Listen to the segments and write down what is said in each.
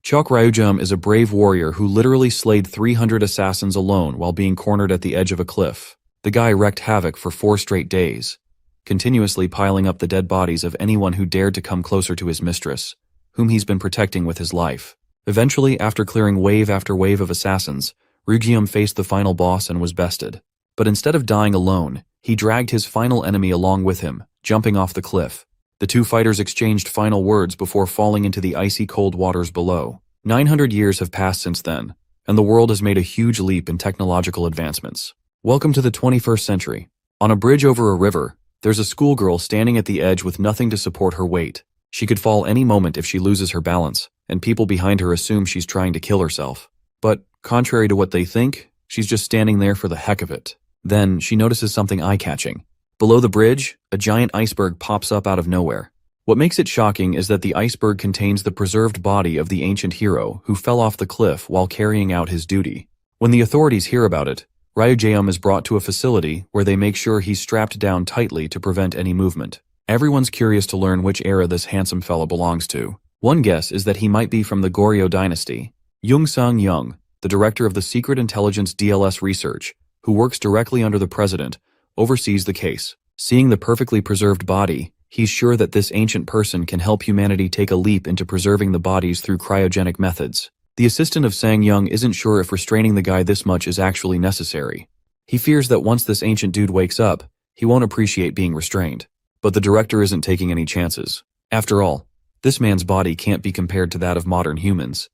Chok Ryujum is a brave warrior who literally slayed 300 assassins alone while being cornered at the edge of a cliff. The guy wreaked havoc for 4 straight days, continuously piling up the dead bodies of anyone who dared to come closer to his mistress, whom he's been protecting with his life. Eventually, after clearing wave after wave of assassins, Ryujum faced the final boss and was bested. But instead of dying alone, he dragged his final enemy along with him, jumping off the cliff. The two fighters exchanged final words before falling into the icy cold waters below. 900 years have passed since then, and the world has made a huge leap in technological advancements. Welcome to the 21st century. On a bridge over a river, there's a schoolgirl standing at the edge with nothing to support her weight. She could fall any moment if she loses her balance, and people behind her assume she's trying to kill herself. But, contrary to what they think, she's just standing there for the heck of it. Then, she notices something eye-catching. Below the bridge, a giant iceberg pops up out of nowhere. What makes it shocking is that the iceberg contains the preserved body of the ancient hero who fell off the cliff while carrying out his duty. When the authorities hear about it, Ryujum is brought to a facility where they make sure he's strapped down tightly to prevent any movement. Everyone's curious to learn which era this handsome fellow belongs to. One guess is that he might be from the Goryeo dynasty. Jung Sung-young, the director of the Secret Intelligence DLS research, who works directly under the president, oversees the case. Seeing the perfectly preserved body, he's sure that this ancient person can help humanity take a leap into preserving the bodies through cryogenic methods. The assistant of Sang-young isn't sure if restraining the guy this much is actually necessary. He fears that once this ancient dude wakes up, he won't appreciate being restrained. But the director isn't taking any chances. After all, this man's body can't be compared to that of modern humans.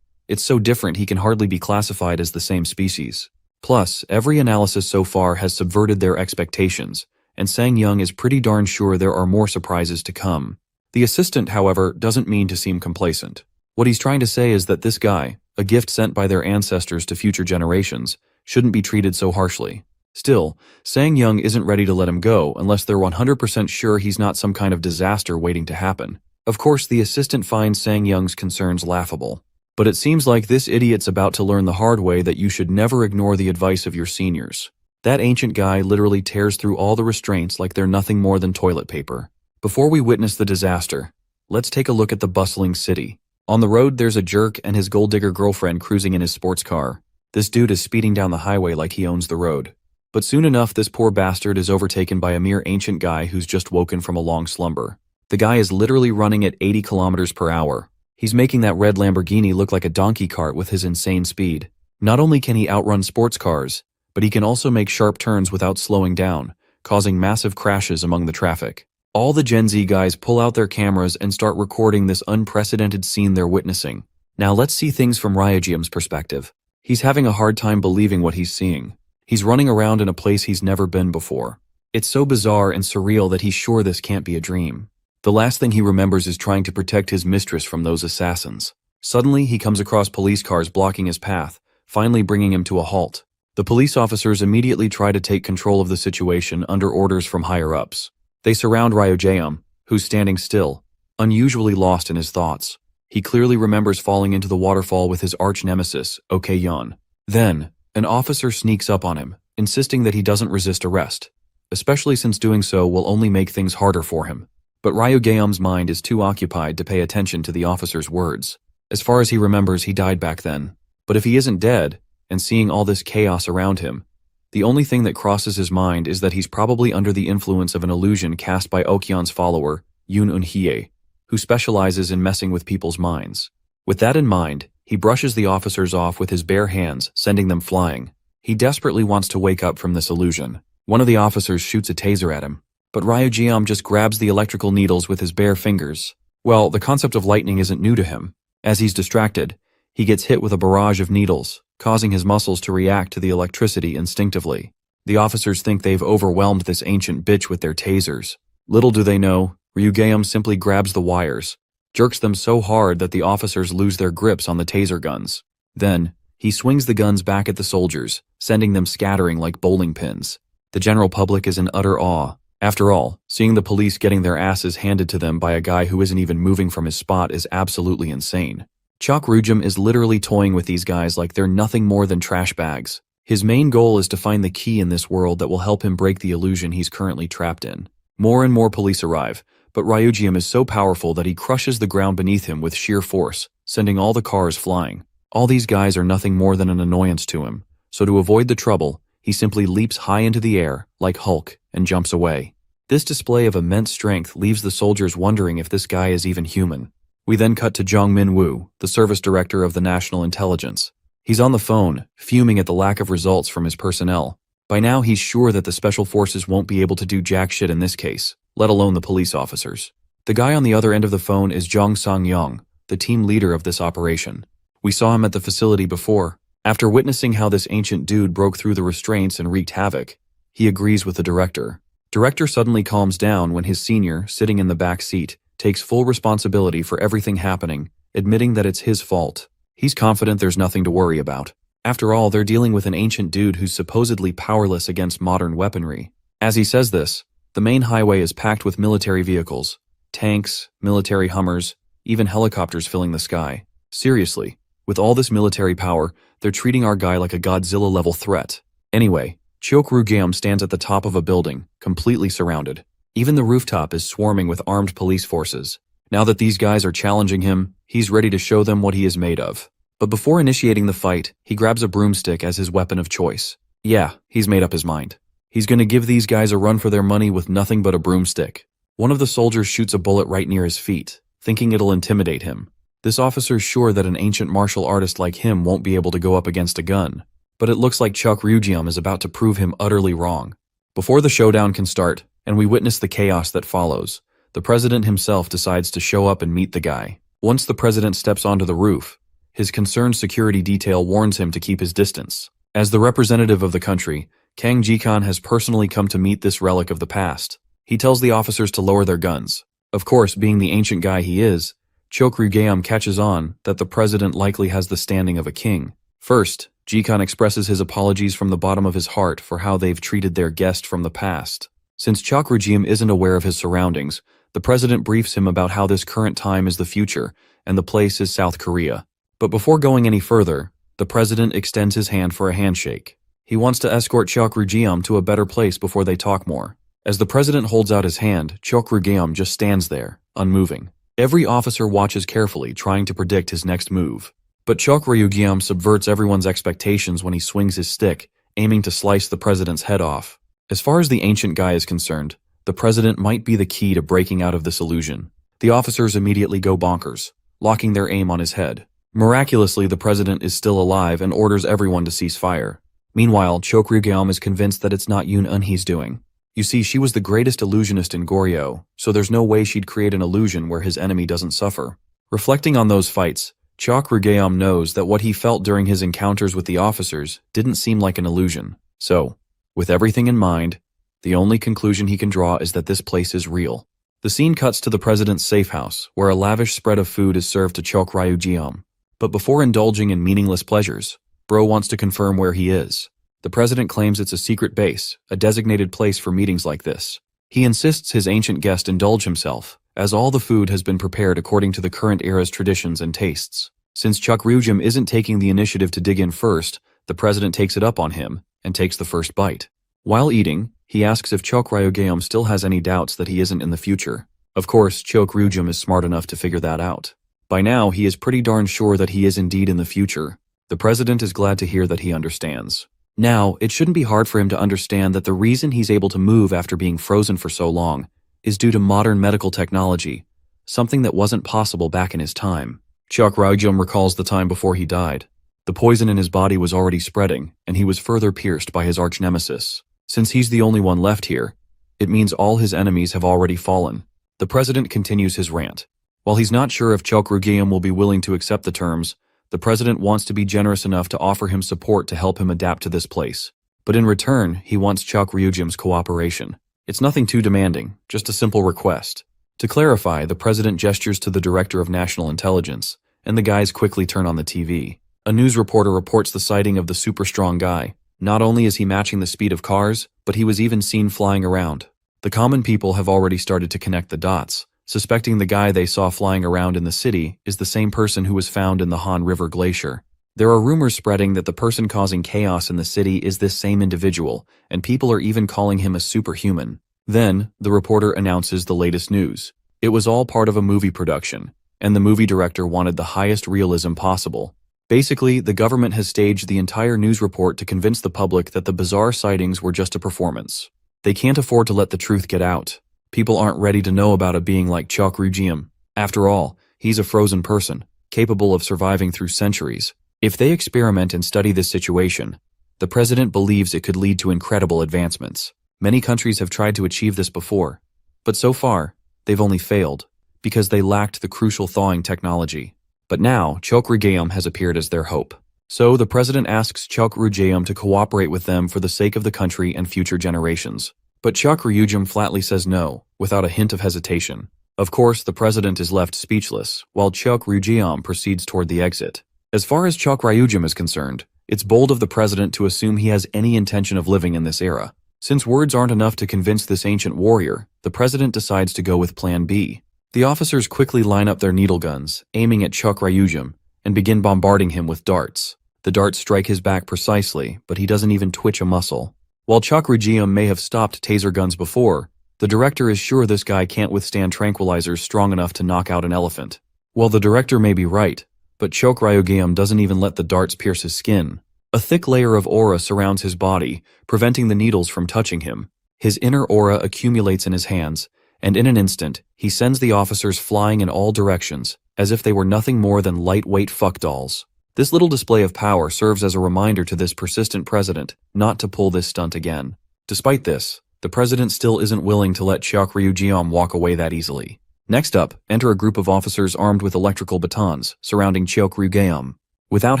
It's so different he can hardly be classified as the same species. Plus, every analysis so far has subverted their expectations, and Sang-young is pretty darn sure there are more surprises to come. The assistant, however, doesn't mean to seem complacent. What he's trying to say is that this guy, a gift sent by their ancestors to future generations, shouldn't be treated so harshly. Still, Sang-young isn't ready to let him go unless they're 100% sure he's not some kind of disaster waiting to happen. Of course, the assistant finds Sang-young's concerns laughable. But it seems like this idiot's about to learn the hard way that you should never ignore the advice of your seniors. That ancient guy literally tears through all the restraints like they're nothing more than toilet paper. Before we witness the disaster, let's take a look at the bustling city. On the road, there's a jerk and his gold-digger girlfriend cruising in his sports car. This dude is speeding down the highway like he owns the road. But soon enough, this poor bastard is overtaken by a mere ancient guy who's just woken from a long slumber. The guy is literally running at 80 kilometers per hour. He's making that red Lamborghini look like a donkey cart with his insane speed. Not only can he outrun sports cars, but he can also make sharp turns without slowing down, causing massive crashes among the traffic. All the Gen Z guys pull out their cameras and start recording this unprecedented scene they're witnessing. Now let's see things from Ryujum's perspective. He's having a hard time believing what he's seeing. He's running around in a place he's never been before. It's so bizarre and surreal that he's sure this can't be a dream. The last thing he remembers is trying to protect his mistress from those assassins. Suddenly, he comes across police cars blocking his path, finally bringing him to a halt. The police officers immediately try to take control of the situation under orders from higher-ups. They surround Ryujum, who's standing still, unusually lost in his thoughts. He clearly remembers falling into the waterfall with his arch-nemesis, Ok-yeon. Then, an officer sneaks up on him, insisting that he doesn't resist arrest, especially since doing so will only make things harder for him. But Ryujum's mind is too occupied to pay attention to the officer's words. As far as he remembers, he died back then. But if he isn't dead, and seeing all this chaos around him, the only thing that crosses his mind is that he's probably under the influence of an illusion cast by Okyeon's follower, Yoon Eun-hye, who specializes in messing with people's minds. With that in mind, he brushes the officers off with his bare hands, sending them flying. He desperately wants to wake up from this illusion. One of the officers shoots a taser at him, but Ryujum just grabs the electrical needles with his bare fingers. Well, the concept of lightning isn't new to him. As he's distracted, he gets hit with a barrage of needles, causing his muscles to react to the electricity instinctively. The officers think they've overwhelmed this ancient bitch with their tasers. Little do they know, Ryujum simply grabs the wires, jerks them so hard that the officers lose their grips on the taser guns. Then, he swings the guns back at the soldiers, sending them scattering like bowling pins. The general public is in utter awe. After all, seeing the police getting their asses handed to them by a guy who isn't even moving from his spot is absolutely insane. Chok Ryujum is literally toying with these guys like they're nothing more than trash bags. His main goal is to find the key in this world that will help him break the illusion he's currently trapped in. More and more police arrive, but Ryujum is so powerful that he crushes the ground beneath him with sheer force, sending all the cars flying. All these guys are nothing more than an annoyance to him, so to avoid the trouble, he simply leaps high into the air, like Hulk, and jumps away. This display of immense strength leaves the soldiers wondering if this guy is even human. We then cut to Jong Min-woo, the service director of the National Intelligence. He's on the phone, fuming at the lack of results from his personnel. By now he's sure that the special forces won't be able to do jack shit in this case, let alone the police officers. The guy on the other end of the phone is Jong Sang-yong, the team leader of this operation. We saw him at the facility before. After witnessing how this ancient dude broke through the restraints and wreaked havoc, he agrees with the director. Director suddenly calms down when his senior, sitting in the back seat, takes full responsibility for everything happening, admitting that it's his fault. He's confident there's nothing to worry about. After all, they're dealing with an ancient dude who's supposedly powerless against modern weaponry. As he says this, the main highway is packed with military vehicles, tanks, military Hummers, even helicopters filling the sky. Seriously, with all this military power, they're treating our guy like a Godzilla-level threat. Anyway, Cheok-Ru-geum stands at the top of a building, completely surrounded. Even the rooftop is swarming with armed police forces. Now that these guys are challenging him, he's ready to show them what he is made of. But before initiating the fight, he grabs a broomstick as his weapon of choice. Yeah, he's made up his mind. He's gonna give these guys a run for their money with nothing but a broomstick. One of the soldiers shoots a bullet right near his feet, thinking it'll intimidate him. This officer's sure that an ancient martial artist like him won't be able to go up against a gun. But it looks like Cheok-Ru-geum is about to prove him utterly wrong. Before the showdown can start, and we witness the chaos that follows, the president himself decides to show up and meet the guy. Once the president steps onto the roof, his concerned security detail warns him to keep his distance. As the representative of the country, Kang Ji-kan has personally come to meet this relic of the past. He tells the officers to lower their guns. Of course, being the ancient guy he is, Cheok-Ru-geum catches on that the president likely has the standing of a king. First, Ji-kan expresses his apologies from the bottom of his heart for how they've treated their guest from the past. Since Cheok-Ru-geum isn't aware of his surroundings, the president briefs him about how this current time is the future, and the place is South Korea. But before going any further, the president extends his hand for a handshake. He wants to escort Cheok-Ru-geum to a better place before they talk more. As the president holds out his hand, Cheok-Ru-geum just stands there, unmoving. Every officer watches carefully, trying to predict his next move. But Cheok-Ru-geum subverts everyone's expectations when he swings his stick, aiming to slice the president's head off. As far as the ancient guy is concerned, the president might be the key to breaking out of this illusion. The officers immediately go bonkers, locking their aim on his head. Miraculously, the president is still alive and orders everyone to cease fire. Meanwhile, Cheok-Ru-geum is convinced that it's not Yoon-eun he's doing. You see, she was the greatest illusionist in Goryeo, so there's no way she'd create an illusion where his enemy doesn't suffer. Reflecting on those fights, Cheok-Ru-geum knows that what he felt during his encounters with the officers didn't seem like an illusion. So, with everything in mind, the only conclusion he can draw is that this place is real. The scene cuts to the president's safe house, where a lavish spread of food is served to Cheok-Ru-geum. But before indulging in meaningless pleasures, Bro wants to confirm where he is. The president claims it's a secret base, a designated place for meetings like this. He insists his ancient guest indulge himself, as all the food has been prepared according to the current era's traditions and tastes. Since Cheok-Ru-geum isn't taking the initiative to dig in first, the president takes it up on him and takes the first bite. While eating, he asks if Cheok-Ru-geum still has any doubts that he isn't in the future. Of course, Cheok-Ru-geum is smart enough to figure that out. By now, he is pretty darn sure that he is indeed in the future. The president is glad to hear that he understands. Now, it shouldn't be hard for him to understand that the reason he's able to move after being frozen for so long is due to modern medical technology, something that wasn't possible back in his time. Cheok-Ru-geum recalls the time before he died. The poison in his body was already spreading, and he was further pierced by his arch-nemesis. Since he's the only one left here, it means all his enemies have already fallen. The president continues his rant. While he's not sure if Cheok-Ru-geum will be willing to accept the terms, the president wants to be generous enough to offer him support to help him adapt to this place. But in return, he wants Cheok-Ru-geum's cooperation. It's nothing too demanding, just a simple request. To clarify, the president gestures to the director of national intelligence, and the guys quickly turn on the TV. A news reporter reports the sighting of the super strong guy. Not only is he matching the speed of cars, but he was even seen flying around. The common people have already started to connect the dots, suspecting the guy they saw flying around in the city is the same person who was found in the Han River Glacier. There are rumors spreading that the person causing chaos in the city is this same individual, and people are even calling him a superhuman. Then, the reporter announces the latest news. It was all part of a movie production. and the movie director wanted the highest realism possible. Basically, the government has staged the entire news report to convince the public that the bizarre sightings were just a performance. They can't afford to let the truth get out. People aren't ready to know about a being like Chok Rujiam. After all, he's a frozen person, capable of surviving through centuries. If they experiment and study this situation, the president believes it could lead to incredible advancements. Many countries have tried to achieve this before, but so far, they've only failed, because they lacked the crucial thawing technology. But now, Chok Rujiam has appeared as their hope. So the president asks Chok Rujiam to cooperate with them for the sake of the country and future generations. But Chok Rujiam flatly says no, without a hint of hesitation. Of course, the president is left speechless, while Chok Rujiam proceeds toward the exit. As far as Chok Rujiam is concerned, it's bold of the president to assume he has any intention of living in this era. Since words aren't enough to convince this ancient warrior, the president decides to go with Plan B. The officers quickly line up their needle guns, aiming at Chok Rujiam, and begin bombarding him with darts. The darts strike his back precisely, but he doesn't even twitch a muscle. While Chok Rujiam may have stopped taser guns before, the director is sure this guy can't withstand tranquilizers strong enough to knock out an elephant. Well, the director may be right, but Chok Rujiam doesn't even let the darts pierce his skin. A thick layer of aura surrounds his body, preventing the needles from touching him. His inner aura accumulates in his hands, and in an instant, he sends the officers flying in all directions, as if they were nothing more than lightweight fuck dolls. This little display of power serves as a reminder to this persistent president not to pull this stunt again. Despite this, the president still isn't willing to let Chok Rujiam walk away that easily. Next up, enter a group of officers armed with electrical batons, surrounding Chok Rujiam. Without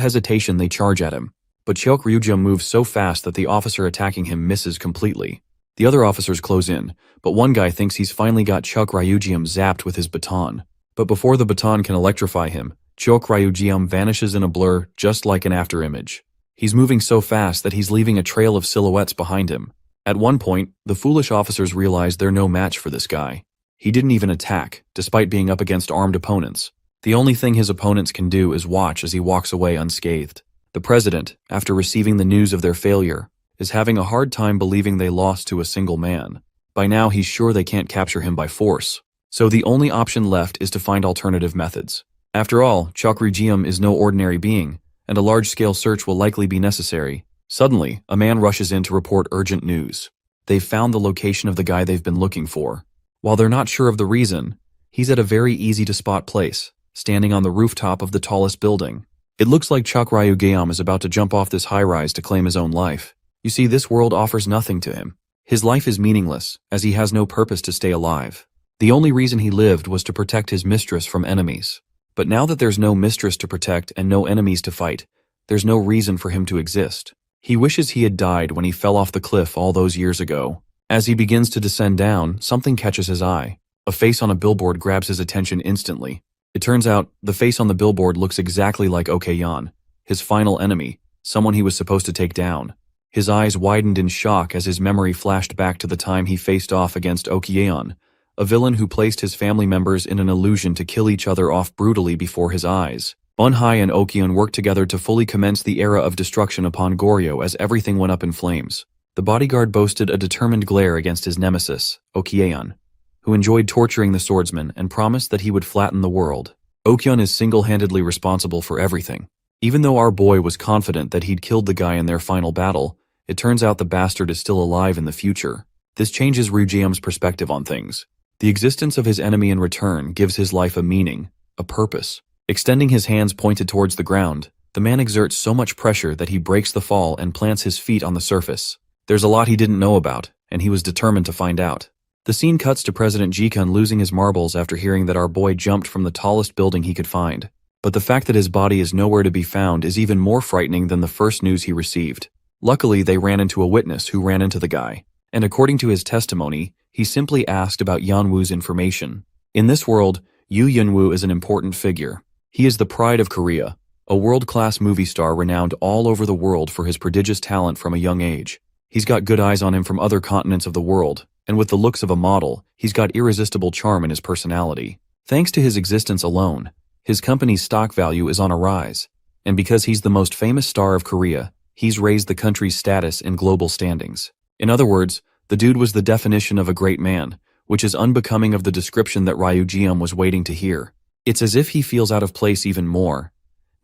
hesitation, they charge at him. But Chok Rujiam moves so fast that the officer attacking him misses completely. The other officers close in, but one guy thinks he's finally got Chok Rujiam zapped with his baton. But before the baton can electrify him, Chok Rujiam vanishes in a blur just like an afterimage. He's moving so fast that he's leaving a trail of silhouettes behind him. At one point, the foolish officers realize they're no match for this guy. He didn't even attack, despite being up against armed opponents. The only thing his opponents can do is watch as he walks away unscathed. The president, after receiving the news of their failure, is having a hard time believing they lost to a single man. By now, he's sure they can't capture him by force. So the only option left is to find alternative methods. After all, Chok Rujiam is no ordinary being, and a large-scale search will likely be necessary. Suddenly, a man rushes in to report urgent news. They've found the location of the guy they've been looking for. While they're not sure of the reason, he's at a very easy-to-spot place, standing on the rooftop of the tallest building. It looks like Chok Rujiam is about to jump off this high-rise to claim his own life. You see, this world offers nothing to him. His life is meaningless, as he has no purpose to stay alive. The only reason he lived was to protect his mistress from enemies. But now that there's no mistress to protect and no enemies to fight, there's no reason for him to exist. He wishes he had died when he fell off the cliff all those years ago. As he begins to descend down, something catches his eye. A face on a billboard grabs his attention instantly. It turns out, the face on the billboard looks exactly like Okyeon, his final enemy, someone he was supposed to take down. His eyes widened in shock as his memory flashed back to the time he faced off against Okyeon, a villain who placed his family members in an illusion to kill each other off brutally before his eyes. Manhwa and Okyeon worked together to fully commence the era of destruction upon Goryeo as everything went up in flames. The bodyguard boasted a determined glare against his nemesis, Okyeon, who enjoyed torturing the swordsman and promised that he would flatten the world. Okyeon is single-handedly responsible for everything. Even though our boy was confident that he'd killed the guy in their final battle, it turns out the bastard is still alive in the future. This changes Rujiam's perspective on things. The existence of his enemy in return gives his life a meaning, a purpose. Extending his hands pointed towards the ground, the man exerts so much pressure that he breaks the fall and plants his feet on the surface. There's a lot he didn't know about, and he was determined to find out. The scene cuts to President Jikun losing his marbles after hearing that our boy jumped from the tallest building he could find. But the fact that his body is nowhere to be found is even more frightening than the first news he received. Luckily, they ran into a witness who ran into the guy, and according to his testimony, he simply asked about Yeonwoo's information. In this world, Yoo Yeonwoo is an important figure. He is the pride of Korea, a world-class movie star renowned all over the world for his prodigious talent from a young age. He's got good eyes on him from other continents of the world, and with the looks of a model, he's got irresistible charm in his personality. Thanks to his existence alone, his company's stock value is on a rise, and because he's the most famous star of Korea, he's raised the country's status in global standings. In other words, the dude was the definition of a great man, which is unbecoming of the description that Rujiam was waiting to hear. It's as if he feels out of place even more,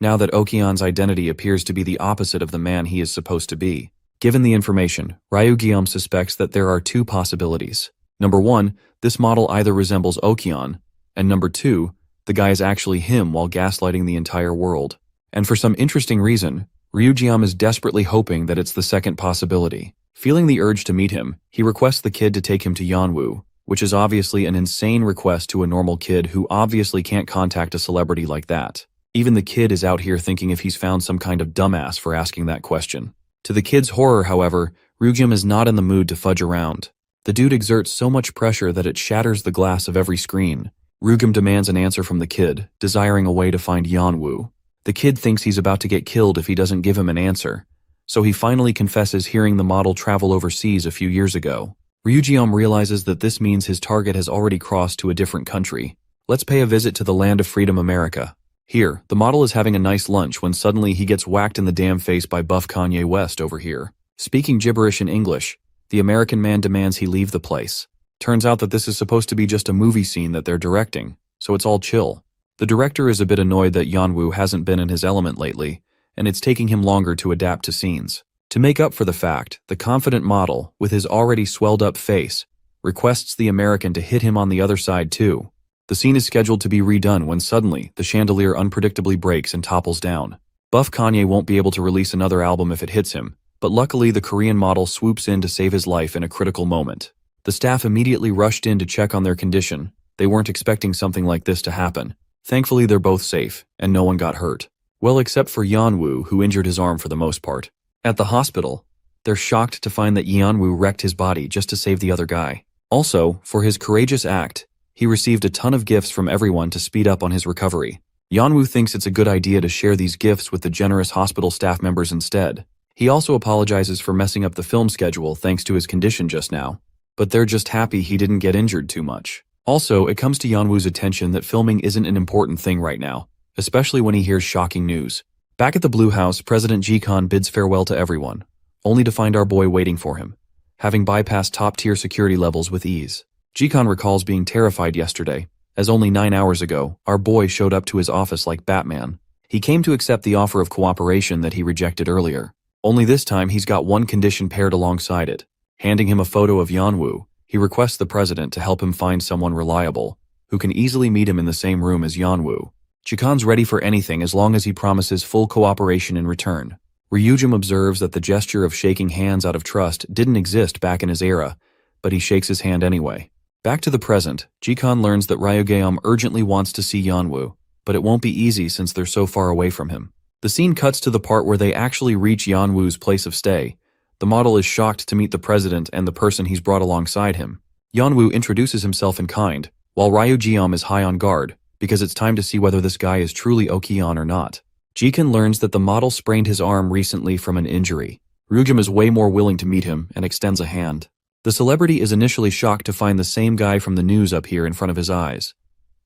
now that Okion's identity appears to be the opposite of the man he is supposed to be. Given the information, Ryugyam suspects that there are two possibilities. Number 1, this model either resembles Okion, and number 2, the guy is actually him while gaslighting the entire world. And for some interesting reason, Ryugyam is desperately hoping that it's the second possibility. Feeling the urge to meet him, he requests the kid to take him to Yeonwoo, which is obviously an insane request to a normal kid who obviously can't contact a celebrity like that. Even the kid is out here thinking if he's found some kind of dumbass for asking that question. To the kid's horror, however, Ryugyam is not in the mood to fudge around. The dude exerts so much pressure that it shatters the glass of every screen. Ryugyam demands an answer from the kid, desiring a way to find Yeonwoo. The kid thinks he's about to get killed if he doesn't give him an answer, so he finally confesses hearing the model travel overseas a few years ago. Ryugyam realizes that this means his target has already crossed to a different country. Let's pay a visit to the land of freedom, America. Here, the model is having a nice lunch when suddenly he gets whacked in the damn face by buff Kanye West over here. Speaking gibberish in English, the American man demands he leave the place. Turns out that this is supposed to be just a movie scene that they're directing, so it's all chill. The director is a bit annoyed that Yeonwoo hasn't been in his element lately, and it's taking him longer to adapt to scenes. To make up for the fact, the confident model, with his already swelled-up face, requests the American to hit him on the other side too. The scene is scheduled to be redone when suddenly, the chandelier unpredictably breaks and topples down. Buff Kanye won't be able to release another album if it hits him, but luckily the Korean model swoops in to save his life in a critical moment. The staff immediately rushed in to check on their condition. They weren't expecting something like this to happen. Thankfully, they're both safe, and no one got hurt. Well, except for Yeonwoo, who injured his arm for the most part. At the hospital, they're shocked to find that Yeonwoo wrecked his body just to save the other guy. Also, for his courageous act, he received a ton of gifts from everyone to speed up on his recovery. Yeonwoo thinks it's a good idea to share these gifts with the generous hospital staff members instead. He also apologizes for messing up the film schedule thanks to his condition just now, but they're just happy he didn't get injured too much. Also, it comes to Yeonwoo's attention that filming isn't an important thing right now, especially when he hears shocking news. Back at the Blue House, President Jikon bids farewell to everyone, only to find our boy waiting for him, having bypassed top-tier security levels with ease. Jikon recalls being terrified yesterday, as only 9 hours ago, our boy showed up to his office like Batman. He came to accept the offer of cooperation that he rejected earlier. Only this time he's got one condition paired alongside it. Handing him a photo of Yeonwoo, he requests the president to help him find someone reliable, who can easily meet him in the same room as Yeonwoo. Jikon's ready for anything as long as he promises full cooperation in return. Ryugyam observes that the gesture of shaking hands out of trust didn't exist back in his era, but he shakes his hand anyway. Back to the present, Jikon learns that Ryugyam urgently wants to see Yeonwoo, but it won't be easy since they're so far away from him. The scene cuts to the part where they actually reach Yeonwoo's place of stay. The model is shocked to meet the president and the person he's brought alongside him. Yeonwoo introduces himself in kind, while Ryugyam is high on guard, because it's time to see whether this guy is truly Okion or not. Jikon learns that the model sprained his arm recently from an injury. Ryugyam is way more willing to meet him and extends a hand. The celebrity is initially shocked to find the same guy from the news up here in front of his eyes.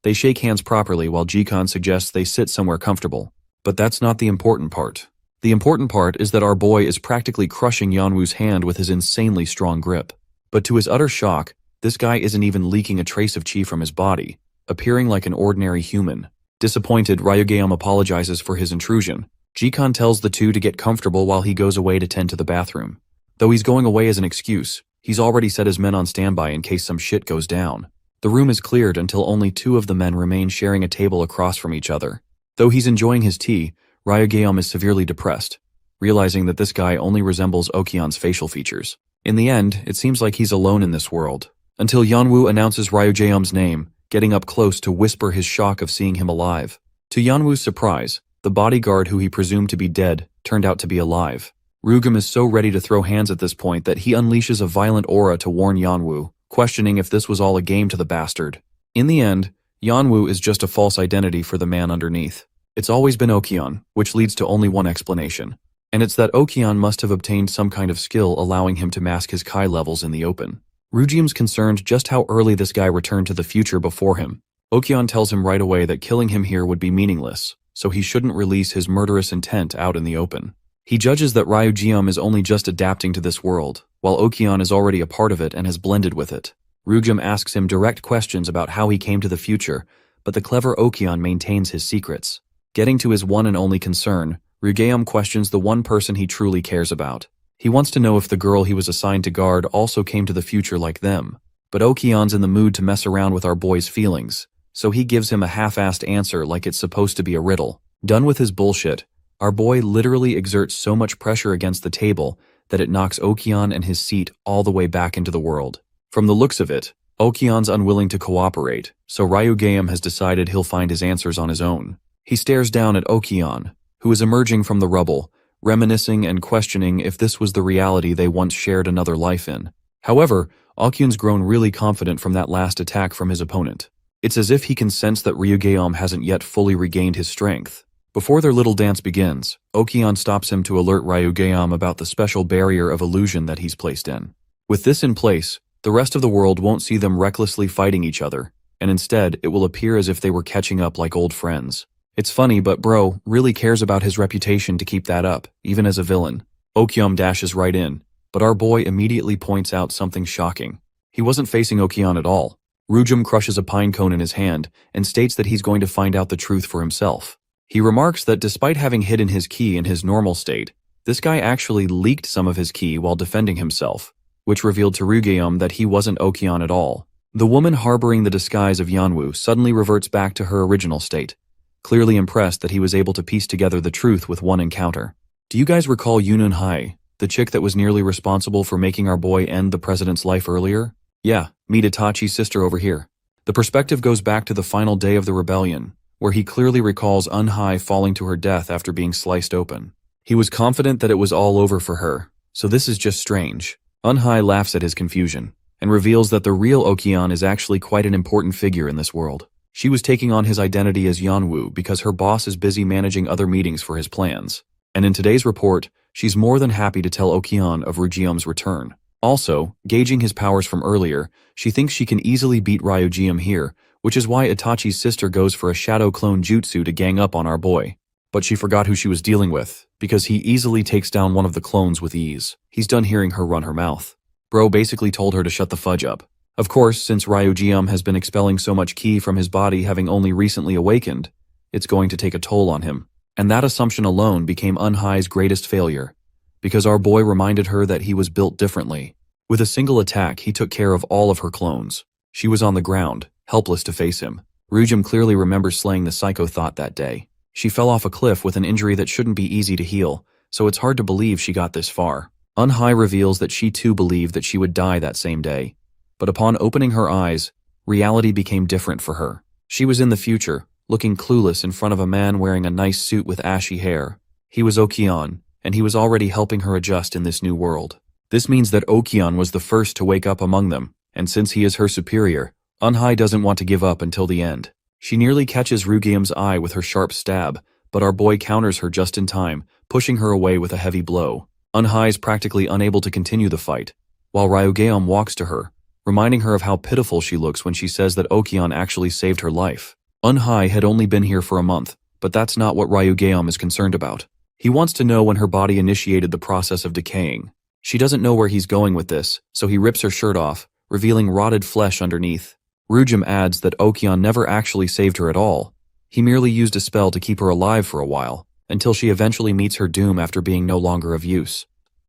They shake hands properly while Jikon suggests they sit somewhere comfortable. But that's not the important part. The important part is that our boy is practically crushing Yeonwoo's hand with his insanely strong grip. But to his utter shock, this guy isn't even leaking a trace of chi from his body, appearing like an ordinary human. Disappointed, Ryugyam apologizes for his intrusion. Jikon tells the two to get comfortable while he goes away to tend to the bathroom. Though he's going away as an excuse, he's already set his men on standby in case some shit goes down. The room is cleared until only 2 of the men remain sharing a table across from each other. Though he's enjoying his tea, Ryugyam is severely depressed, realizing that this guy only resembles Okion's facial features. In the end, it seems like he's alone in this world, until Yeonwoo announces Ryugyam's name, getting up close to whisper his shock of seeing him alive. To Yeonwoo's surprise, the bodyguard who he presumed to be dead turned out to be alive. Ryugyam is so ready to throw hands at this point that he unleashes a violent aura to warn Yeonwoo, questioning if this was all a game to the bastard. In the end, Yeonwoo is just a false identity for the man underneath. It's always been Okion, which leads to only one explanation. And it's that Okion must have obtained some kind of skill allowing him to mask his Kai levels in the open. Ryugyam's concerned just how early this guy returned to the future before him. Okion tells him right away that killing him here would be meaningless, so he shouldn't release his murderous intent out in the open. He judges that Ryugyam is only just adapting to this world, while Okion is already a part of it and has blended with it. Ryugyam asks him direct questions about how he came to the future, but the clever Okion maintains his secrets. Getting to his one and only concern, Ryugeum questions the one person he truly cares about. He wants to know if the girl he was assigned to guard also came to the future like them. But Okion's in the mood to mess around with our boy's feelings, so he gives him a half-assed answer like it's supposed to be a riddle. Done with his bullshit, our boy literally exerts so much pressure against the table that it knocks Okion and his seat all the way back into the world. From the looks of it, Okion's unwilling to cooperate, so Ryugeum has decided he'll find his answers on his own. He stares down at Okion, who is emerging from the rubble, reminiscing and questioning if this was the reality they once shared another life in. However, Okion's grown really confident from that last attack from his opponent. It's as if he can sense that Ryugeum hasn't yet fully regained his strength. Before their little dance begins, Okion stops him to alert Ryugeum about the special barrier of illusion that he's placed in. With this in place, the rest of the world won't see them recklessly fighting each other, and instead it will appear as if they were catching up like old friends. It's funny, but bro really cares about his reputation to keep that up, even as a villain. Okion dashes right in, but our boy immediately points out something shocking. He wasn't facing Okion at all. Ryugeum crushes a pine cone in his hand and states that he's going to find out the truth for himself. He remarks that despite having hidden his ki in his normal state, this guy actually leaked some of his ki while defending himself, which revealed to Ryugeum that he wasn't Okion at all. The woman harboring the disguise of Yanwu suddenly reverts back to her original state, clearly impressed that he was able to piece together the truth with one encounter. Do you guys recall Yunun Hai, the chick that was nearly responsible for making our boy end the president's life earlier? Yeah, meet Itachi's sister over here. The perspective goes back to the final day of the rebellion, where he clearly recalls Unhai falling to her death after being sliced open. He was confident that it was all over for her, so this is just strange. Unhai laughs at his confusion, and reveals that the real Okion is actually quite an important figure in this world. She was taking on his identity as Yanwu because her boss is busy managing other meetings for his plans. And in today's report, she's more than happy to tell Okion of Ryugeum's return. Also, gauging his powers from earlier, she thinks she can easily beat Ryugeum here, which is why Itachi's sister goes for a shadow clone jutsu to gang up on our boy. But she forgot who she was dealing with, because he easily takes down one of the clones with ease. He's done hearing her run her mouth. Bro basically told her to shut the fudge up. Of course, since Ryugeum has been expelling so much ki from his body having only recently awakened, it's going to take a toll on him. And that assumption alone became Unhai's greatest failure, because our boy reminded her that he was built differently. With a single attack, he took care of all of her clones. She was on the ground, helpless to face him. Ryugeum clearly remembers slaying the Psycho Thought that day. She fell off a cliff with an injury that shouldn't be easy to heal, so it's hard to believe she got this far. Unhai reveals that she too believed that she would die that same day. But upon opening her eyes, reality became different for her. She was in the future, looking clueless in front of a man wearing a nice suit with ashy hair. He was Okion, and he was already helping her adjust in this new world. This means that Okion was the first to wake up among them, and since he is her superior, Unhai doesn't want to give up until the end. She nearly catches Ryugeum's eye with her sharp stab, but our boy counters her just in time, pushing her away with a heavy blow. Unhai is practically unable to continue the fight, while Ryugeum walks to her, reminding her of how pitiful she looks when she says that Okion actually saved her life. Unhai had only been here for a month, but that's not what Ryugeum is concerned about. He wants to know when her body initiated the process of decaying. She doesn't know where he's going with this, so he rips her shirt off, revealing rotted flesh underneath. Ryugeum adds that Okion never actually saved her at all. He merely used a spell to keep her alive for a while, until she eventually meets her doom after being no longer of use.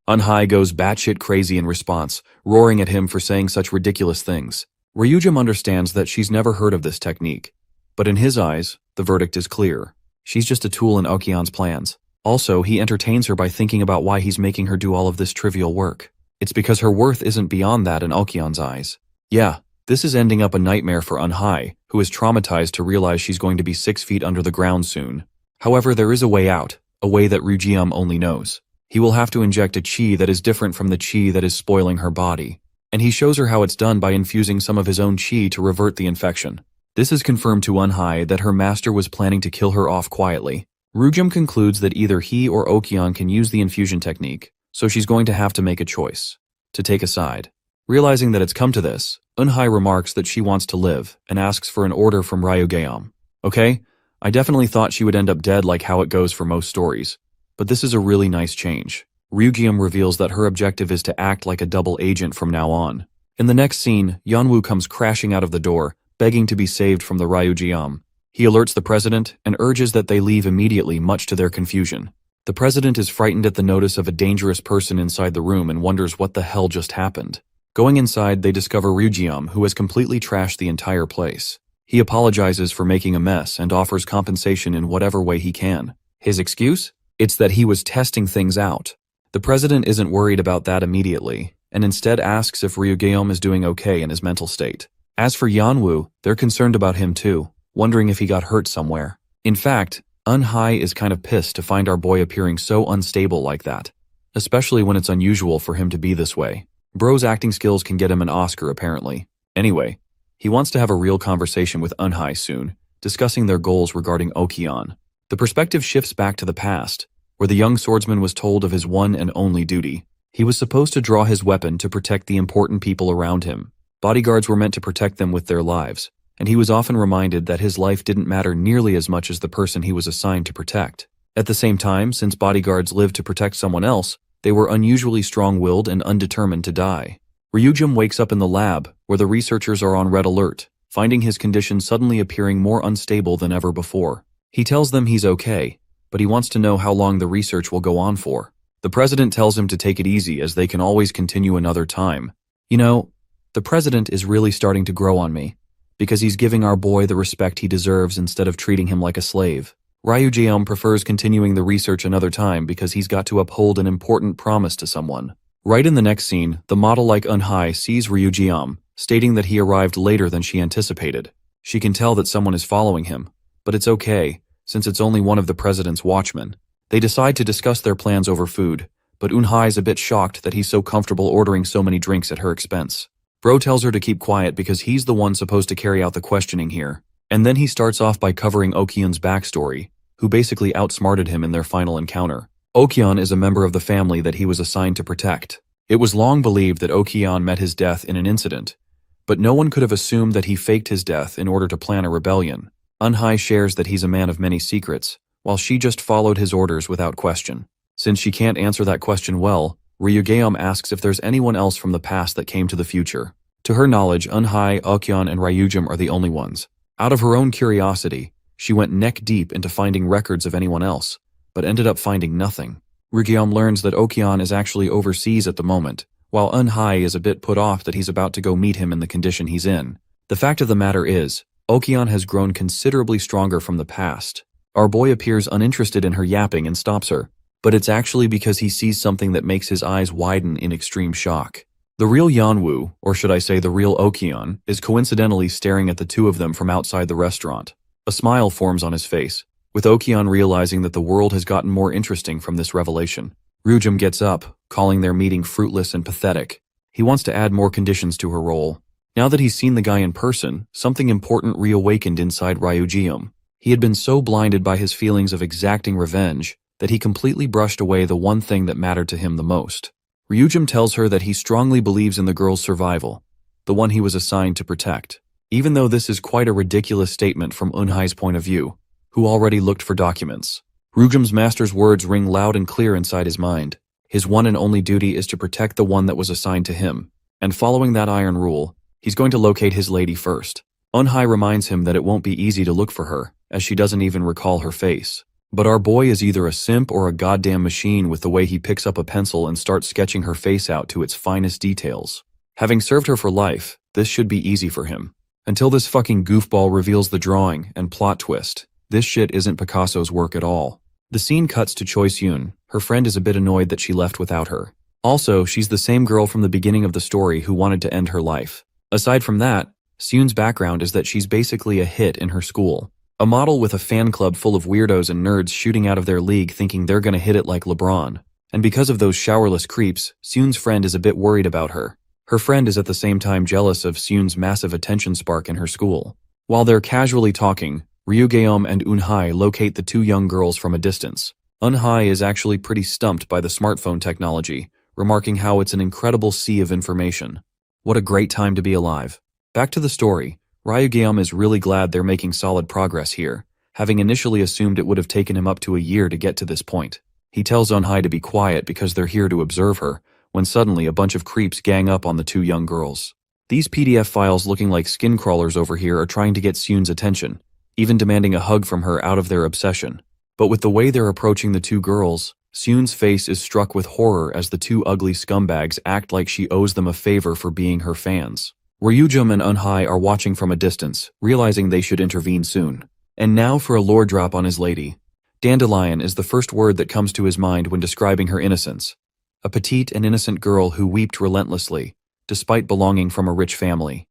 Unhai goes batshit crazy in response, roaring at him for saying such ridiculous things. Ryugeum understands that she's never heard of this technique, but in his eyes, the verdict is clear. She's just a tool in Okion's plans. Also, he entertains her by thinking about why he's making her do all of this trivial work. It's because her worth isn't beyond that in Okion's eyes. Yeah, this is ending up a nightmare for Unhai, who is traumatized to realize she's going to be 6 feet under the ground soon. However, there is a way out, a way that Ryugeum only knows. He will have to inject a chi that is different from the chi that is spoiling her body, and he shows her how it's done by infusing some of his own chi to revert the infection. This is confirmed to Unhai that her master was planning to kill her off quietly. Ryugeum concludes that either he or Okion can use the infusion technique, so she's going to have to make a choice, to take a side. Realizing that it's come to this, Unhai remarks that she wants to live and asks for an order from Ryugeum. Okay, I definitely thought she would end up dead like how it goes for most stories, but this is a really nice change. Ryugeum reveals that her objective is to act like a double agent from now on. In the next scene, Yanwu comes crashing out of the door, begging to be saved from the Ryugeum. He alerts the president and urges that they leave immediately, much to their confusion. The president is frightened at the notice of a dangerous person inside the room and wonders what the hell just happened. Going inside, they discover Ryujiam, who has completely trashed the entire place. He apologizes for making a mess and offers compensation in whatever way he can. His excuse? It's that he was testing things out. The president isn't worried about that immediately, and instead asks if Ryujiam is doing okay in his mental state. As for Yanwoo, they're concerned about him too, wondering if he got hurt somewhere. In fact, Eunhai is kind of pissed to find our boy appearing so unstable like that, especially when it's unusual for him to be this way. Bro's acting skills can get him an Oscar apparently. Anyway, he wants to have a real conversation with Eunhai soon, discussing their goals regarding Okion. The perspective shifts back to the past, where the young swordsman was told of his one and only duty. He was supposed to draw his weapon to protect the important people around him. Bodyguards were meant to protect them with their lives, and he was often reminded that his life didn't matter nearly as much as the person he was assigned to protect. At the same time, since bodyguards lived to protect someone else, they were unusually strong-willed and undetermined to die. Ryujin wakes up in the lab, where the researchers are on red alert, finding his condition suddenly appearing more unstable than ever before. He tells them he's okay, but he wants to know how long the research will go on for. The president tells him to take it easy, as they can always continue another time. You know, the president is really starting to grow on me, because he's giving our boy the respect he deserves instead of treating him like a slave. Ryujiam prefers continuing the research another time because he's got to uphold an important promise to someone. Right in the next scene, the model like Eunhai sees Ryujiam, stating that he arrived later than she anticipated. She can tell that someone is following him, but it's okay, since it's only one of the president's watchmen. They decide to discuss their plans over food, but Eunhai is a bit shocked that he's so comfortable ordering so many drinks at her expense. Bro tells her to keep quiet because he's the one supposed to carry out the questioning here. And then he starts off by covering Okion's backstory, who basically outsmarted him in their final encounter. Okion is a member of the family that he was assigned to protect. It was long believed that Okion met his death in an incident, but no one could have assumed that he faked his death in order to plan a rebellion. Eunhai shares that he's a man of many secrets, while she just followed his orders without question. Since she can't answer that question well, Ryugeum asks if there's anyone else from the past that came to the future. To her knowledge, Eunhai, Okion, and Ryujim are the only ones. Out of her own curiosity, she went neck-deep into finding records of anyone else, but ended up finding nothing. Ryugeum learns that Okion is actually overseas at the moment, while Eunhai is a bit put off that he's about to go meet him in the condition he's in. The fact of the matter is, Okion has grown considerably stronger from the past. Our boy appears uninterested in her yapping and stops her, but it's actually because he sees something that makes his eyes widen in extreme shock. The real Yanwoo, or should I say the real Okion, is coincidentally staring at the two of them from outside the restaurant. A smile forms on his face, with Okion realizing that the world has gotten more interesting from this revelation. Ryujim gets up, calling their meeting fruitless and pathetic. He wants to add more conditions to her role. Now that he's seen the guy in person, something important reawakened inside Ryujium. He had been so blinded by his feelings of exacting revenge that he completely brushed away the one thing that mattered to him the most. Ryujim tells her that he strongly believes in the girl's survival, the one he was assigned to protect. Even though this is quite a ridiculous statement from Eunhai's point of view, who already looked for documents. Ryujim's master's words ring loud and clear inside his mind. His one and only duty is to protect the one that was assigned to him, and following that iron rule, he's going to locate his lady first. Eunhai reminds him that it won't be easy to look for her, as she doesn't even recall her face. But our boy is either a simp or a goddamn machine with the way he picks up a pencil and starts sketching her face out to its finest details. Having served her for life, this should be easy for him. Until this fucking goofball reveals the drawing and plot twist, this shit isn't Picasso's work at all. The scene cuts to Choi Seun. Her friend is a bit annoyed that she left without her. Also, she's the same girl from the beginning of the story who wanted to end her life. Aside from that, Seun's background is that she's basically a hit in her school. A model with a fan club full of weirdos and nerds shooting out of their league thinking they're gonna hit it like LeBron. And because of those showerless creeps, Seun's friend is a bit worried about her. Her friend is at the same time jealous of Seun's massive attention spark in her school. While they're casually talking, Ryugeum and Eunhai locate the two young girls from a distance. Eunhai is actually pretty stumped by the smartphone technology, remarking how it's an incredible sea of information. What a great time to be alive. Back to the story. Ryugeum is really glad they're making solid progress here, having initially assumed it would have taken him up to a year to get to this point. He tells Eunhai to be quiet because they're here to observe her, when suddenly a bunch of creeps gang up on the two young girls. These PDF files looking like skin crawlers over here are trying to get Seun's attention, even demanding a hug from her out of their obsession. But with the way they're approaching the two girls, Seun's face is struck with horror as the two ugly scumbags act like she owes them a favor for being her fans. Ryujum and Eunhye are watching from a distance, realizing they should intervene soon. And now for a lore drop on his lady. Dandelion is the first word that comes to his mind when describing her innocence. A petite and innocent girl who wept relentlessly, despite belonging from a rich family.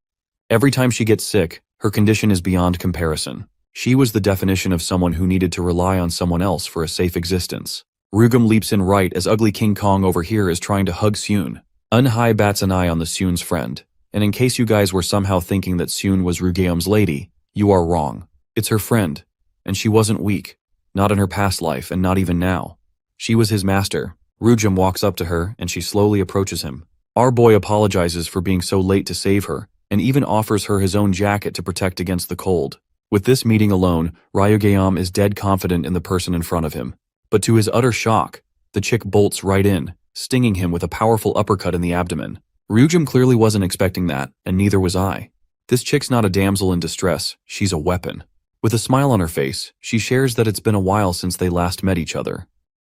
Every time she gets sick, her condition is beyond comparison. She was the definition of someone who needed to rely on someone else for a safe existence. Ryujum leaps in right as ugly King Kong over here is trying to hug Seun. Eunhye bats an eye on the Seun's friend. And in case you guys were somehow thinking that Seun was Ryujum's lady, you are wrong. It's her friend. And she wasn't weak. Not in her past life and not even now. She was his master. Ryujum walks up to her and she slowly approaches him. Our boy apologizes for being so late to save her and even offers her his own jacket to protect against the cold. With this meeting alone, Ryujum is dead confident in the person in front of him. But to his utter shock, the chick bolts right in, stinging him with a powerful uppercut in the abdomen. Ryujum clearly wasn't expecting that, and neither was I. This chick's not a damsel in distress, she's a weapon. With a smile on her face, she shares that it's been a while since they last met each other.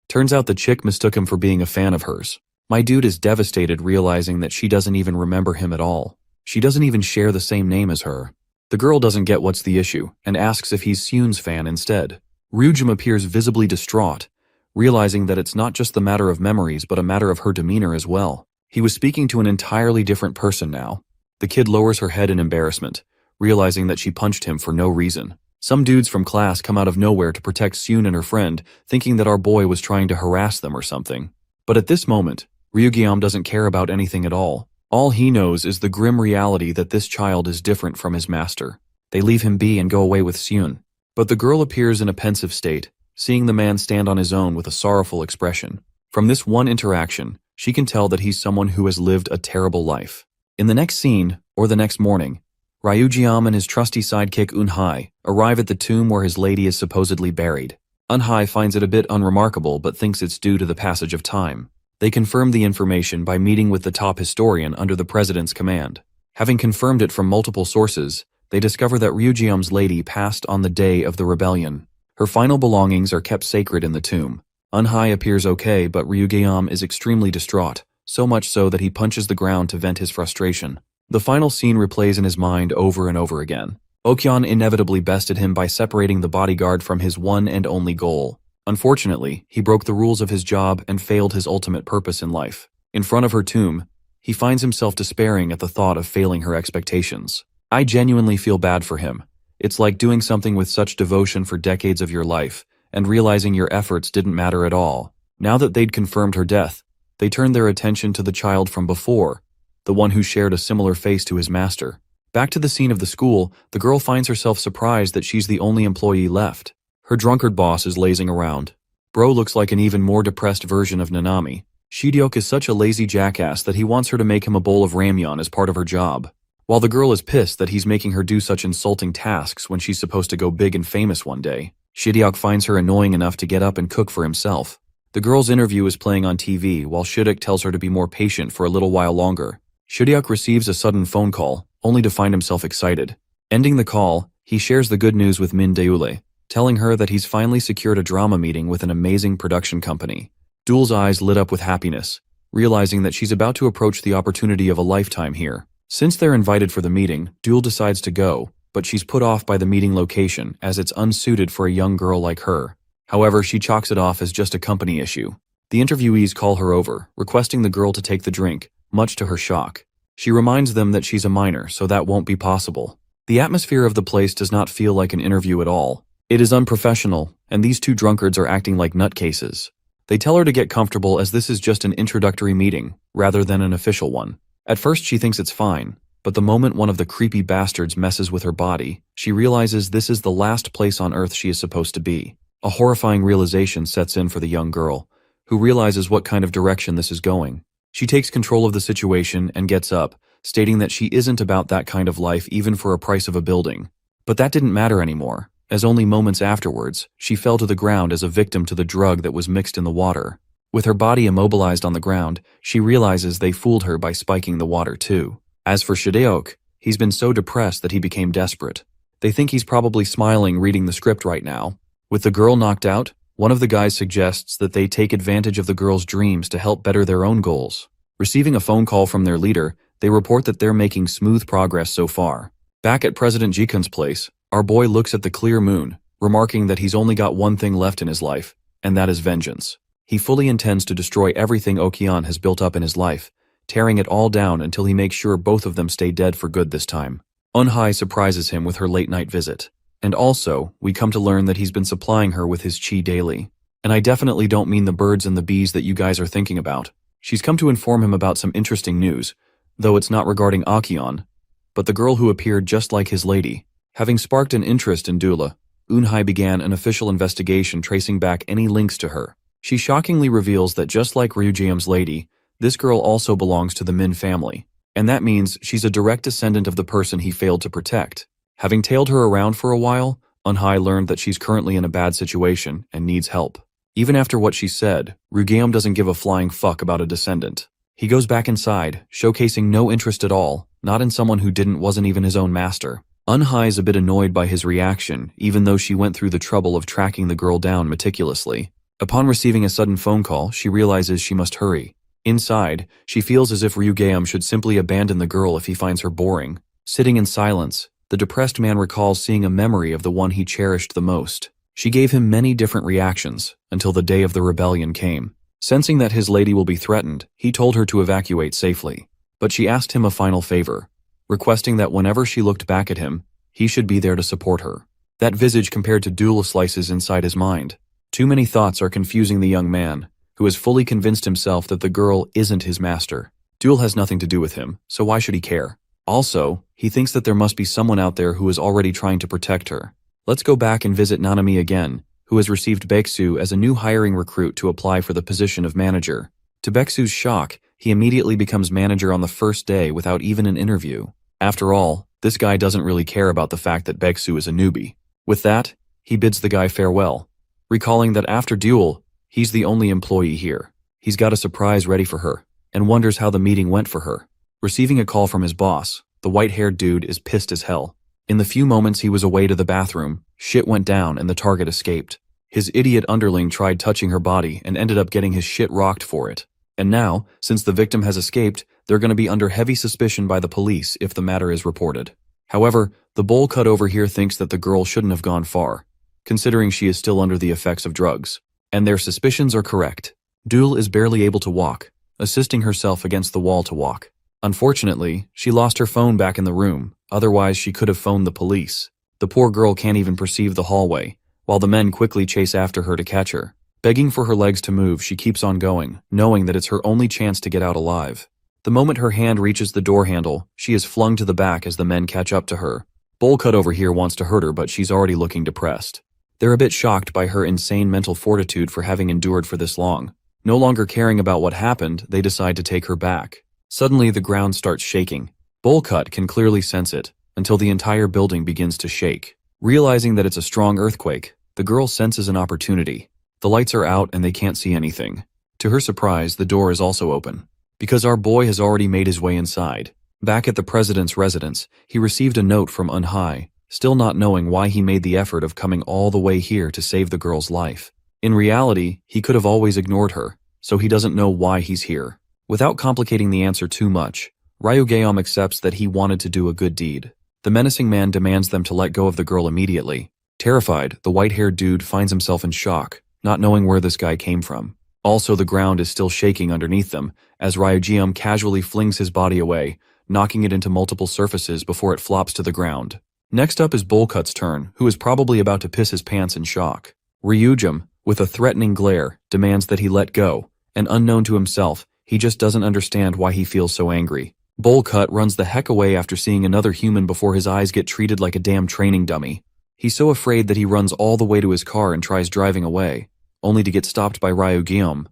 Turns out the chick mistook him for being a fan of hers. My dude is devastated realizing that she doesn't even remember him at all. She doesn't even share the same name as her. The girl doesn't get what's the issue, and asks if he's Seun's fan instead. Ryujum appears visibly distraught, realizing that it's not just the matter of memories but a matter of her demeanor as well. He was speaking to an entirely different person now. The kid lowers her head in embarrassment, realizing that she punched him for no reason. Some dudes from class come out of nowhere to protect Seun and her friend, thinking that our boy was trying to harass them or something. But at this moment, Ryujum doesn't care about anything at all. All he knows is the grim reality that this child is different from his master. They leave him be and go away with Seun. But the girl appears in a pensive state, seeing the man stand on his own with a sorrowful expression. From this one interaction, she can tell that he's someone who has lived a terrible life. In the next scene, or the next morning, Ryujum and his trusty sidekick Eunhye arrive at the tomb where his lady is supposedly buried. Eunhye finds it a bit unremarkable but thinks it's due to the passage of time. They confirm the information by meeting with the top historian under the president's command. Having confirmed it from multiple sources, they discover that Ryujum's lady passed on the day of the rebellion. Her final belongings are kept sacred in the tomb. Eunhye appears okay, but Ryujum is extremely distraught, so much so that he punches the ground to vent his frustration. The final scene replays in his mind over and over again. Okyeon inevitably bested him by separating the bodyguard from his one and only goal. Unfortunately, he broke the rules of his job and failed his ultimate purpose in life. In front of her tomb, he finds himself despairing at the thought of failing her expectations. I genuinely feel bad for him. It's like doing something with such devotion for decades of your life, and realizing your efforts didn't matter at all. Now that they'd confirmed her death, they turned their attention to the child from before, the one who shared a similar face to his master. Back to the scene of the school, the girl finds herself surprised that she's the only employee left. Her drunkard boss is lazing around. Bro looks like an even more depressed version of Nanami. Shideok is such a lazy jackass that he wants her to make him a bowl of ramyeon as part of her job. While the girl is pissed that he's making her do such insulting tasks when she's supposed to go big and famous one day, Shideok finds her annoying enough to get up and cook for himself. The girl's interview is playing on TV while Shideok tells her to be more patient for a little while longer. Shideok receives a sudden phone call, only to find himself excited. Ending the call, he shares the good news with Min Deule, telling her that he's finally secured a drama meeting with an amazing production company. Duel's eyes lit up with happiness, realizing that she's about to approach the opportunity of a lifetime here. Since they're invited for the meeting, Duel decides to go, but she's put off by the meeting location as it's unsuited for a young girl like her. However, she chalks it off as just a company issue. The interviewees call her over, requesting the girl to take the drink, much to her shock. She reminds them that she's a minor, so that won't be possible. The atmosphere of the place does not feel like an interview at all. It is unprofessional, and these two drunkards are acting like nutcases. They tell her to get comfortable as this is just an introductory meeting, rather than an official one. At first she thinks it's fine, but the moment one of the creepy bastards messes with her body, she realizes this is the last place on Earth she is supposed to be. A horrifying realization sets in for the young girl, who realizes what kind of direction this is going. She takes control of the situation and gets up, stating that she isn't about that kind of life even for a price of a building. But that didn't matter anymore, as only moments afterwards, she fell to the ground as a victim to the drug that was mixed in the water. With her body immobilized on the ground, she realizes they fooled her by spiking the water too. As for Shideok, he's been so depressed that he became desperate. They think he's probably smiling reading the script right now. With the girl knocked out, one of the guys suggests that they take advantage of the girl's dreams to help better their own goals. Receiving a phone call from their leader, they report that they're making smooth progress so far. Back at President Jikun's place, our boy looks at the clear moon, remarking that he's only got one thing left in his life, and that is vengeance. He fully intends to destroy everything Okion has built up in his life, tearing it all down until he makes sure both of them stay dead for good this time. Eunhye surprises him with her late-night visit. And also, we come to learn that he's been supplying her with his chi daily. And I definitely don't mean the birds and the bees that you guys are thinking about. She's come to inform him about some interesting news, though it's not regarding Okion, but the girl who appeared just like his lady. Having sparked an interest in Dula, Eunhye began an official investigation tracing back any links to her. She shockingly reveals that just like Ryujiam's lady, this girl also belongs to the Min family. And that means she's a direct descendant of the person he failed to protect. Having tailed her around for a while, Eunhye learned that she's currently in a bad situation and needs help. Even after what she said, Ryujiam doesn't give a flying fuck about a descendant. He goes back inside, showcasing no interest at all, not in someone who wasn't even his own master. Eunhye is a bit annoyed by his reaction, even though she went through the trouble of tracking the girl down meticulously. Upon receiving a sudden phone call, she realizes she must hurry. Inside, she feels as if Ryujiam should simply abandon the girl if he finds her boring. Sitting in silence, the depressed man recalls seeing a memory of the one he cherished the most. She gave him many different reactions, until the day of the rebellion came. Sensing that his lady will be threatened, he told her to evacuate safely. But she asked him a final favor, requesting that whenever she looked back at him, he should be there to support her. That visage compared to Dula slices inside his mind. Too many thoughts are confusing the young man, who has fully convinced himself that the girl isn't his master. Dul has nothing to do with him, so why should he care? Also, he thinks that there must be someone out there who is already trying to protect her. Let's go back and visit Nanami again, who has received Baeksu as a new hiring recruit to apply for the position of manager. To Baeksu's shock, he immediately becomes manager on the first day without even an interview. After all, this guy doesn't really care about the fact that Baeksu is a newbie. With that, he bids the guy farewell, recalling that after Duel, he's the only employee here. He's got a surprise ready for her, and wonders how the meeting went for her. Receiving a call from his boss, the white-haired dude is pissed as hell. In the few moments he was away to the bathroom, shit went down and the target escaped. His idiot underling tried touching her body and ended up getting his shit rocked for it. And now, since the victim has escaped, they're going to be under heavy suspicion by the police if the matter is reported. However, the bowl cut over here thinks that the girl shouldn't have gone far, considering she is still under the effects of drugs. And their suspicions are correct. Dul is barely able to walk, assisting herself against the wall to walk. Unfortunately, she lost her phone back in the room, otherwise she could have phoned the police. The poor girl can't even perceive the hallway, while the men quickly chase after her to catch her. Begging for her legs to move, she keeps on going, knowing that it's her only chance to get out alive. The moment her hand reaches the door handle, she is flung to the back as the men catch up to her. Bowl cut over here wants to hurt her, but she's already looking depressed. They're a bit shocked by her insane mental fortitude for having endured for this long. No longer caring about what happened, they decide to take her back. Suddenly, the ground starts shaking. Bullcut can clearly sense it, until the entire building begins to shake. Realizing that it's a strong earthquake, the girl senses an opportunity. The lights are out and they can't see anything. To her surprise, the door is also open, because our boy has already made his way inside. Back at the president's residence, he received a note from Eunhye, still not knowing why he made the effort of coming all the way here to save the girl's life. In reality, he could have always ignored her, so he doesn't know why he's here. Without complicating the answer too much, Ryugeom accepts that he wanted to do a good deed. The menacing man demands them to let go of the girl immediately. Terrified, the white-haired dude finds himself in shock, not knowing where this guy came from. Also, the ground is still shaking underneath them, as Ryugeom casually flings his body away, knocking it into multiple surfaces before it flops to the ground. Next up is Bullcut's turn, who is probably about to piss his pants in shock. Ryugeom, with a threatening glare, demands that he let go, and unknown to himself, he just doesn't understand why he feels so angry. Bullcut runs the heck away after seeing another human before his eyes get treated like a damn training dummy. He's so afraid that he runs all the way to his car and tries driving away, only to get stopped by Ryugeom,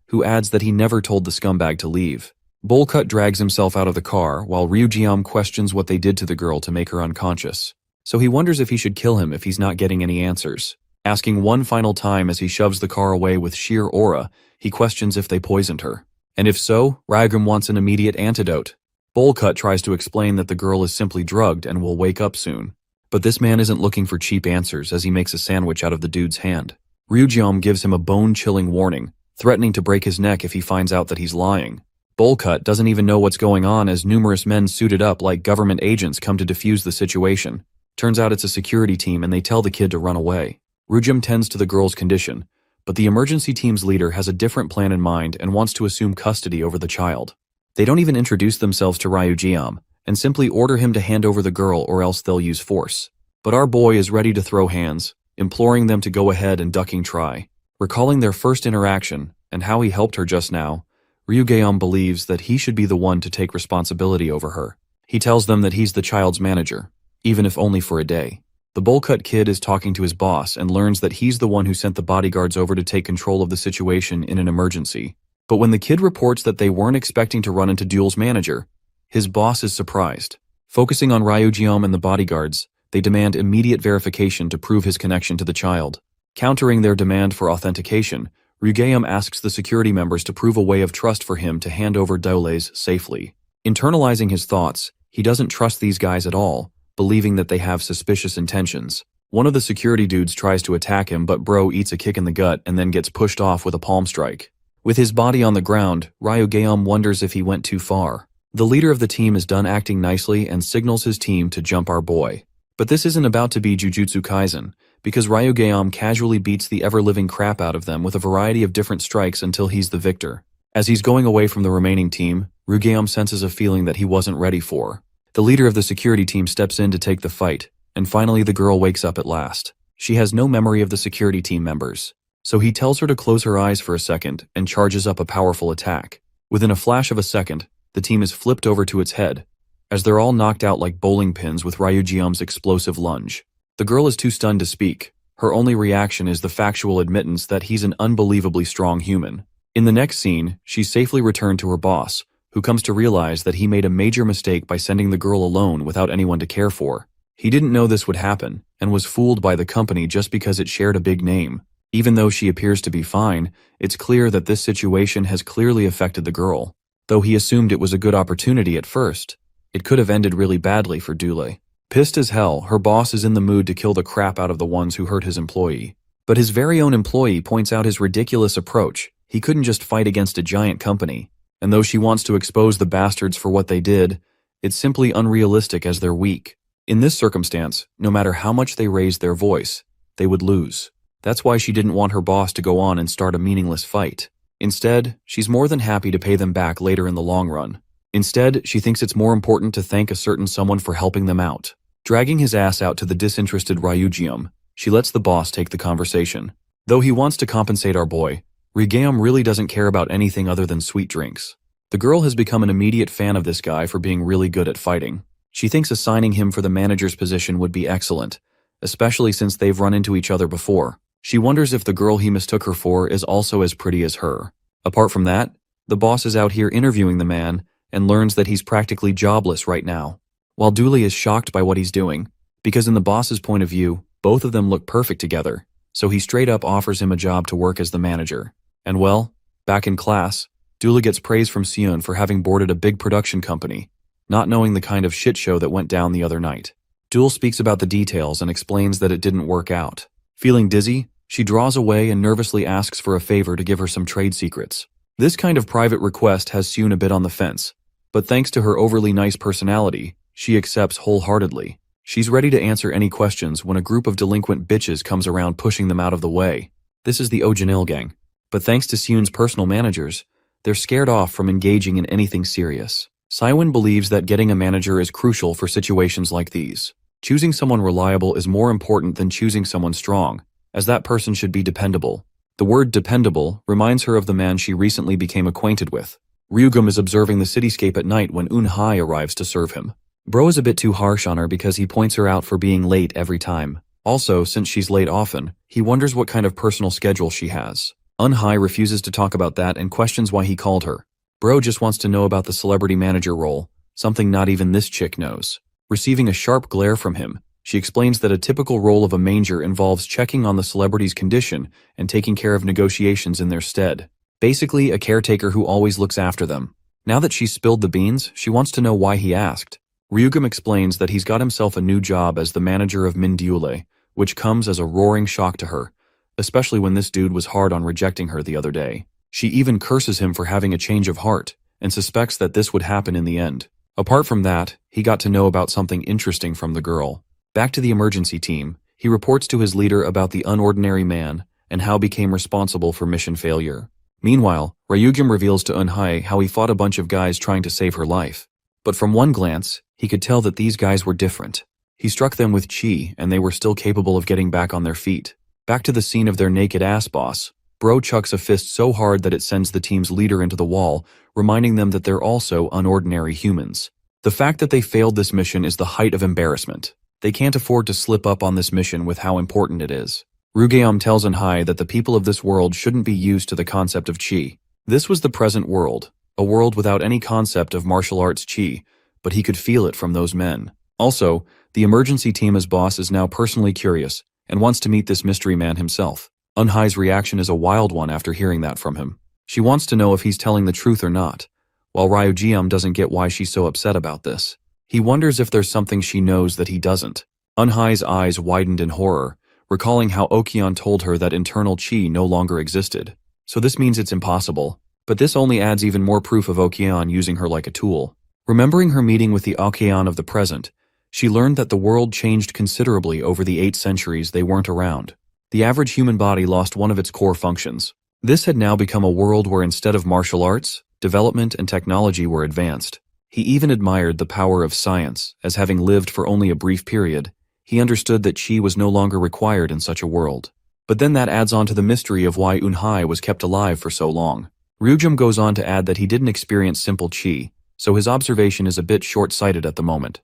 who adds that he never told the scumbag to leave. Bullcut drags himself out of the car while Ryugeom questions what they did to the girl to make her unconscious. So he wonders if he should kill him if he's not getting any answers. Asking one final time as he shoves the car away with sheer aura, he questions if they poisoned her. And if so, Ryugeom wants an immediate antidote. Bullcut tries to explain that the girl is simply drugged and will wake up soon. But this man isn't looking for cheap answers as he makes a sandwich out of the dude's hand. Ryujeom gives him a bone-chilling warning, threatening to break his neck if he finds out that he's lying. Bullcut doesn't even know what's going on as numerous men suited up like government agents come to defuse the situation. Turns out it's a security team and they tell the kid to run away. Ryujeom tends to the girl's condition, but the emergency team's leader has a different plan in mind and wants to assume custody over the child. They don't even introduce themselves to Ryujeom and simply order him to hand over the girl or else they'll use force. But our boy is ready to throw hands, imploring them to go ahead and ducking try. Recalling their first interaction and how he helped her just now, Ryujeom believes that he should be the one to take responsibility over her. He tells them that he's the child's manager, even if only for a day. The bowl-cut kid is talking to his boss and learns that he's the one who sent the bodyguards over to take control of the situation in an emergency. But when the kid reports that they weren't expecting to run into Duel's manager, his boss is surprised. Focusing on Ryujeom and the bodyguards, they demand immediate verification to prove his connection to the child. Countering their demand for authentication, Ryujeom asks the security members to prove a way of trust for him to hand over Doles safely. Internalizing his thoughts, he doesn't trust these guys at all, believing that they have suspicious intentions. One of the security dudes tries to attack him, but Bro eats a kick in the gut and then gets pushed off with a palm strike. With his body on the ground, Ryujeom wonders if he went too far. The leader of the team is done acting nicely and signals his team to jump our boy. But this isn't about to be Jujutsu Kaisen, because Ryujeom casually beats the ever-living crap out of them with a variety of different strikes until he's the victor. As he's going away from the remaining team, Ryujeom senses a feeling that he wasn't ready for. The leader of the security team steps in to take the fight, and finally the girl wakes up at last. She has no memory of the security team members, so he tells her to close her eyes for a second and charges up a powerful attack. Within a flash of a second, the team is flipped over to its head, as they're all knocked out like bowling pins with Ryujeom's explosive lunge. The girl is too stunned to speak. Her only reaction is the factual admittance that he's an unbelievably strong human. In the next scene, she's safely returned to her boss, who comes to realize that he made a major mistake by sending the girl alone without anyone to care for. He didn't know this would happen, and was fooled by the company just because it shared a big name. Even though she appears to be fine, it's clear that this situation has clearly affected the girl. Though he assumed it was a good opportunity at first, it could have ended really badly for Dule. Pissed as hell, her boss is in the mood to kill the crap out of the ones who hurt his employee. But his very own employee points out his ridiculous approach. He couldn't just fight against a giant company. And though she wants to expose the bastards for what they did, it's simply unrealistic as they're weak. In this circumstance, no matter how much they raised their voice, they would lose. That's why she didn't want her boss to go on and start a meaningless fight. Instead, she's more than happy to pay them back later in the long run. Instead, she thinks it's more important to thank a certain someone for helping them out. Dragging his ass out to the disinterested Ryujeom, she lets the boss take the conversation. Though he wants to compensate our boy, Ryujeom really doesn't care about anything other than sweet drinks. The girl has become an immediate fan of this guy for being really good at fighting. She thinks assigning him for the manager's position would be excellent, especially since they've run into each other before. She wonders if the girl he mistook her for is also as pretty as her. Apart from that, the boss is out here interviewing the man and learns that he's practically jobless right now. While Dooley is shocked by what he's doing, because in the boss's point of view, both of them look perfect together, so he straight up offers him a job to work as the manager. And well, back in class, Dooley gets praise from Seon for having boarded a big production company, not knowing the kind of shit show that went down the other night. Dool speaks about the details and explains that it didn't work out. Feeling dizzy, she draws away and nervously asks for a favor to give her some trade secrets. This kind of private request has Seon a bit on the fence, but thanks to her overly nice personality, she accepts wholeheartedly. She's ready to answer any questions when a group of delinquent bitches comes around pushing them out of the way. This is the Ojanil gang, but thanks to Seon's personal managers, they're scared off from engaging in anything serious. Saiwon believes that getting a manager is crucial for situations like these. Choosing someone reliable is more important than choosing someone strong, as that person should be dependable. The word dependable reminds her of the man she recently became acquainted with. Ryugum is observing the cityscape at night when Eun-hai arrives to serve him. Bro is a bit too harsh on her because he points her out for being late every time. Also, since she's late often, he wonders what kind of personal schedule she has. Eun-hai refuses to talk about that and questions why he called her. Bro just wants to know about the celebrity manager role, something not even this chick knows. Receiving a sharp glare from him, she explains that a typical role of a manger involves checking on the celebrity's condition and taking care of negotiations in their stead. Basically, a caretaker who always looks after them. Now that she's spilled the beans, she wants to know why he asked. Ryugam explains that he's got himself a new job as the manager of Mindyule, which comes as a roaring shock to her, especially when this dude was hard on rejecting her the other day. She even curses him for having a change of heart, and suspects that this would happen in the end. Apart from that, he got to know about something interesting from the girl. Back to the emergency team, he reports to his leader about the unordinary man and how became responsible for mission failure. Meanwhile, Ryugam reveals to Eunhae how he fought a bunch of guys trying to save her life. But from one glance, he could tell that these guys were different. He struck them with chi and they were still capable of getting back on their feet. Back to the scene of their naked ass boss, Bro chucks a fist so hard that it sends the team's leader into the wall, reminding them that they're also unordinary humans. The fact that they failed this mission is the height of embarrassment. They can't afford to slip up on this mission with how important it is. Ryugam tells Eunhae that the people of this world shouldn't be used to the concept of chi. This was the present world, a world without any concept of martial arts chi, but he could feel it from those men. Also, the emergency team as boss is now personally curious and wants to meet this mystery man himself. Eunhae's reaction is a wild one after hearing that from him. She wants to know if he's telling the truth or not, while Ryugam doesn't get why she's so upset about this. He wonders if there's something she knows that he doesn't. Eunhae's eyes widened in horror, recalling how Okyeon told her that internal chi no longer existed. So this means it's impossible, but this only adds even more proof of Okyeon using her like a tool. Remembering her meeting with the Okyeon of the present, she learned that the world changed considerably over the 8 centuries they weren't around. The average human body lost one of its core functions. This had now become a world where instead of martial arts, development and technology were advanced. He even admired the power of science, as having lived for only a brief period, he understood that chi was no longer required in such a world. But then that adds on to the mystery of why Eunhae was kept alive for so long. Ryugam goes on to add that he didn't experience simple chi, so his observation is a bit short-sighted at the moment.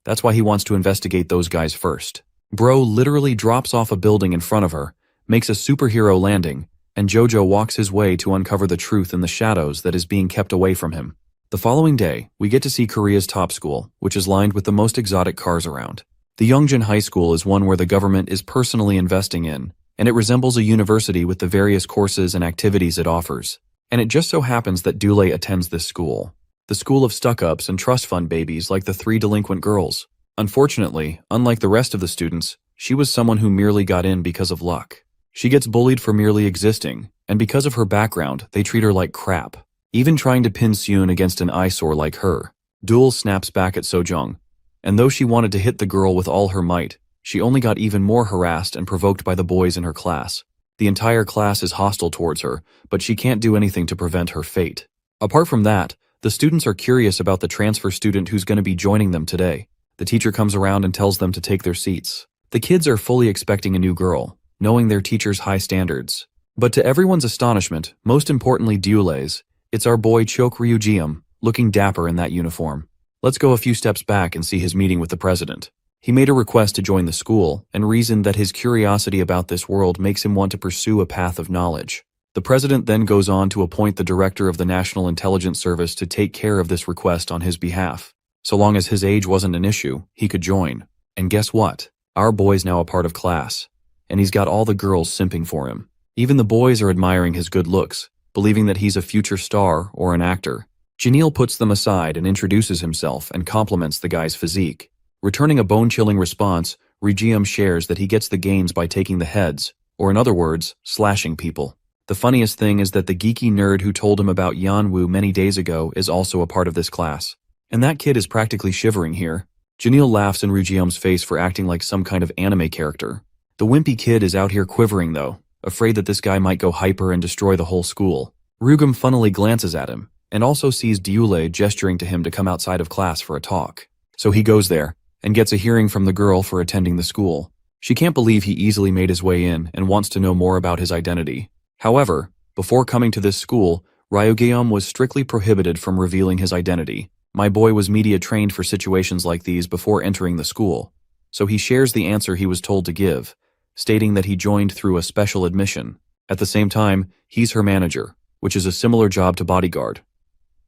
That's why he wants to investigate those guys first. Bro literally drops off a building in front of her, makes a superhero landing, and Jojo walks his way to uncover the truth in the shadows that is being kept away from him. The following day, we get to see Korea's top school, which is lined with the most exotic cars around. The Yongjin High School is one where the government is personally investing in, and it resembles a university with the various courses and activities it offers. And it just so happens that Dule attends this school. The school of stuck-ups and trust fund babies like the 3 delinquent girls. Unfortunately, unlike the rest of the students, she was someone who merely got in because of luck. She gets bullied for merely existing, and because of her background, they treat her like crap, even trying to pin Seun against an eyesore like her. Dule snaps back at Sojung, and though she wanted to hit the girl with all her might, she only got even more harassed and provoked by the boys in her class. The entire class is hostile towards her, but she can't do anything to prevent her fate. Apart from that, the students are curious about the transfer student who's going to be joining them today. The teacher comes around and tells them to take their seats. The kids are fully expecting a new girl, knowing their teacher's high standards. But to everyone's astonishment, most importantly Dule's, it's our boy Chok Ryujium, looking dapper in that uniform. Let's go a few steps back and see his meeting with the president. He made a request to join the school and reasoned that his curiosity about this world makes him want to pursue a path of knowledge. The president then goes on to appoint the director of the National Intelligence Service to take care of this request on his behalf. So long as his age wasn't an issue, he could join. And guess what? Our boy's now a part of class, and he's got all the girls simping for him. Even the boys are admiring his good looks, believing that he's a future star or an actor. Janelle puts them aside and introduces himself and compliments the guy's physique. Returning a bone-chilling response, Ryujium shares that he gets the gains by taking the heads, or in other words, slashing people. The funniest thing is that the geeky nerd who told him about Yanwoo many days ago is also a part of this class. And that kid is practically shivering here. Janelle laughs in Ryujium's face for acting like some kind of anime character. The wimpy kid is out here quivering though, afraid that this guy might go hyper and destroy the whole school. Ryugam funnily glances at him, and also sees Dule gesturing to him to come outside of class for a talk. So he goes there, and gets a hearing from the girl for attending the school. She can't believe he easily made his way in and wants to know more about his identity. However, before coming to this school, Ryugeum was strictly prohibited from revealing his identity. My boy was media trained for situations like these before entering the school, so he shares the answer he was told to give, stating that he joined through a special admission. At the same time, he's her manager, which is a similar job to bodyguard.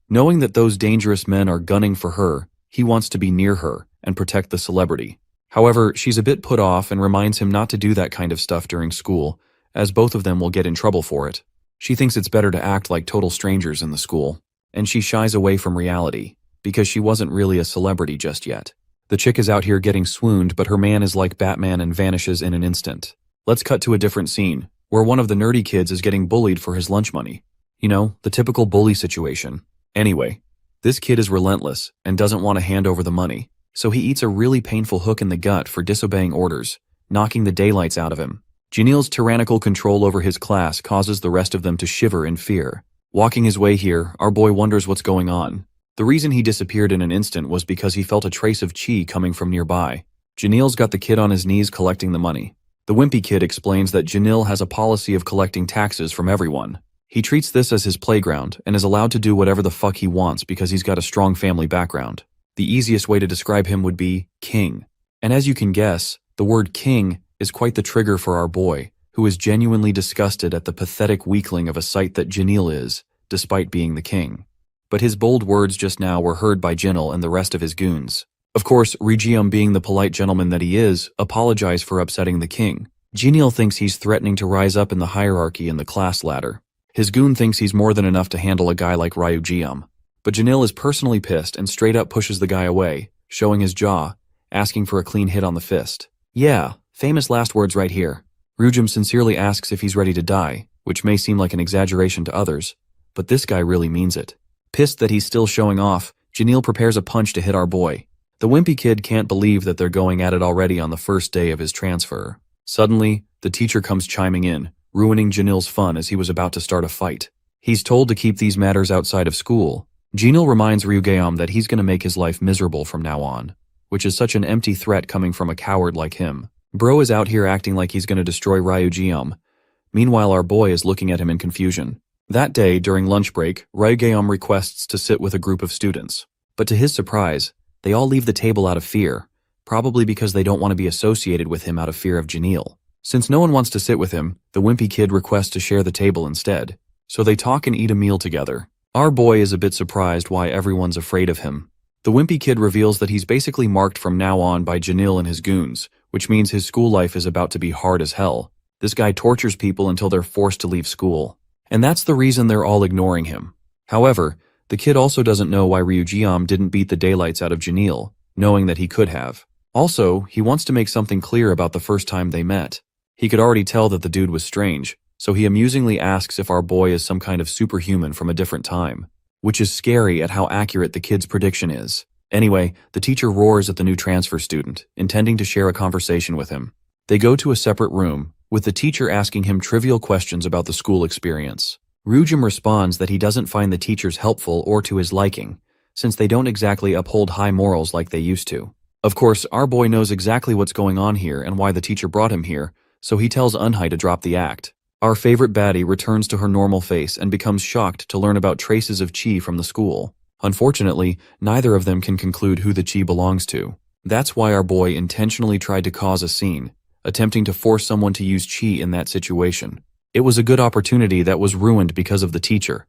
Knowing that those dangerous men are gunning for her, he wants to be near her and protect the celebrity. However, she's a bit put off and reminds him not to do that kind of stuff during school, as both of them will get in trouble for it. She thinks it's better to act like total strangers in the school, and she shies away from reality. because she wasn't really a celebrity just yet. The chick is out here getting swooned, but her man is like Batman and vanishes in an instant. Let's cut to a different scene, where one of the nerdy kids is getting bullied for his lunch money. You know, the typical bully situation. Anyway, this kid is relentless and doesn't want to hand over the money, so he eats a really painful hook in the gut for disobeying orders, knocking the daylights out of him. Janelle's tyrannical control over his class causes the rest of them to shiver in fear. Walking his way here, our boy wonders what's going on. The reason he disappeared in an instant was because he felt a trace of chi coming from nearby. Janelle's got the kid on his knees collecting the money. The wimpy kid explains that Janelle has a policy of collecting taxes from everyone. He treats this as his playground and is allowed to do whatever the fuck he wants because he's got a strong family background. The easiest way to describe him would be king. And as you can guess, the word king is quite the trigger for our boy, who is genuinely disgusted at the pathetic weakling of a sight that Janelle is, despite being the king. But his bold words just now were heard by Janelle and the rest of his goons. Of course, Regium, being the polite gentleman that he is, apologized for upsetting the king. Janelle thinks he's threatening to rise up in the hierarchy in the class ladder. His goon thinks he's more than enough to handle a guy like Ryujium. But Janelle is personally pissed and straight up pushes the guy away, showing his jaw, asking for a clean hit on the fist. Yeah, famous last words right here. Ryujium sincerely asks if he's ready to die, which may seem like an exaggeration to others, but this guy really means it. Pissed that he's still showing off, Janelle prepares a punch to hit our boy. The wimpy kid can't believe that they're going at it already on the first day of his transfer. Suddenly, the teacher comes chiming in, ruining Janelle's fun as he was about to start a fight. He's told to keep these matters outside of school. Janelle reminds Ryugeum that he's going to make his life miserable from now on, which is such an empty threat coming from a coward like him. Bro is out here acting like he's going to destroy Ryugeum. Meanwhile, our boy is looking at him in confusion. That day, during lunch break, Ryugeum requests to sit with a group of students. But to his surprise, they all leave the table out of fear, probably because they don't want to be associated with him out of fear of Janelle. Since no one wants to sit with him, the wimpy kid requests to share the table instead. So they talk and eat a meal together. Our boy is a bit surprised why everyone's afraid of him. The wimpy kid reveals that he's basically marked from now on by Janelle and his goons, which means his school life is about to be hard as hell. This guy tortures people until they're forced to leave school. And that's the reason they're all ignoring him. However, the kid also doesn't know why Ryugeum didn't beat the daylights out of Janelle, knowing that he could have. Also, he wants to make something clear about the first time they met. He could already tell that the dude was strange, so he amusingly asks if our boy is some kind of superhuman from a different time, which is scary at how accurate the kid's prediction is. Anyway, the teacher roars at the new transfer student, intending to share a conversation with him. They go to a separate room, with the teacher asking him trivial questions about the school experience. Ryujium responds that he doesn't find the teachers helpful or to his liking, since they don't exactly uphold high morals like they used to. Of course, our boy knows exactly what's going on here and why the teacher brought him here, so he tells Eunhye to drop the act. Our favorite baddie returns to her normal face and becomes shocked to learn about traces of chi from the school. Unfortunately, neither of them can conclude who the chi belongs to. That's why our boy intentionally tried to cause a scene, attempting to force someone to use chi in that situation. It was a good opportunity that was ruined because of the teacher.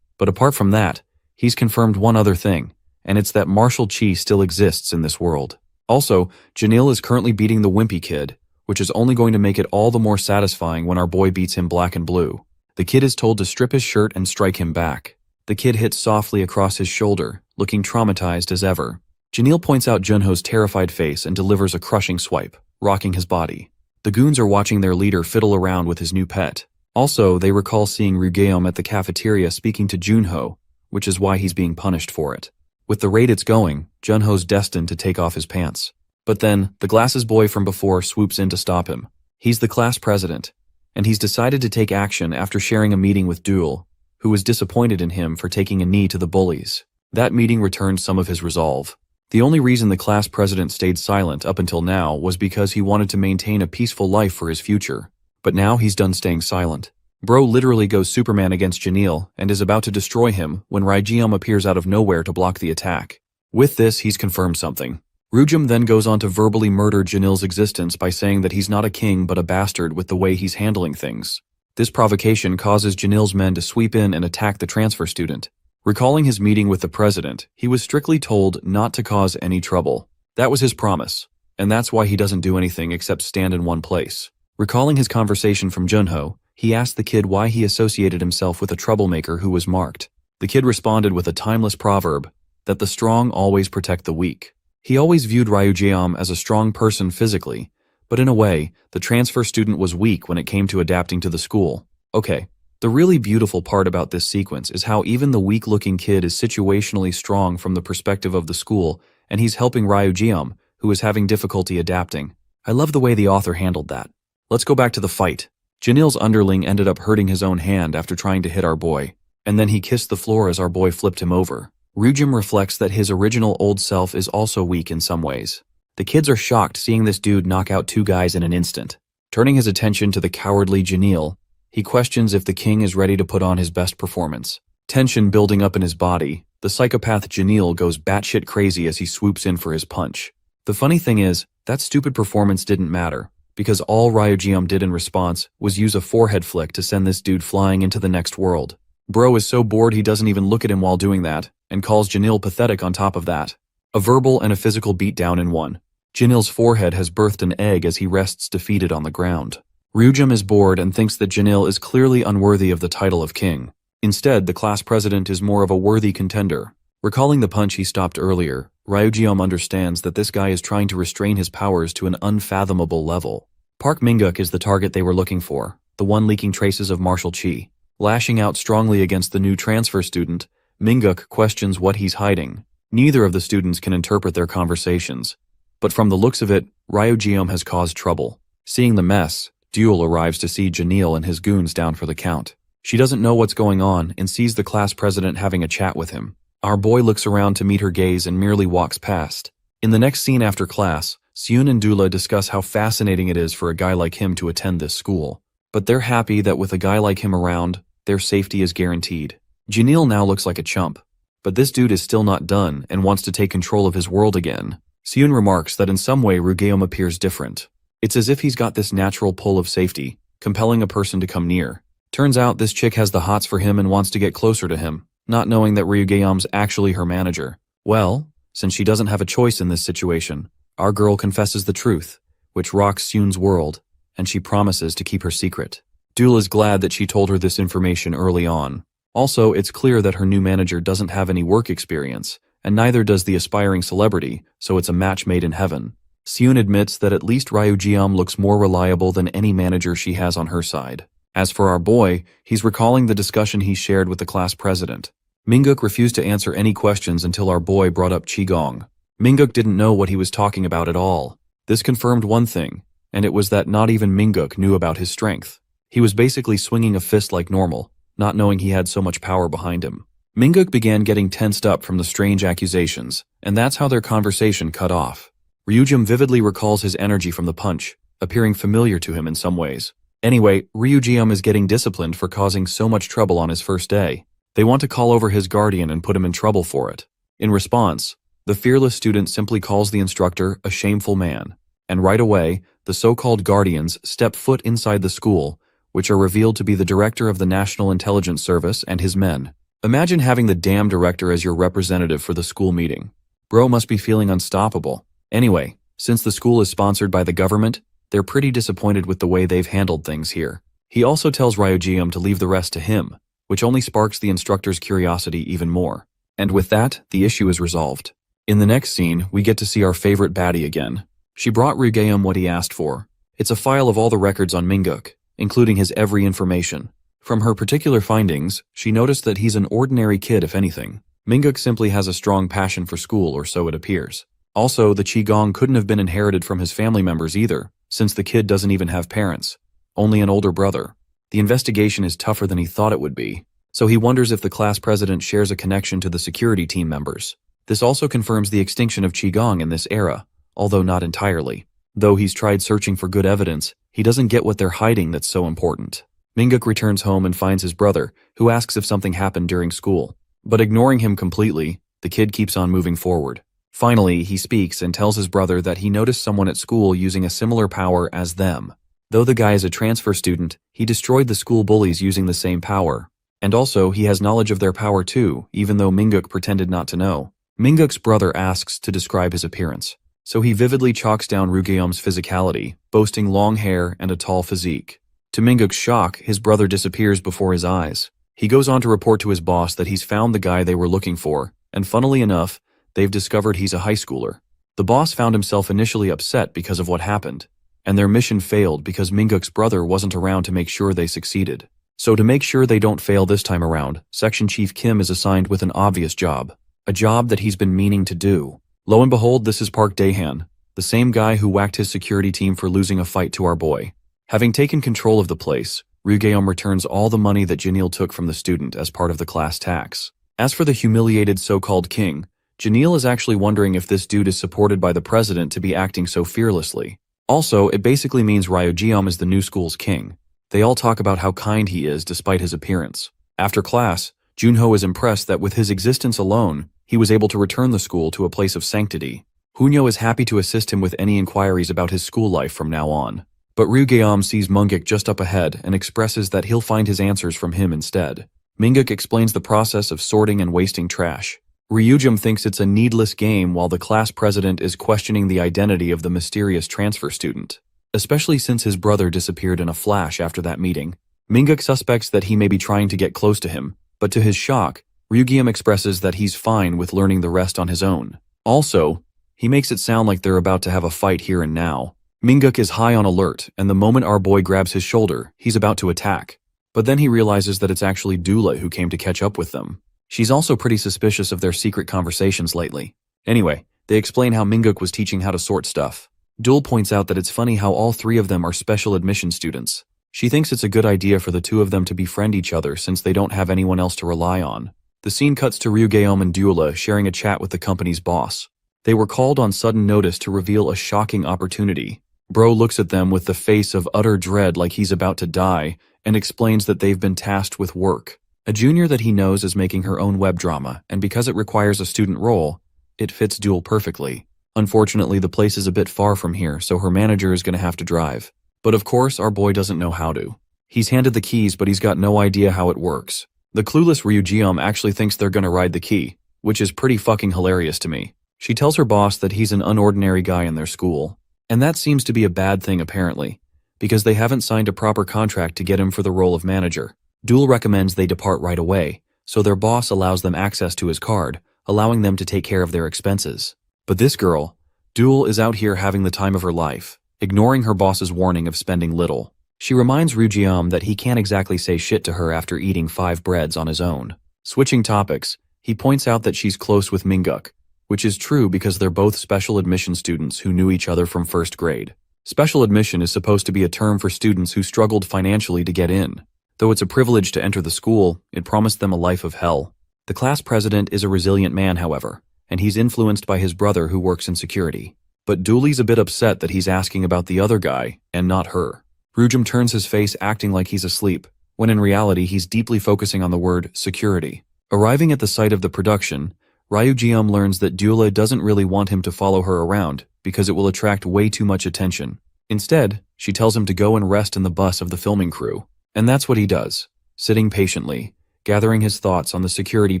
But apart from that, he's confirmed one other thing, and it's that martial chi still exists in this world. Also, Janelle is currently beating the wimpy kid, which is only going to make it all the more satisfying when our boy beats him black and blue. The kid is told to strip his shirt and strike him back. The kid hits softly across his shoulder, looking traumatized as ever. Janelle points out Junho's terrified face and delivers a crushing swipe, rocking his body. The goons are watching their leader fiddle around with his new pet. Also, they recall seeing Ryugeum at the cafeteria speaking to Junho, which is why he's being punished for it. With the rate it's going, Junho's destined to take off his pants. But then, the glasses boy from before swoops in to stop him. He's the class president, and he's decided to take action after sharing a meeting with Duel, who was disappointed in him for taking a knee to the bullies. That meeting returned some of his resolve. The only reason the class president stayed silent up until now was because he wanted to maintain a peaceful life for his future. But now he's done staying silent. Bro literally goes Superman against Janelle and is about to destroy him when Ryugeum appears out of nowhere to block the attack. With this, he's confirmed something. Ryugeum then goes on to verbally murder Janelle's existence by saying that he's not a king but a bastard with the way he's handling things. This provocation causes Janelle's men to sweep in and attack the transfer student. Recalling his meeting with the president, he was strictly told not to cause any trouble. That was his promise, and that's why he doesn't do anything except stand in one place. Recalling his conversation from Junho, he asked the kid why he associated himself with a troublemaker who was marked. The kid responded with a timeless proverb, that the strong always protect the weak. He always viewed Ryujeom as a strong person physically, but in a way, the transfer student was weak when it came to adapting to the school. Okay, the really beautiful part about this sequence is how even the weak-looking kid is situationally strong from the perspective of the school, and he's helping Ryujeom, who is having difficulty adapting. I love the way the author handled that. Let's go back to the fight. Janil's underling ended up hurting his own hand after trying to hit our boy, and then he kissed the floor as our boy flipped him over. Ryujeom reflects that his original old self is also weak in some ways. The kids are shocked seeing this dude knock out 2 guys in an instant. Turning his attention to the cowardly Janil, he questions if the king is ready to put on his best performance. Tension building up in his body, the psychopath Janil goes batshit crazy as he swoops in for his punch. The funny thing is, that stupid performance didn't matter, because all Ryujeom did in response was use a forehead flick to send this dude flying into the next world. Bro is so bored he doesn't even look at him while doing that, and calls Janil pathetic on top of that. A verbal and a physical beatdown in one. Janil's forehead has birthed an egg as he rests defeated on the ground. Ryujeom is bored and thinks that Janil is clearly unworthy of the title of king. Instead, the class president is more of a worthy contender. Recalling the punch he stopped earlier, Ryujeom understands that this guy is trying to restrain his powers to an unfathomable level. Park Minguk is the target they were looking for, the one leaking traces of martial chi. Lashing out strongly against the new transfer student, Minguk questions what he's hiding. Neither of the students can interpret their conversations. But from the looks of it, Ryujeom has caused trouble. Seeing the mess, Duel arrives to see Janil and his goons down for the count. She doesn't know what's going on and sees the class president having a chat with him. Our boy looks around to meet her gaze and merely walks past. In the next scene after class, Seun and Dula discuss how fascinating it is for a guy like him to attend this school. But they're happy that with a guy like him around, their safety is guaranteed. Janil now looks like a chump, but this dude is still not done and wants to take control of his world again. Seun remarks that in some way Ryujeom appears different. It's as if he's got this natural pull of safety, compelling a person to come near. Turns out this chick has the hots for him and wants to get closer to him, not knowing that Ryujeom's actually her manager. Well, since she doesn't have a choice in this situation, our girl confesses the truth, which rocks Seun's world, and she promises to keep her secret. Dula is glad that she told her this information early on. Also, it's clear that her new manager doesn't have any work experience, and neither does the aspiring celebrity, so it's a match made in heaven. Seun admits that at least Ryujeom looks more reliable than any manager she has on her side. As for our boy, he's recalling the discussion he shared with the class president. Minguk refused to answer any questions until our boy brought up Qigong. Minguk didn't know what he was talking about at all. This confirmed one thing, and it was that not even Minguk knew about his strength. He was basically swinging a fist like normal, not knowing he had so much power behind him. Minguk began getting tensed up from the strange accusations, and that's how their conversation cut off. Ryujeom vividly recalls his energy from the punch, appearing familiar to him in some ways. Anyway, Ryujeom is getting disciplined for causing so much trouble on his first day. They want to call over his guardian and put him in trouble for it. In response, the fearless student simply calls the instructor a shameful man, and right away, the so-called guardians step foot inside the school, which are revealed to be the director of the National Intelligence Service and his men. Imagine having the damn director as your representative for the school meeting. Bro must be feeling unstoppable. Anyway, since the school is sponsored by the government, they're pretty disappointed with the way they've handled things here. He also tells Ryujeom to leave the rest to him, which only sparks the instructor's curiosity even more. And with that, the issue is resolved. In the next scene, we get to see our favorite baddie again. She brought Ryujeom what he asked for. It's a file of all the records on Minguk, including his every information. From her particular findings, she noticed that he's an ordinary kid if anything. Minguk simply has a strong passion for school, or so it appears. Also, the Qigong couldn't have been inherited from his family members either, since the kid doesn't even have parents, only an older brother. The investigation is tougher than he thought it would be, so he wonders if the class president shares a connection to the security team members. This also confirms the extinction of Qigong in this era, although not entirely. Though he's tried searching for good evidence, he doesn't get what they're hiding that's so important. Minguk returns home and finds his brother, who asks if something happened during school. But ignoring him completely, the kid keeps on moving forward. Finally, he speaks and tells his brother that he noticed someone at school using a similar power as them. Though the guy is a transfer student, he destroyed the school bullies using the same power. And also, he has knowledge of their power too, even though Minguk pretended not to know. Minguk's brother asks to describe his appearance, so he vividly chalks down Ryujeom's physicality, boasting long hair and a tall physique. To Minguk's shock, his brother disappears before his eyes. He goes on to report to his boss that he's found the guy they were looking for, and funnily enough, they've discovered he's a high schooler. The boss found himself initially upset because of what happened, and their mission failed because Minguk's brother wasn't around to make sure they succeeded. So to make sure they don't fail this time around, Section Chief Kim is assigned with an obvious job. A job that he's been meaning to do. Lo and behold, this is Park Dae-han, the same guy who whacked his security team for losing a fight to our boy. Having taken control of the place, Ryugeum returns all the money that Janil took from the student as part of the class tax. As for the humiliated so-called king, Janil is actually wondering if this dude is supported by the president to be acting so fearlessly. Also, it basically means Ryugeum is the new school's king. They all talk about how kind he is despite his appearance. After class, Junho is impressed that with his existence alone, he was able to return the school to a place of sanctity. Hunyo is happy to assist him with any inquiries about his school life from now on. But Ryugeum sees Munguk just up ahead and expresses that he'll find his answers from him instead. Minguk explains the process of sorting and wasting trash. Ryujum thinks it's a needless game while the class president is questioning the identity of the mysterious transfer student. Especially since his brother disappeared in a flash after that meeting. Minguk suspects that he may be trying to get close to him, but to his shock, Ryugeum expresses that he's fine with learning the rest on his own. Also, he makes it sound like they're about to have a fight here and now. Minguk is high on alert, and the moment our boy grabs his shoulder, he's about to attack. But then he realizes that it's actually Dula who came to catch up with them. She's also pretty suspicious of their secret conversations lately. Anyway, they explain how Minguk was teaching how to sort stuff. Dul points out that it's funny how all three of them are special admission students. She thinks it's a good idea for the two of them to befriend each other since they don't have anyone else to rely on. The scene cuts to Ryugeum and Dula sharing a chat with the company's boss. They were called on sudden notice to reveal a shocking opportunity. Bro looks at them with the face of utter dread like he's about to die and explains that they've been tasked with work. A junior that he knows is making her own web drama, and because it requires a student role, it fits Dul perfectly. Unfortunately, the place is a bit far from here, so her manager is going to have to drive. But of course, our boy doesn't know how to. He's handed the keys, but he's got no idea how it works. The clueless Ryugeum actually thinks they're going to ride the key, which is pretty fucking hilarious to me. She tells her boss that he's an unordinary guy in their school. And that seems to be a bad thing apparently, because they haven't signed a proper contract to get him for the role of manager. Dul recommends they depart right away, so their boss allows them access to his card, allowing them to take care of their expenses. But this girl, Dul, is out here having the time of her life, ignoring her boss's warning of spending little. She reminds Ryugeum that he can't exactly say shit to her after eating 5 breads on his own. Switching topics, he points out that she's close with Minguk, which is true because they're both special admission students who knew each other from first grade. Special admission is supposed to be a term for students who struggled financially to get in. Though it's a privilege to enter the school, it promised them a life of hell. The class president is a resilient man, however, and he's influenced by his brother who works in security. But Dooley's a bit upset that he's asking about the other guy, and not her. Ryujum turns his face acting like he's asleep, when in reality he's deeply focusing on the word security. Arriving at the site of the production, Ryugeum learns that Dula doesn't really want him to follow her around because it will attract way too much attention. Instead, she tells him to go and rest in the bus of the filming crew. And that's what he does, sitting patiently, gathering his thoughts on the security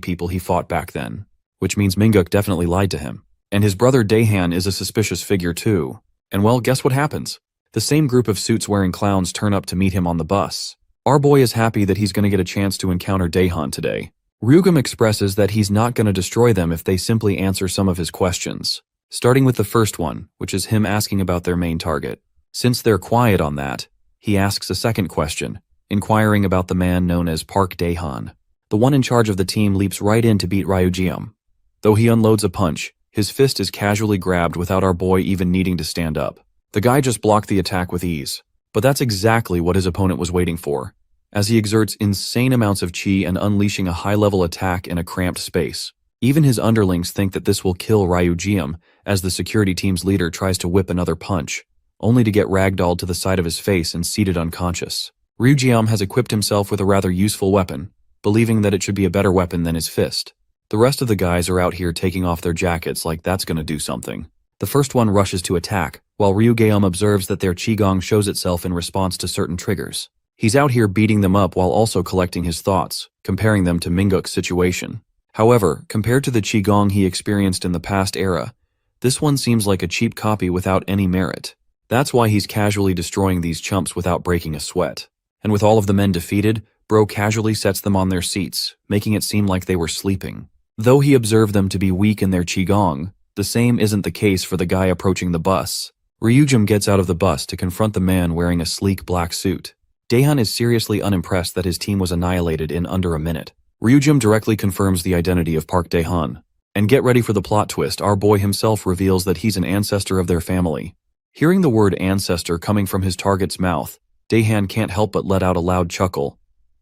people he fought back then. Which means Minguk definitely lied to him. And his brother Daehan is a suspicious figure too. And well, guess what happens? The same group of suits-wearing clowns turn up to meet him on the bus. Our boy is happy that he's going to get a chance to encounter Daehan today. Ryugum expresses that he's not going to destroy them if they simply answer some of his questions. Starting with the first one, which is him asking about their main target. Since they're quiet on that, he asks a second question, inquiring about the man known as Park Daehan. The one in charge of the team leaps right in to beat Ryugeum. Though he unloads a punch, his fist is casually grabbed without our boy even needing to stand up. The guy just blocked the attack with ease. But that's exactly what his opponent was waiting for, as he exerts insane amounts of chi and unleashing a high-level attack in a cramped space. Even his underlings think that this will kill Ryugeum, as the security team's leader tries to whip another punch, only to get ragdolled to the side of his face and seated unconscious. Ryugeum has equipped himself with a rather useful weapon, believing that it should be a better weapon than his fist. The rest of the guys are out here taking off their jackets like that's gonna do something. The first one rushes to attack, while Ryugeum observes that their qigong shows itself in response to certain triggers. He's out here beating them up while also collecting his thoughts, comparing them to Minguk's situation. However, compared to the qigong he experienced in the past era, this one seems like a cheap copy without any merit. That's why he's casually destroying these chumps without breaking a sweat. And with all of the men defeated, Bro casually sets them on their seats, making it seem like they were sleeping. Though he observed them to be weak in their qigong, the same isn't the case for the guy approaching the bus. Ryujin gets out of the bus to confront the man wearing a sleek black suit. Daehan is seriously unimpressed that his team was annihilated in under a minute. Ryujin directly confirms the identity of Park Daehan. And get ready for the plot twist, our boy himself reveals that he's an ancestor of their family. Hearing the word ancestor coming from his target's mouth, Daehan can't help but let out a loud chuckle.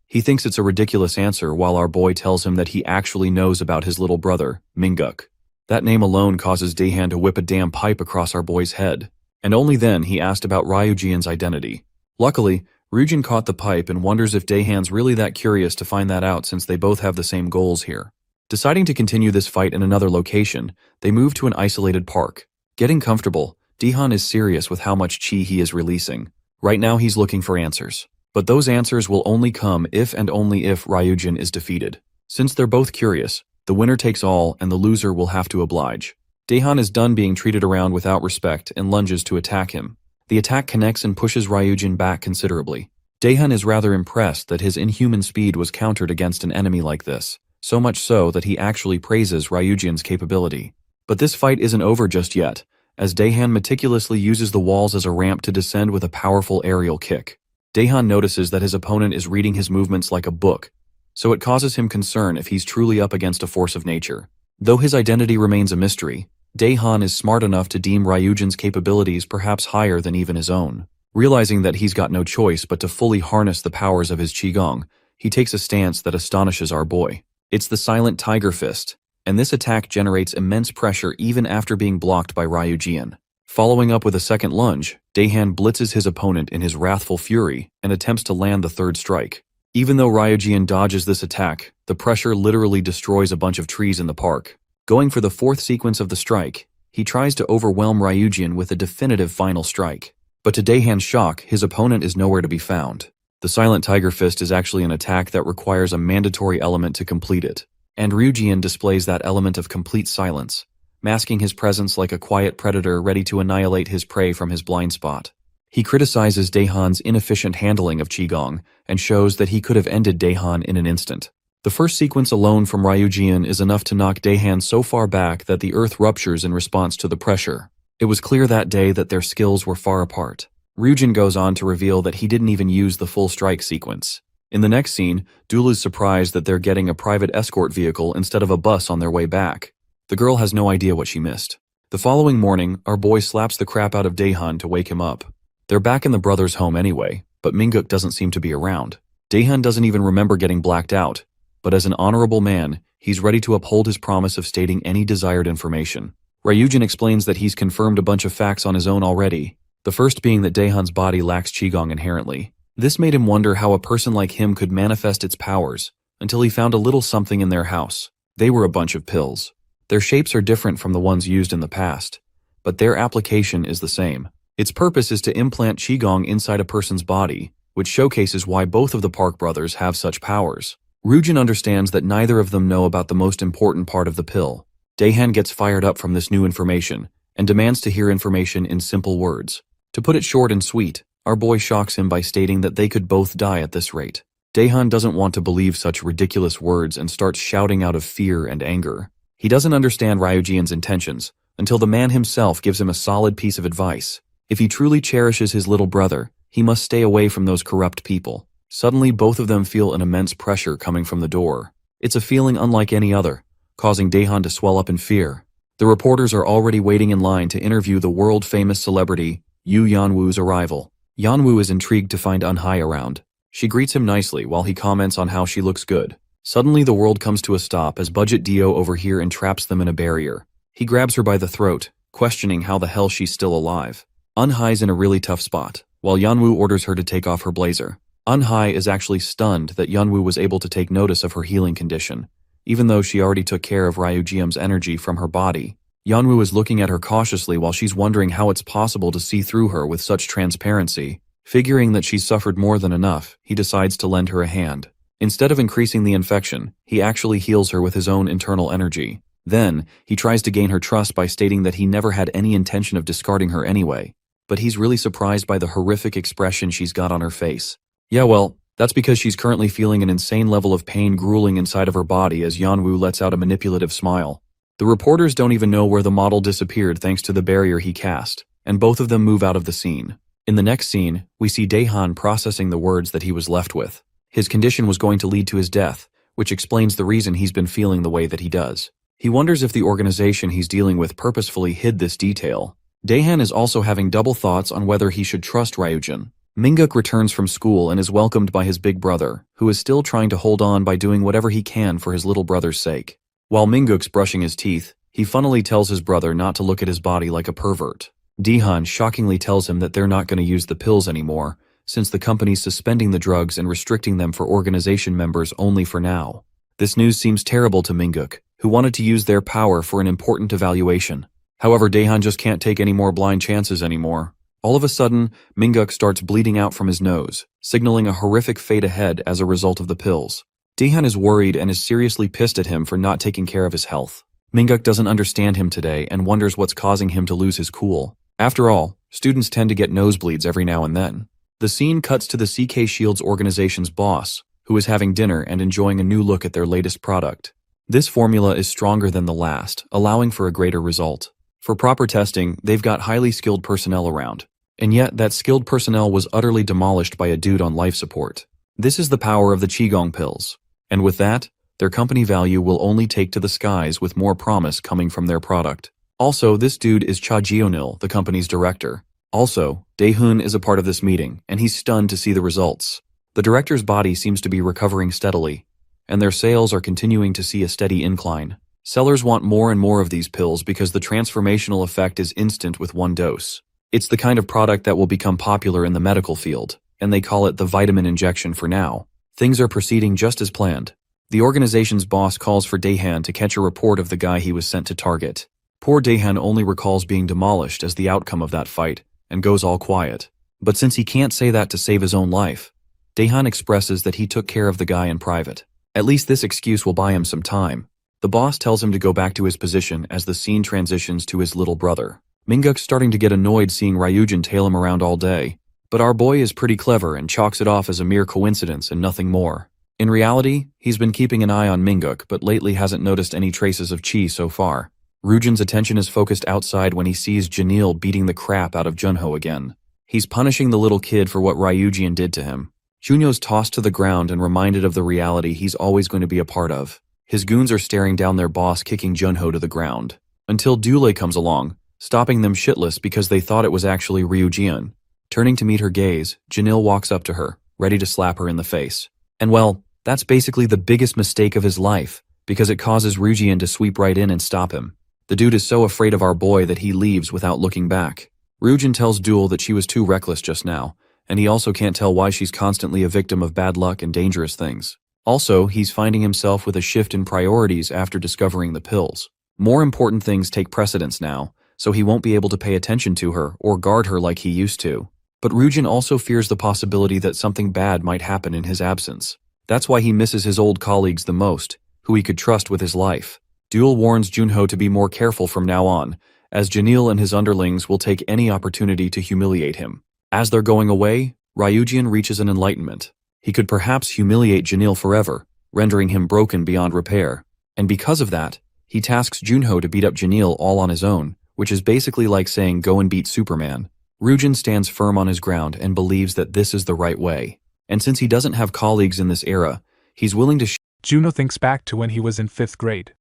He thinks it's a ridiculous answer while our boy tells him that he actually knows about his little brother, Minguk. That name alone causes Daehan to whip a damn pipe across our boy's head. And only then he asked about Ryujin's identity. Luckily, Ryujin caught the pipe and wonders if Daehan's really that curious to find that out since they both have the same goals here. Deciding to continue this fight in another location, they move to an isolated park. Getting comfortable, Daehan is serious with how much chi he is releasing. Right now he's looking for answers. But those answers will only come if and only if Ryujin is defeated. Since they're both curious, the winner takes all and the loser will have to oblige. Daehan is done being treated around without respect and lunges to attack him. The attack connects and pushes Ryujin back considerably. Daehan is rather impressed that his inhuman speed was countered against an enemy like this, so much so that he actually praises Ryujin's capability. But this fight isn't over just yet, as Daehan meticulously uses the walls as a ramp to descend with a powerful aerial kick. Daehan notices that his opponent is reading his movements like a book, so it causes him concern if he's truly up against a force of nature. Though his identity remains a mystery, Daehan is smart enough to deem Ryujin's capabilities perhaps higher than even his own. Realizing that he's got no choice but to fully harness the powers of his qigong, he takes a stance that astonishes our boy. It's the silent tiger fist, and this attack generates immense pressure even after being blocked by Ryujin. Following up with a second lunge, Daehan blitzes his opponent in his wrathful fury and attempts to land the third strike. Even though Ryujin dodges this attack, the pressure literally destroys a bunch of trees in the park. Going for the fourth sequence of the strike, he tries to overwhelm Ryujin with a definitive final strike. But to Daehan's shock, his opponent is nowhere to be found. The silent tiger fist is actually an attack that requires a mandatory element to complete it, and Ryujin displays that element of complete silence, masking his presence like a quiet predator ready to annihilate his prey from his blind spot. He criticizes Daehan's inefficient handling of qigong and shows that he could have ended Daehan in an instant. The first sequence alone from Ryujin is enough to knock Daehan so far back that the earth ruptures in response to the pressure. It was clear that day that their skills were far apart. Ryujin goes on to reveal that he didn't even use the full strike sequence. In the next scene, Dula's surprised that they're getting a private escort vehicle instead of a bus on their way back. The girl has no idea what she missed. The following morning, our boy slaps the crap out of Daehan to wake him up. They're back in the brothers' home anyway, but Minguk doesn't seem to be around. Daehan doesn't even remember getting blacked out, but as an honorable man, he's ready to uphold his promise of stating any desired information. Ryujin explains that he's confirmed a bunch of facts on his own already, the first being that Daehan's body lacks qigong inherently. This made him wonder how a person like him could manifest its powers, until he found a little something in their house. They were a bunch of pills. Their shapes are different from the ones used in the past, but their application is the same. Its purpose is to implant qigong inside a person's body, which showcases why both of the Park brothers have such powers. Ryujin understands that neither of them know about the most important part of the pill. Daehan gets fired up from this new information and demands to hear information in simple words. To put it short and sweet, our boy shocks him by stating that they could both die at this rate. Daehan doesn't want to believe such ridiculous words and starts shouting out of fear and anger. He doesn't understand Ryujin's intentions until the man himself gives him a solid piece of advice. If he truly cherishes his little brother, he must stay away from those corrupt people. Suddenly, both of them feel an immense pressure coming from the door. It's a feeling unlike any other, causing Daehan to swell up in fear. The reporters are already waiting in line to interview the world-famous celebrity, Yu Yanwu's arrival. Yanwu is intrigued to find Unhai around. She greets him nicely while he comments on how she looks good. Suddenly, the world comes to a stop as Budget Dio over here entraps them in a barrier. He grabs her by the throat, questioning how the hell she's still alive. Unhai's in a really tough spot, while Yanwu orders her to take off her blazer. Unhai is actually stunned that Yanwu was able to take notice of her healing condition, even though she already took care of Ryujin's energy from her body. Yanwu is looking at her cautiously while she's wondering how it's possible to see through her with such transparency. Figuring that she's suffered more than enough, he decides to lend her a hand. Instead of increasing the infection, he actually heals her with his own internal energy. Then, he tries to gain her trust by stating that he never had any intention of discarding her anyway. But he's really surprised by the horrific expression she's got on her face. Yeah, well, That's because she's currently feeling an insane level of pain grueling inside of her body as Yanwu lets out a manipulative smile. The reporters don't even know where the model disappeared thanks to the barrier he cast, and both of them move out of the scene. In the next scene, we see Daehan processing the words that he was left with. His condition was going to lead to his death, which explains the reason he's been feeling the way that he does. He wonders if the organization he's dealing with purposefully hid this detail. Daehan is also having double thoughts on whether he should trust Ryujin. Minguk returns from school and is welcomed by his big brother, who is still trying to hold on by doing whatever he can for his little brother's sake. While Minguk's brushing his teeth, he funnily tells his brother not to look at his body like a pervert. Daehan shockingly tells him that they're not going to use the pills anymore, since the company's suspending the drugs and restricting them for organization members only for now. This news seems terrible to Minguk, who wanted to use their power for an important evaluation. However, Daehan just can't take any more blind chances anymore. All of a sudden, Minguk starts bleeding out from his nose, signaling a horrific fate ahead as a result of the pills. Daehan is worried and is seriously pissed at him for not taking care of his health. Minguk doesn't understand him today and wonders what's causing him to lose his cool. After all, students tend to get nosebleeds every now and then. The scene cuts to the CK Shields organization's boss, who is having dinner and enjoying a new look at their latest product. This formula is stronger than the last, allowing for a greater result. For proper testing, they've got highly skilled personnel around. And yet, that skilled personnel was utterly demolished by a dude on life support. This is the power of the Qigong pills. And with that, their company value will only take to the skies with more promise coming from their product. Also, this dude is Cha Jionil, the company's director. Also, Daehun is a part of this meeting, and he's stunned to see the results. The director's body seems to be recovering steadily, and their sales are continuing to see a steady incline. Sellers want more and more of these pills because the transformational effect is instant with one dose. It's the kind of product that will become popular in the medical field, and they call it the vitamin injection for now. Things are proceeding just as planned. The organization's boss calls for Daehan to catch a report of the guy he was sent to target. Poor Daehan only recalls being demolished as the outcome of that fight, and goes all quiet. But since he can't say that to save his own life, Daehan expresses that he took care of the guy in private. At least this excuse will buy him some time. The boss tells him to go back to his position as the scene transitions to his little brother. Minguk's starting to get annoyed seeing Ryujin tail him around all day, but our boy is pretty clever and chalks it off as a mere coincidence and nothing more. In reality, he's been keeping an eye on Minguk, but lately hasn't noticed any traces of chi so far. Ryujin's attention is focused outside when he sees Janil beating the crap out of Junho again. He's punishing the little kid for what Ryujin did to him. Junyo's tossed to the ground and reminded of the reality he's always going to be a part of. His goons are staring down their boss kicking Junho to the ground. Until Dule comes along, stopping them shitless because they thought it was actually Ryujin. Turning to meet her gaze, Janil walks up to her, ready to slap her in the face. And well, that's basically the biggest mistake of his life, because it causes Ryujin to sweep right in and stop him. The dude is so afraid of our boy that he leaves without looking back. Ryujin tells Duel that she was too reckless just now, and he also can't tell why she's constantly a victim of bad luck and dangerous things. Also, he's finding himself with a shift in priorities after discovering the pills. More important things take precedence now, so he won't be able to pay attention to her or guard her like he used to. But Ryujin also fears the possibility that something bad might happen in his absence. That's why he misses his old colleagues the most, who he could trust with his life. Duel warns Junho to be more careful from now on, as Janil and his underlings will take any opportunity to humiliate him. As they're going away, Ryujin reaches an enlightenment. He could perhaps humiliate Janil forever, rendering him broken beyond repair. And because of that, he tasks Junho to beat up Janil all on his own, which is basically like saying go and beat Superman. Ryujin stands firm on his ground and believes that this is the right way. And since he doesn't have colleagues in this era, he's willing to Juno thinks back to when he was in 5th grade.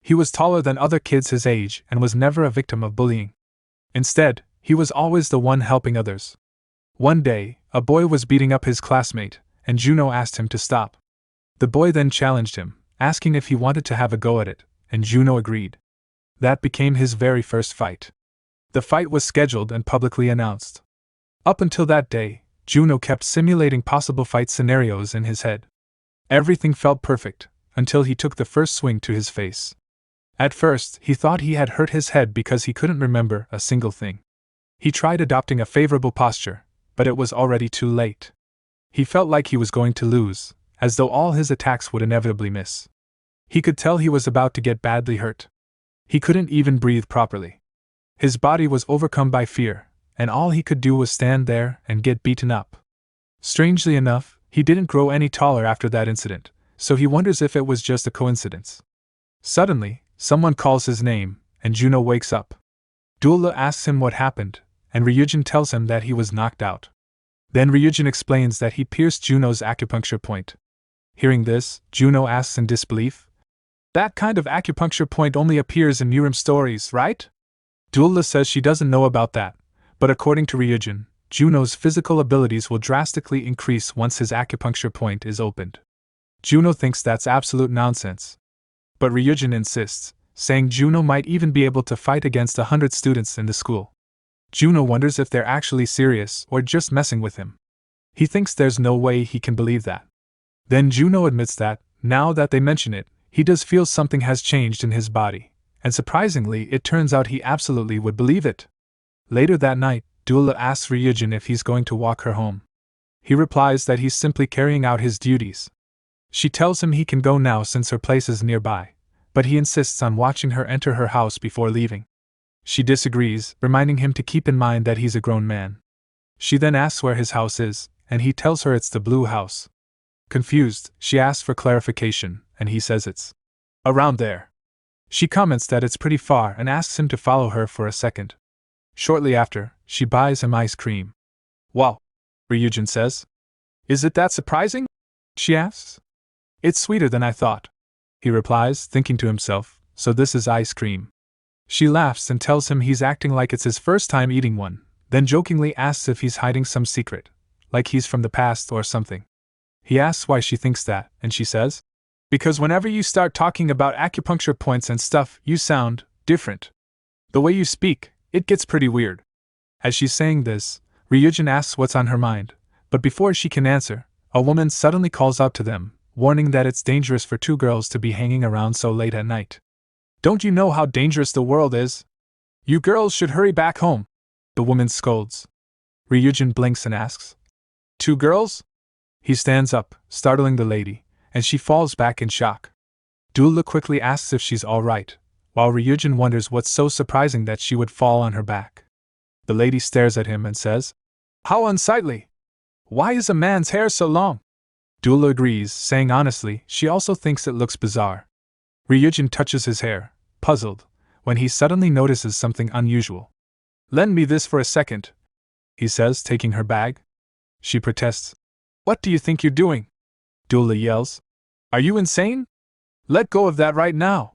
He was taller than other kids his age and was never a victim of bullying. Instead, he was always the one helping others. One day, a boy was beating up his classmate, and Juno asked him to stop. The boy then challenged him, asking if he wanted to have a go at it, and Juno agreed. That became his very first fight. The fight was scheduled and publicly announced. Up until that day, Juno kept simulating possible fight scenarios in his head. Everything felt perfect, until he took the first swing to his face. At first, he thought he had hurt his head because he couldn't remember a single thing. He tried adopting a favorable posture, but it was already too late. He felt like he was going to lose, as though all his attacks would inevitably miss. He could tell he was about to get badly hurt. He couldn't even breathe properly. His body was overcome by fear, and all he could do was stand there and get beaten up. Strangely enough, He didn't grow any taller after that incident, so he wonders if it was just a coincidence. Suddenly, someone calls his name, and Juno wakes up. Dula asks him what happened, and Ryujin tells him that he was knocked out. Then Ryujin explains that he pierced Juno's acupuncture point. Hearing this, Juno asks in disbelief, "That kind of acupuncture point only appears in Yurim stories, right?" Dula says she doesn't know about that, but according to Ryujin, Juno's physical abilities will drastically increase once his acupuncture point is opened. Juno thinks that's absolute nonsense. But Ryujin insists, saying Juno might even be able to fight against 100 students in the school. Juno wonders if they're actually serious or just messing with him. He thinks there's no way he can believe that. Then Juno admits that, now that they mention it, he does feel something has changed in his body, and surprisingly it turns out he absolutely would believe it. Later that night, Dula asks Ryujin if he's going to walk her home. He replies that he's simply carrying out his duties. She tells him he can go now since her place is nearby, but he insists on watching her enter her house before leaving. She disagrees, reminding him to keep in mind that he's a grown man. She then asks where his house is, and he tells her it's the blue house. Confused, she asks for clarification, and he says it's around there. She comments that it's pretty far and asks him to follow her for a second. Shortly after, she buys him ice cream. "Wow," Ryujin says. "Is it that surprising?" she asks. "It's sweeter than I thought," he replies, thinking to himself, so this is ice cream. She laughs and tells him he's acting like it's his first time eating one, then jokingly asks if he's hiding some secret, like he's from the past or something. He asks why she thinks that, and she says, "Because whenever you start talking about acupuncture points and stuff, you sound different. The way you speak, it gets pretty weird." As she's saying this, Ryujin asks what's on her mind, but before she can answer, a woman suddenly calls out to them, warning that it's dangerous for two girls to be hanging around so late at night. "Don't you know how dangerous the world is? You girls should hurry back home," the woman scolds. Ryujin blinks and asks, "Two girls?" He stands up, startling the lady, and she falls back in shock. Dula quickly asks if she's all right, while Ryujin wonders what's so surprising that she would fall on her back. The lady stares at him and says, "How unsightly! Why is a man's hair so long?" Dula agrees, saying honestly, she also thinks it looks bizarre. Ryujin touches his hair, puzzled, when he suddenly notices something unusual. "Lend me this for a second," he says, taking her bag. She protests. "What do you think you're doing?" Dula yells. "Are you insane? Let go of that right now."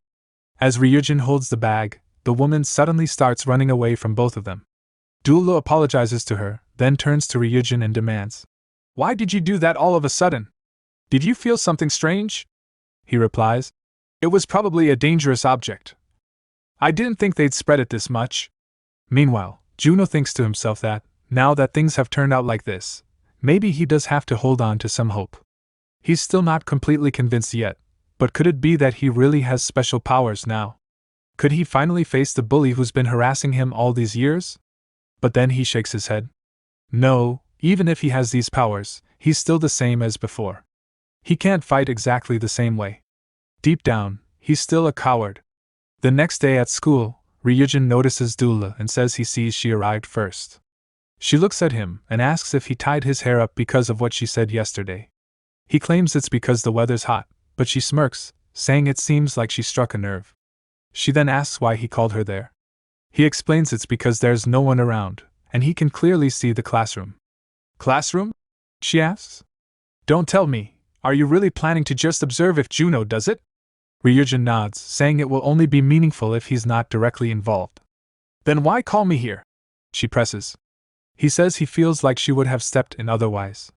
As Ryujin holds the bag, the woman suddenly starts running away from both of them. Dula apologizes to her, then turns to Ryujin and demands, "Why did you do that all of a sudden? Did you feel something strange?" He replies, "It was probably a dangerous object. I didn't think they'd spread it this much." Meanwhile, Juno thinks to himself that, now that things have turned out like this, maybe he does have to hold on to some hope. He's still not completely convinced yet, but could it be that he really has special powers now? Could he finally face the bully who's been harassing him all these years? But then he shakes his head. No, even if he has these powers, he's still the same as before. He can't fight exactly the same way. Deep down, he's still a coward. The next day at school, Ryujin notices Dula and says he sees she arrived first. She looks at him and asks if he tied his hair up because of what she said yesterday. He claims it's because the weather's hot, but she smirks, saying it seems like she struck a nerve. She then asks why he called her there. He explains it's because there's no one around, and he can clearly see the classroom. "Classroom?" she asks. "Don't tell me, are you really planning to just observe if Juno does it?" Ryujin nods, saying it will only be meaningful if he's not directly involved. "Then why call me here?" she presses. He says he feels like she would have stepped in otherwise.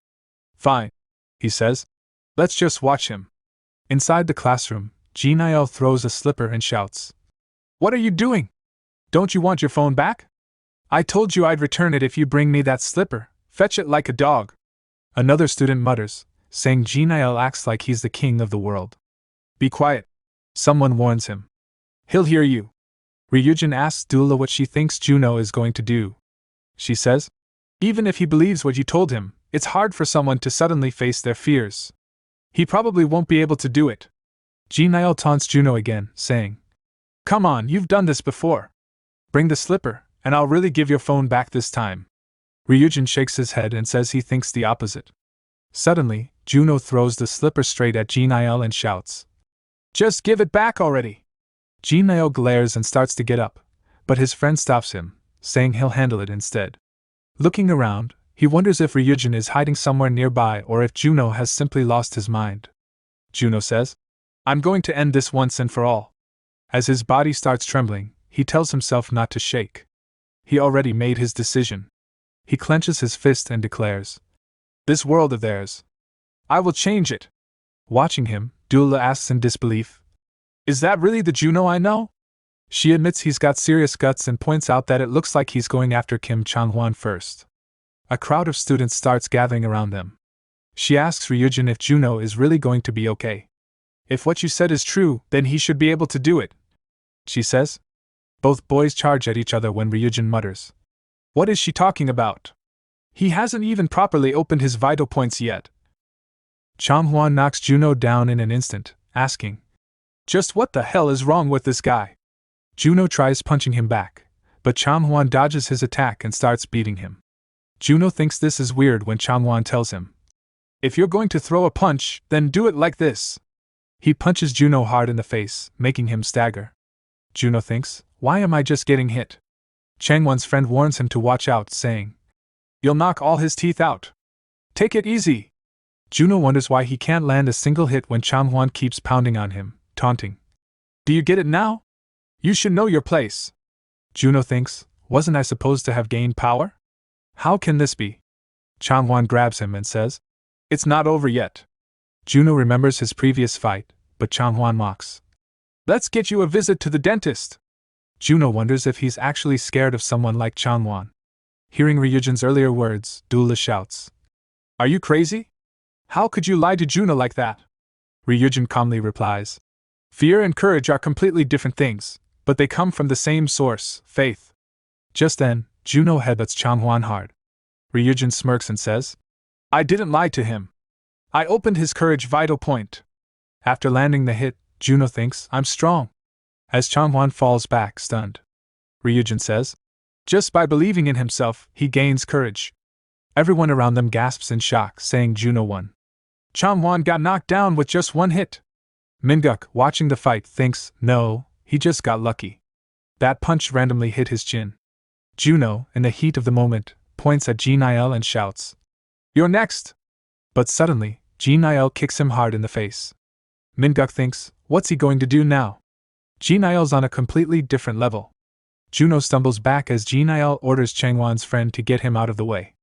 "Fine," he says. "Let's just watch him." Inside the classroom, Yahello throws a slipper and shouts, "What are you doing? Don't you want your phone back? I told you I'd return it if you bring me that slipper. Fetch it like a dog." Another student mutters, saying Yahello acts like he's the king of the world. "Be quiet," someone warns him. "He'll hear you." Ryujin asks Dula what she thinks Juno is going to do. She says, "Even if he believes what you told him, it's hard for someone to suddenly face their fears. He probably won't be able to do it." Yahello taunts Juno again, saying, "Come on, you've done this before. Bring the slipper, and I'll really give your phone back this time." Ryujin shakes his head and says he thinks the opposite. Suddenly, Juno throws the slipper straight at Jinil and shouts, "Just give it back already!" Jinil glares and starts to get up, but his friend stops him, saying he'll handle it instead. Looking around, he wonders if Ryujin is hiding somewhere nearby or if Juno has simply lost his mind. Juno says, "I'm going to end this once and for all." As his body starts trembling, he tells himself not to shake. He already made his decision. He clenches his fist and declares, "This world of theirs, I will change it." Watching him, Dula asks in disbelief, "Is that really the Juno I know?" She admits he's got serious guts and points out that it looks like he's going after Kim Changhwan first. A crowd of students starts gathering around them. She asks Ryujin if Juno is really going to be okay. "If what you said is true, then he should be able to do it," she says. Both boys charge at each other when Ryujin mutters, "What is she talking about? He hasn't even properly opened his vital points yet." Changhwan knocks Juno down in an instant, asking, "Just what the hell is wrong with this guy?" Juno tries punching him back, but Changhwan dodges his attack and starts beating him. Juno thinks this is weird when Changhwan tells him, "If you're going to throw a punch, then do it like this." He punches Juno hard in the face, making him stagger. Juno thinks, "Why am I just getting hit?" Changwon's friend warns him to watch out, saying, "You'll knock all his teeth out. Take it easy." Juno wonders why he can't land a single hit when Changhwan keeps pounding on him, taunting, "Do you get it now? You should know your place." Juno thinks, "Wasn't I supposed to have gained power? How can this be?" Changhwan grabs him and says, "It's not over yet." Juno remembers his previous fight, but Changhwan mocks, "Let's get you a visit to the dentist." Juno wonders if he's actually scared of someone like Changhwan. Hearing Ryujin's earlier words, Dula shouts, "Are you crazy? How could you lie to Juno like that?" Ryujin calmly replies, "Fear and courage are completely different things, but they come from the same source, faith." Just then, Juno headbutts Changhwan hard. Ryujin smirks and says, "I didn't lie to him. I opened his courage vital point." After landing the hit, Juno thinks, "I'm strong." As Changhwan falls back, stunned, Ryujin says, "Just by believing in himself, he gains courage." Everyone around them gasps in shock, saying Juno won. Changhwan got knocked down with just one hit. Minguk, watching the fight, thinks, "No, he just got lucky. That punch randomly hit his chin." Juno, in the heat of the moment, points at Jinil and shouts, "You're next!" But suddenly, Jinil kicks him hard in the face. Minguk thinks, what's he going to do now? Jinil's on a completely different level. Juno stumbles back as Jinil orders Changwan's friend to get him out of the way.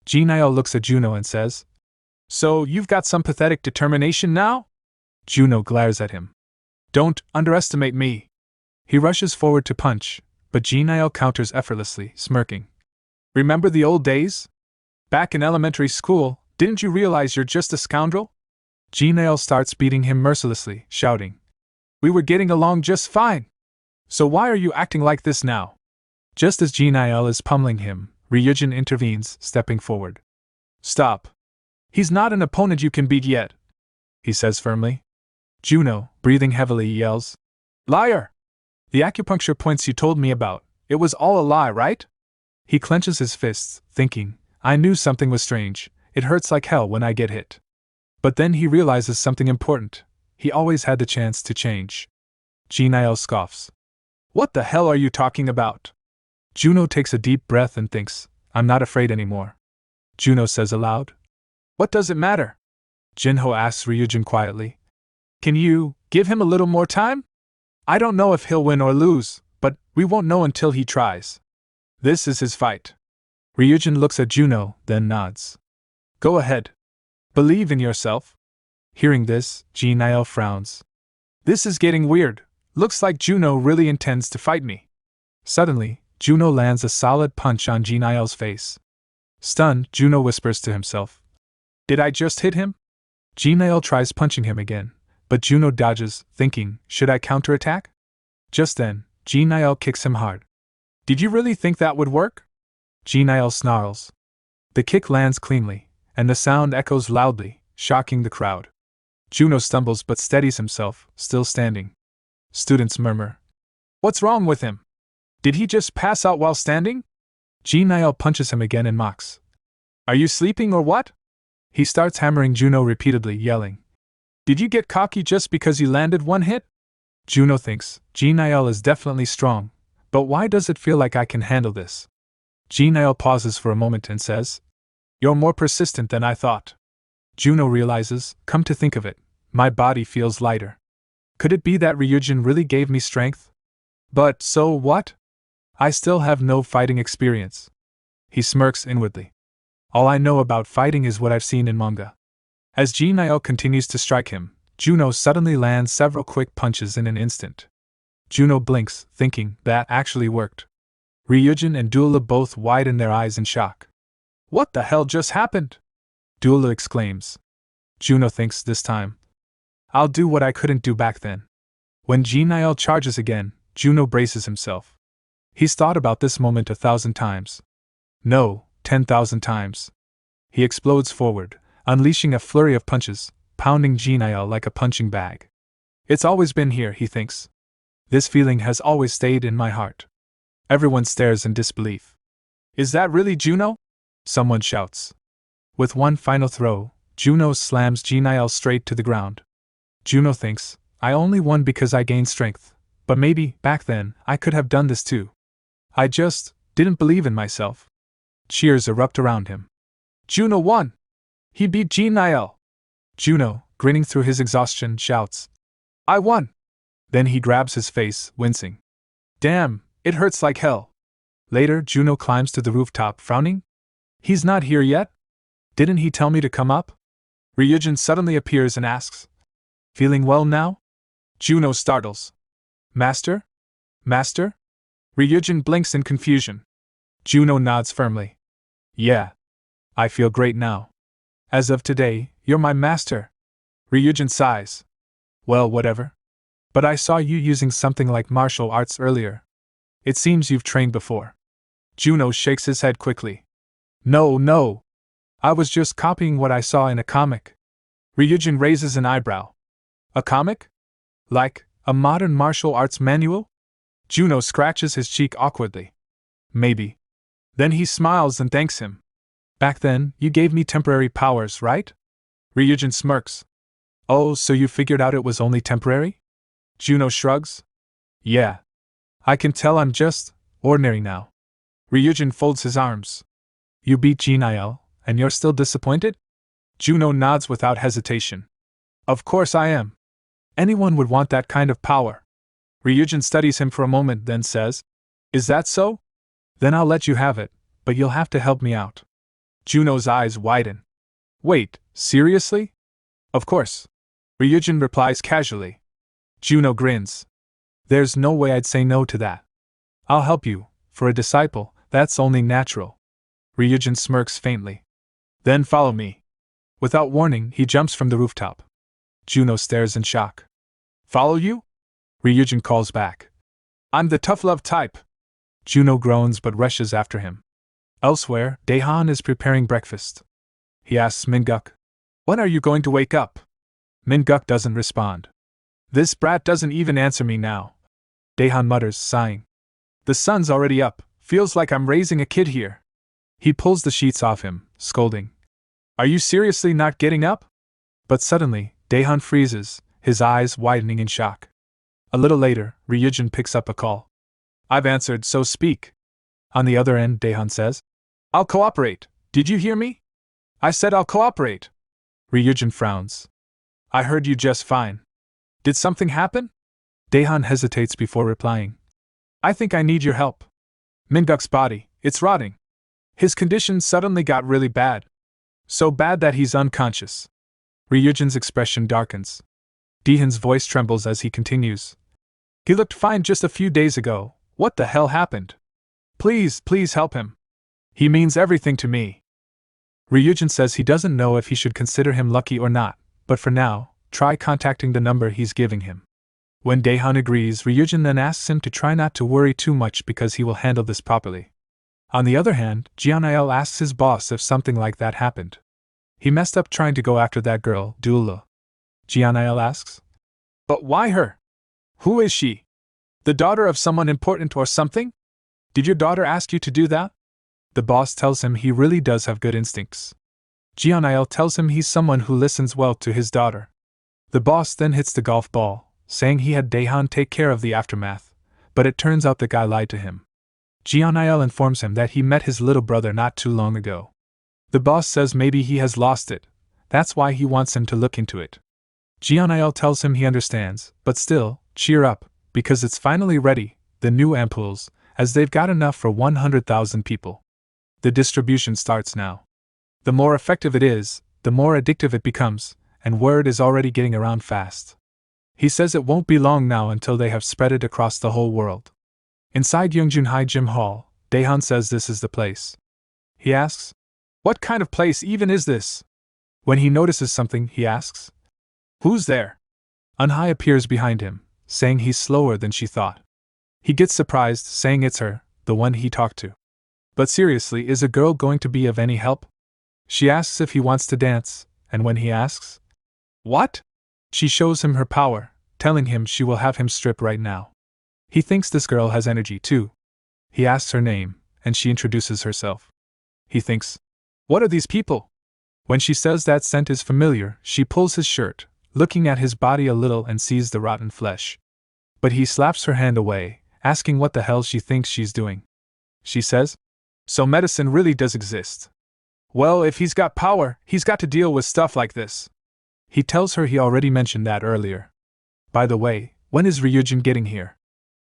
Jinil looks at Juno and says, "So you've got some pathetic determination now?" Juno glares at him. "Don't underestimate me." He rushes forward to punch, but Jinil counters effortlessly, smirking. "Remember the old days? Back in elementary school, didn't you realize you're just a scoundrel?" Jinil starts beating him mercilessly, shouting, "We were getting along just fine. So why are you acting like this now?" Just as Jinil is pummeling him, Ryujin intervenes, stepping forward. "Stop. He's not an opponent you can beat yet," he says firmly. Juno, breathing heavily, yells, "Liar! The acupuncture points you told me about, it was all a lie, right?" He clenches his fists, thinking, "I knew something was strange, it hurts like hell when I get hit." But then he realizes something important. He always had the chance to change. Jinil scoffs. "What the hell are you talking about?" Juno takes a deep breath and thinks, "I'm not afraid anymore." Juno says aloud, "What does it matter?" Jinho asks Ryujin quietly, "Can you give him a little more time? I don't know if he'll win or lose, but we won't know until he tries. This is his fight." Ryujin looks at Juno, then nods. "Go ahead. Believe in yourself." Hearing this, Jinil frowns. "This is getting weird. Looks like Juno really intends to fight me." Suddenly, Juno lands a solid punch on Jinil's face. Stunned, Juno whispers to himself, "Did I just hit him?" Jinil tries punching him again, but Juno dodges, thinking, "Should I counterattack?" Just then, Jinil kicks him hard. "Did you really think that would work?" Jinil snarls. The kick lands cleanly, and the sound echoes loudly, shocking the crowd. Juno stumbles but steadies himself, still standing. Students murmur, "What's wrong with him? Did he just pass out while standing?" Jinil punches him again and mocks, "Are you sleeping or what?" He starts hammering Juno repeatedly, yelling, "Did you get cocky just because you landed one hit?" Juno thinks, Jinayel is definitely strong, but why does it feel like I can handle this? Jinayel pauses for a moment and says, "You're more persistent than I thought." Juno realizes, come to think of it, my body feels lighter. Could it be that Ryujin really gave me strength? But so what? I still have no fighting experience. He smirks inwardly. All I know about fighting is what I've seen in manga. As Jinayel continues to strike him, Juno suddenly lands several quick punches in an instant. Juno blinks, thinking that actually worked. Ryujin and Dula both widen their eyes in shock. What the hell just happened? Dula exclaims. Juno thinks this time, I'll do what I couldn't do back then. When Jinayel charges again, Juno braces himself. He's thought about this moment 1,000 times. No, 10,000 times. He explodes forward, unleashing a flurry of punches, pounding Jinayel like a punching bag. It's always been here, he thinks. This feeling has always stayed in my heart. Everyone stares in disbelief. Is that really Juno? Someone shouts. With one final throw, Juno slams Jinayel straight to the ground. Juno thinks, I only won because I gained strength, but maybe, back then, I could have done this too. I just didn't believe in myself. Cheers erupt around him. Juno won! He beat Jinayel! Juno, grinning through his exhaustion, shouts, I won! Then he grabs his face, wincing. Damn, it hurts like hell. Later, Juno climbs to the rooftop, frowning. He's not here yet? Didn't he tell me to come up? Ryujin suddenly appears and asks, Feeling well now? Juno startles. Master? Master? Ryujin blinks in confusion. Juno nods firmly. Yeah. I feel great now. As of today, you're my master. Ryujin sighs. Well, whatever. But I saw you using something like martial arts earlier. It seems you've trained before. Juno shakes his head quickly. No. I was just copying what I saw in a comic. Ryujin raises an eyebrow. A comic? Like a modern martial arts manual? Juno scratches his cheek awkwardly. Maybe. Then he smiles and thanks him. Back then, you gave me temporary powers, right? Ryujin smirks. Oh, so you figured out it was only temporary? Juno shrugs. Yeah. I can tell I'm just ordinary now. Ryujin folds his arms. You beat Jinayel, and you're still disappointed? Juno nods without hesitation. Of course I am. Anyone would want that kind of power. Ryujin studies him for a moment, then says, Is that so? Then I'll let you have it, but you'll have to help me out. Juno's eyes widen. Wait, seriously? Of course. Ryujin replies casually. Juno grins. There's no way I'd say no to that. I'll help you. For a disciple, that's only natural. Ryujin smirks faintly. Then follow me. Without warning, he jumps from the rooftop. Juno stares in shock. Follow you? Ryujin calls back. I'm the tough love type. Juno groans but rushes after him. Elsewhere, Daehan is preparing breakfast. He asks Minguk, When are you going to wake up? Minguk doesn't respond. This brat doesn't even answer me now. Daehan mutters, sighing. The sun's already up, feels like I'm raising a kid here. He pulls the sheets off him, scolding. Are you seriously not getting up? But suddenly, Daehan freezes, his eyes widening in shock. A little later, Ryujin picks up a call. I've answered, so speak. On the other end, Daehan says, I'll cooperate. Did you hear me? I said I'll cooperate. Ryujin frowns. I heard you just fine. Did something happen? Daehan hesitates before replying. I think I need your help. Minguk's body, it's rotting. His condition suddenly got really bad. So bad that he's unconscious. Ryujin's expression darkens. Daehan's voice trembles as he continues. He looked fine just a few days ago. What the hell happened? Please help him. He means everything to me. Ryujin says he doesn't know if he should consider him lucky or not, but for now, try contacting the number he's giving him. When Daehan agrees, Ryujin then asks him to try not to worry too much because he will handle this properly. On the other hand, Jinayel asks his boss if something like that happened. He messed up trying to go after that girl, Dula. Jinayel asks. But why her? Who is she? The daughter of someone important or something? Did your daughter ask you to do that? The boss tells him he really does have good instincts. Jianil tells him he's someone who listens well to his daughter. The boss then hits the golf ball, saying he had Daehan take care of the aftermath, but it turns out the guy lied to him. Jianil informs him that he met his little brother not too long ago. The boss says maybe he has lost it, that's why he wants him to look into it. Jianil tells him he understands, but still, cheer up, because it's finally ready, the new ampoules, as they've got enough for 100,000 people. The distribution starts now. The more effective it is, the more addictive it becomes, and word is already getting around fast. He says it won't be long now until they have spread it across the whole world. Inside Yongjunhai Gym Hall, Daehan says this is the place. He asks, "What kind of place even is this?" When he notices something, he asks, "Who's there?" Eunhai appears behind him, saying he's slower than she thought. He gets surprised, saying it's her, the one he talked to. But seriously, is a girl going to be of any help? She asks if he wants to dance, and when he asks, "What?" she shows him her power, telling him she will have him strip right now. He thinks this girl has energy too. He asks her name, and she introduces herself. He thinks, what are these people? When she says that scent is familiar, she pulls his shirt, looking at his body a little and sees the rotten flesh. But he slaps her hand away, asking what the hell she thinks she's doing. She says, "So medicine really does exist. Well, if he's got power, he's got to deal with stuff like this." He tells her he already mentioned that earlier. By the way, when is Ryujin getting here?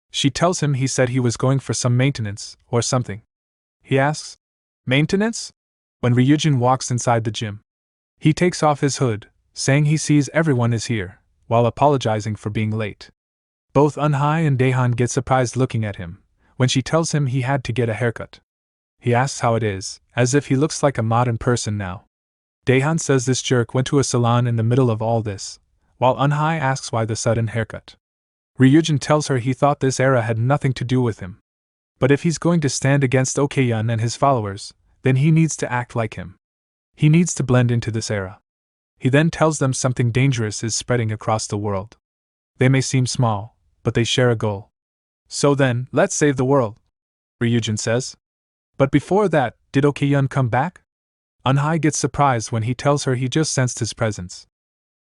She tells him he said he was going for some maintenance, or something. He asks, "Maintenance?" When Ryujin walks inside the gym. He takes off his hood, saying he sees everyone is here, while apologizing for being late. Both Eunhai and Daehan get surprised looking at him, when she tells him he had to get a haircut. He asks how it is, as if he looks like a modern person now. Daehan says this jerk went to a salon in the middle of all this, while Eunhai asks why the sudden haircut. Ryujin tells her he thought this era had nothing to do with him. But if he's going to stand against Okayun and his followers, then he needs to act like him. He needs to blend into this era. He then tells them something dangerous is spreading across the world. They may seem small, but they share a goal. So then, let's save the world, Ryujin says. But before that, did Okayun come back? Eunhai gets surprised when he tells her he just sensed his presence.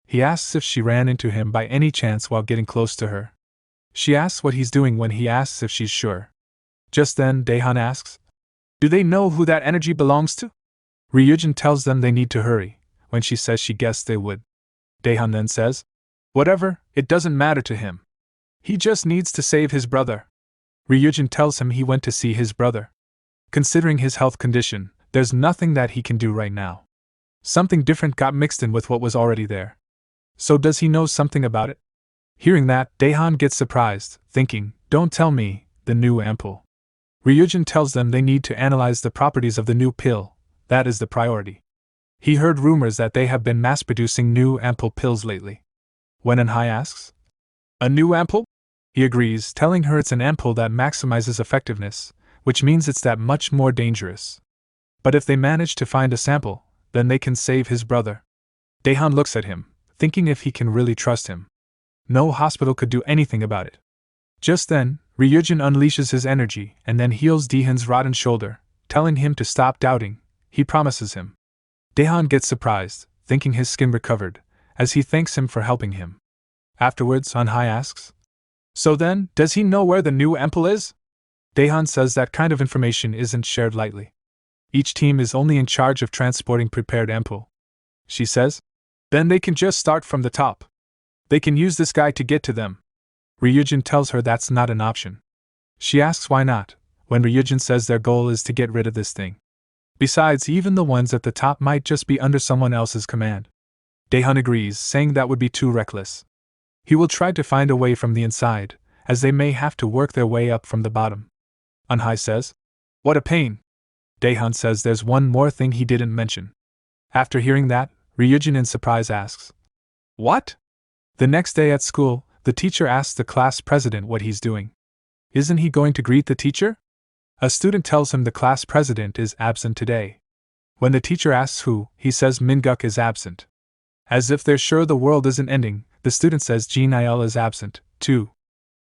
He asks if she ran into him by any chance while getting close to her. She asks what he's doing when he asks if she's sure. Just then, Daehan asks, "Do they know who that energy belongs to?" Ryujin tells them they need to hurry, when she says she guessed they would. Daehan then says, "Whatever, it doesn't matter to him. He just needs to save his brother." Ryujin tells him he went to see his brother. Considering his health condition, there's nothing that he can do right now. Something different got mixed in with what was already there. So does he know something about it? Hearing that, Daehan gets surprised, thinking, "Don't tell me, the new ampoule." Ryujin tells them they need to analyze the properties of the new pill, that is the priority. He heard rumors that they have been mass-producing new ampoule pills lately. When Eunhai asks, "A new ampoule?" He agrees, telling her it's an ampoule that maximizes effectiveness, which means it's that much more dangerous. But if they manage to find a sample, then they can save his brother. Daehan looks at him, thinking if he can really trust him. No hospital could do anything about it. Just then, Ryujin unleashes his energy and then heals Daehan's rotten shoulder, telling him to stop doubting. He promises him. Daehan gets surprised, thinking his skin recovered, as he thanks him for helping him. Afterwards, Eunhai asks, "So then, does he know where the new ampoule is?" Daehan says that kind of information isn't shared lightly. Each team is only in charge of transporting prepared ampoule. She says, "Then they can just start from the top. They can use this guy to get to them." Ryujin tells her that's not an option. She asks why not, when Ryujin says their goal is to get rid of this thing. Besides, even the ones at the top might just be under someone else's command. Daehan agrees, saying that would be too reckless. He will try to find a way from the inside, as they may have to work their way up from the bottom. Eunhai says, "What a pain." Daehan says there's one more thing he didn't mention. After hearing that, Ryujin in surprise asks, "What?" The next day at school, the teacher asks the class president what he's doing. Isn't he going to greet the teacher? A student tells him the class president is absent today. When the teacher asks who, he says Minguk is absent. As if they're sure the world isn't ending, the student says Jinil is absent, too.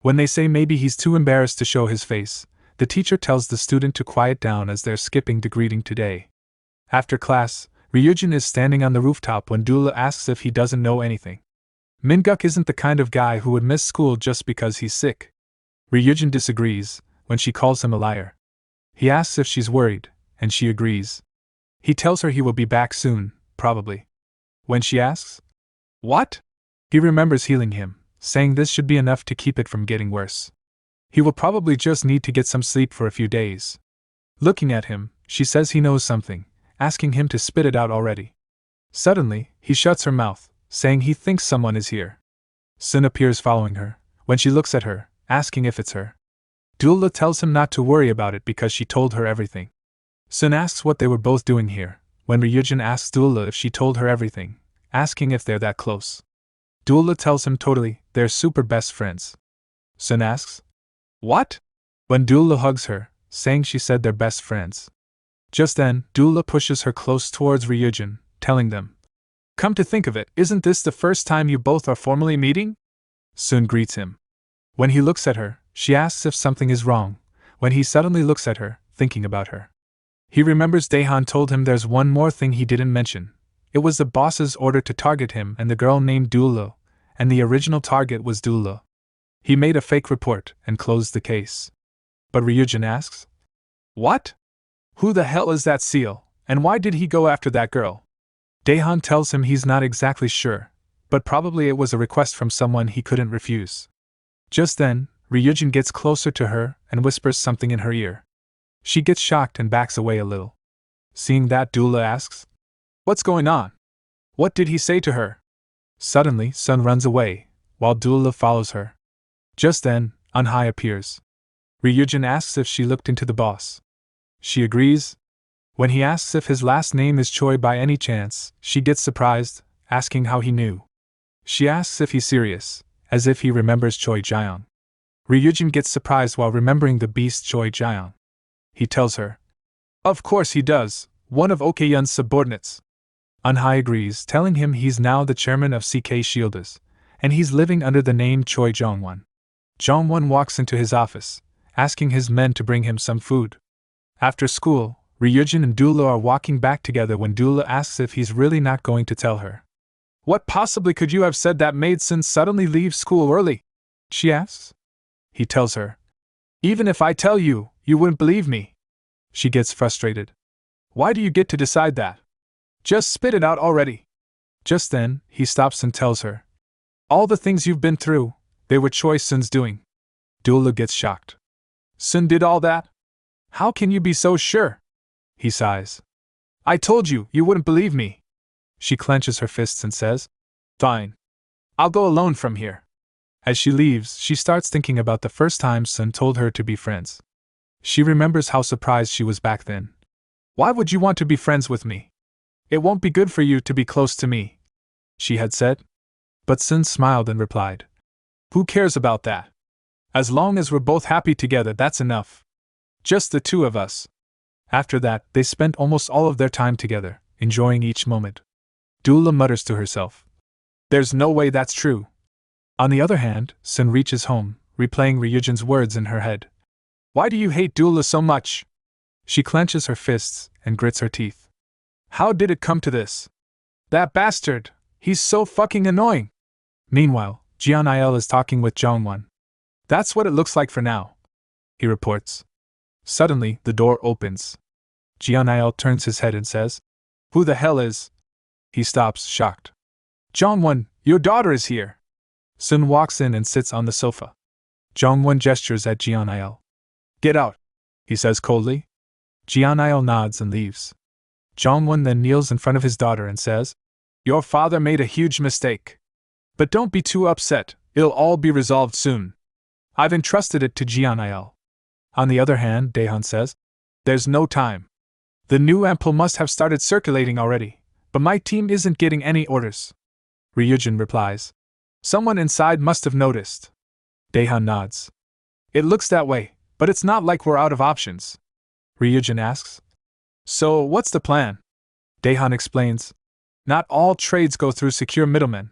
When they say maybe he's too embarrassed to show his face, the teacher tells the student to quiet down as they're skipping the greeting today. After class, Ryujin is standing on the rooftop when Dula asks if he doesn't know anything. Minguk isn't the kind of guy who would miss school just because he's sick. Ryujin disagrees when she calls him a liar. He asks if she's worried, and she agrees. He tells her he will be back soon, probably. When she asks, "What?" he remembers healing him, saying this should be enough to keep it from getting worse. He will probably just need to get some sleep for a few days. Looking at him, she says he knows something, asking him to spit it out already. Suddenly, he shuts her mouth, saying he thinks someone is here. Sun appears following her, when she looks at her, asking if it's her. Dula tells him not to worry about it because she told her everything. Sun asks what they were both doing here, when Ryujin asks Dula if she told her everything, asking if they're that close. Dula tells him totally, they're super best friends. Sun asks, "What?" when Dula hugs her, saying she said they're best friends. Just then, Dula pushes her close towards Ryujin, telling them, "Come to think of it, isn't this the first time you both are formally meeting?" Sun greets him. When he looks at her, she asks if something is wrong, when he suddenly looks at her, thinking about her. He remembers Daehan told him there's one more thing he didn't mention. It was the boss's order to target him and the girl named Dula, and the original target was Dula. He made a fake report and closed the case. But Ryujin asks, "What? Who the hell is that seal, and why did he go after that girl?" Daehan tells him he's not exactly sure, but probably it was a request from someone he couldn't refuse. Just then, Ryujin gets closer to her and whispers something in her ear. She gets shocked and backs away a little. Seeing that, Dula asks, "What's going on? What did he say to her?" Suddenly, Sun runs away, while Dula follows her. Just then, Anhai appears. Ryujin asks if she looked into the boss. She agrees. When he asks if his last name is Choi by any chance, she gets surprised, asking how he knew. She asks if he's serious, as if he remembers Choi Jaeyoung. Ryujin gets surprised while remembering the beast Choi Jaeyoung. He tells her, "Of course he does, one of Okyeon's subordinates." Anhai agrees, telling him he's now the chairman of CK Shielders, and he's living under the name Choi Jongwon. Jongwon walks into his office, asking his men to bring him some food. After school, Ryujin and Dula are walking back together when Dula asks if he's really not going to tell her. "What possibly could you have said that made Sun suddenly leave school early?" she asks. He tells her, "Even if I tell you, you wouldn't believe me." She gets frustrated. "Why do you get to decide that? Just spit it out already." Just then, he stops and tells her, "All the things you've been through, they were Choi Sun's doing." Dula gets shocked. "Sun did all that? How can you be so sure?" He sighs. "I told you, you wouldn't believe me." She clenches her fists and says, "Fine. I'll go alone from here." As she leaves, she starts thinking about the first time Sun told her to be friends. She remembers how surprised she was back then. "Why would you want to be friends with me? It won't be good for you to be close to me," she had said. But Sun smiled and replied, "Who cares about that? As long as we're both happy together, that's enough. Just the two of us." After that, they spent almost all of their time together, enjoying each moment. Dula mutters to herself, "There's no way that's true." On the other hand, Sun reaches home, replaying Ryujin's words in her head. "Why do you hate Dula so much?" She clenches her fists and grits her teeth. "How did it come to this? That bastard, he's so fucking annoying." Meanwhile, Jianil is talking with Jongwon. "That's what it looks like for now," he reports. Suddenly, the door opens. Jianil turns his head and says, "Who the hell is?" He stops, shocked. "Jongwon, your daughter is here." Sun walks in and sits on the sofa. Jongwon gestures at Jianil. "Get out," he says coldly. Jianil nods and leaves. Jongwon then kneels in front of his daughter and says, "Your father made a huge mistake. But don't be too upset, it'll all be resolved soon. I've entrusted it to Jianil." On the other hand, Daehan says, "There's no time. The new ampoule must have started circulating already, but my team isn't getting any orders." Ryujin replies, "Someone inside must have noticed." Daehan nods. "It looks that way, but it's not like we're out of options." Ryujin asks, "So what's the plan?" Daehan explains, "Not all trades go through secure middlemen.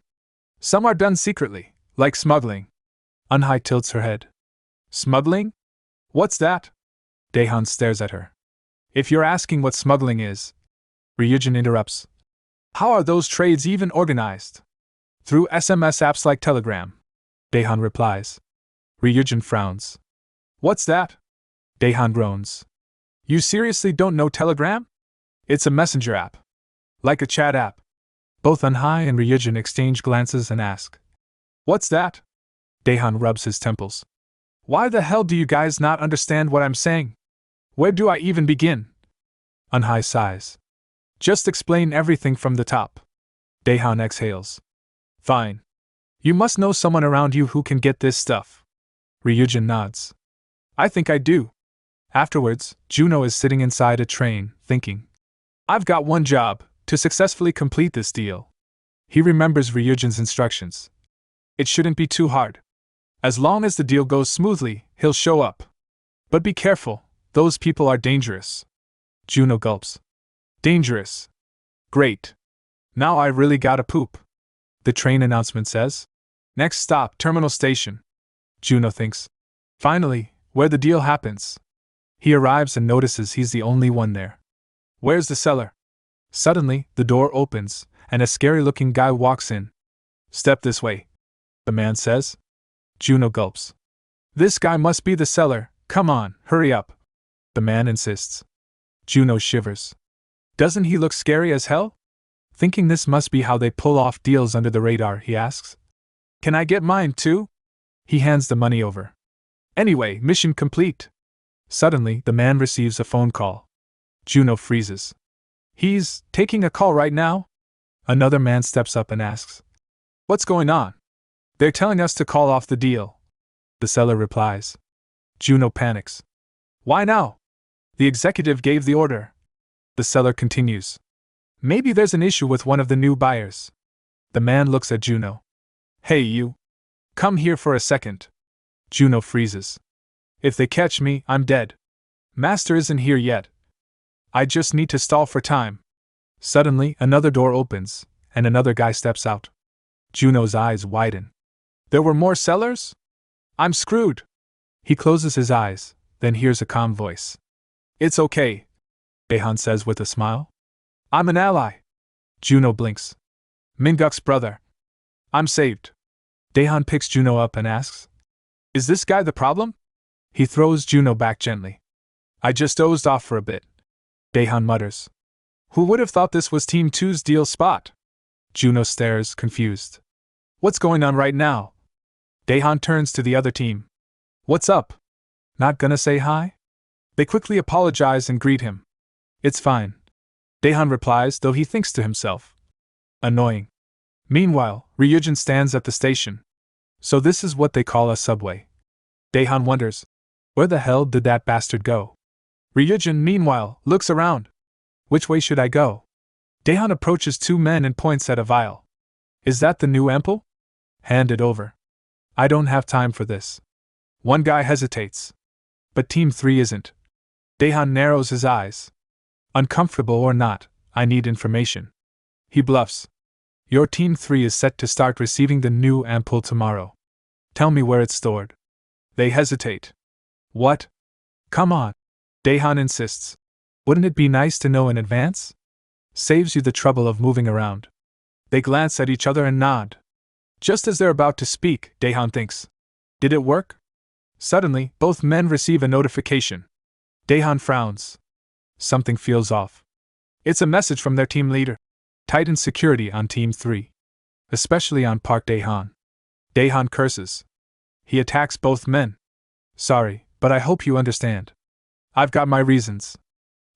Some are done secretly, like smuggling." Anhai tilts her head. "Smuggling? What's that?" Daehan stares at her. "If you're asking what smuggling is, Ryujin interrupts. How are those trades even organized? Through SMS apps like Telegram. Daehan replies. Ryujin frowns. What's that? Daehan groans. You seriously don't know Telegram? It's a messenger app. Like a chat app. Both Anhai and Ryujin exchange glances and ask. What's that? Daehan rubs his temples. Why the hell do you guys not understand what I'm saying? Where do I even begin? Anhai sighs. Just explain everything from the top. Daehan exhales. Fine. You must know someone around you who can get this stuff. Ryujin nods. I think I do. Afterwards, Juno is sitting inside a train, thinking. I've got one job, to successfully complete this deal. He remembers Ryujin's instructions. It shouldn't be too hard. As long as the deal goes smoothly, he'll show up. But be careful, those people are dangerous. Juno gulps. Dangerous. Great. Now I really gotta poop. The train announcement says. Next stop, Terminal Station. Juno thinks. Finally, where the deal happens. He arrives and notices he's the only one there. Where's the seller? Suddenly, the door opens, and a scary-looking guy walks in. Step this way, the man says. Juno gulps. This guy must be the seller, come on, hurry up. The man insists. Juno shivers. Doesn't he look scary as hell? Thinking this must be how they pull off deals under the radar, he asks. Can I get mine too? He hands the money over. Anyway, mission complete. Suddenly, the man receives a phone call. Juno freezes. He's taking a call right now? Another man steps up and asks. What's going on? They're telling us to call off the deal. The seller replies. Juno panics. Why now? The executive gave the order. The seller continues. Maybe there's an issue with one of the new buyers. The man looks at Juno. Hey you. Come here for a second. Juno freezes. If they catch me, I'm dead. Master isn't here yet. I just need to stall for time. Suddenly, another door opens, and another guy steps out. Juno's eyes widen. There were more sellers? I'm screwed. He closes his eyes, then hears a calm voice. It's okay, Daehan says with a smile. I'm an ally. Juno blinks. Minguk's brother. I'm saved. Daehan picks Juno up and asks, Is this guy the problem? He throws Juno back gently. I just dozed off for a bit. Daehan mutters. Who would have thought this was Team 2's deal spot? Juno stares, confused. What's going on right now? Daehan turns to the other team. What's up? Not gonna say hi? They quickly apologize and greet him. It's fine. Daehan replies, though he thinks to himself. Annoying. Meanwhile, Ryujin stands at the station. So this is what they call a subway. Daehan wonders, where the hell did that bastard go? Ryujin, meanwhile, looks around. Which way should I go? Daehan approaches two men and points at a vial. Is that the new ampoule? Hand it over. I don't have time for this. One guy hesitates. But Team 3 isn't. Daehan narrows his eyes. Uncomfortable or not, I need information. He bluffs. Your Team 3 is set to start receiving the new ampoule tomorrow. Tell me where it's stored. They hesitate. What? Come on. Daehan insists. Wouldn't it be nice to know in advance? Saves you the trouble of moving around. They glance at each other and nod. Just as they're about to speak, Daehan thinks. Did it work? Suddenly, both men receive a notification. Daehan frowns. Something feels off. It's a message from their team leader. Tighten security on Team 3. Especially on Park Daehan. Daehan curses. He attacks both men. Sorry, but I hope you understand. I've got my reasons.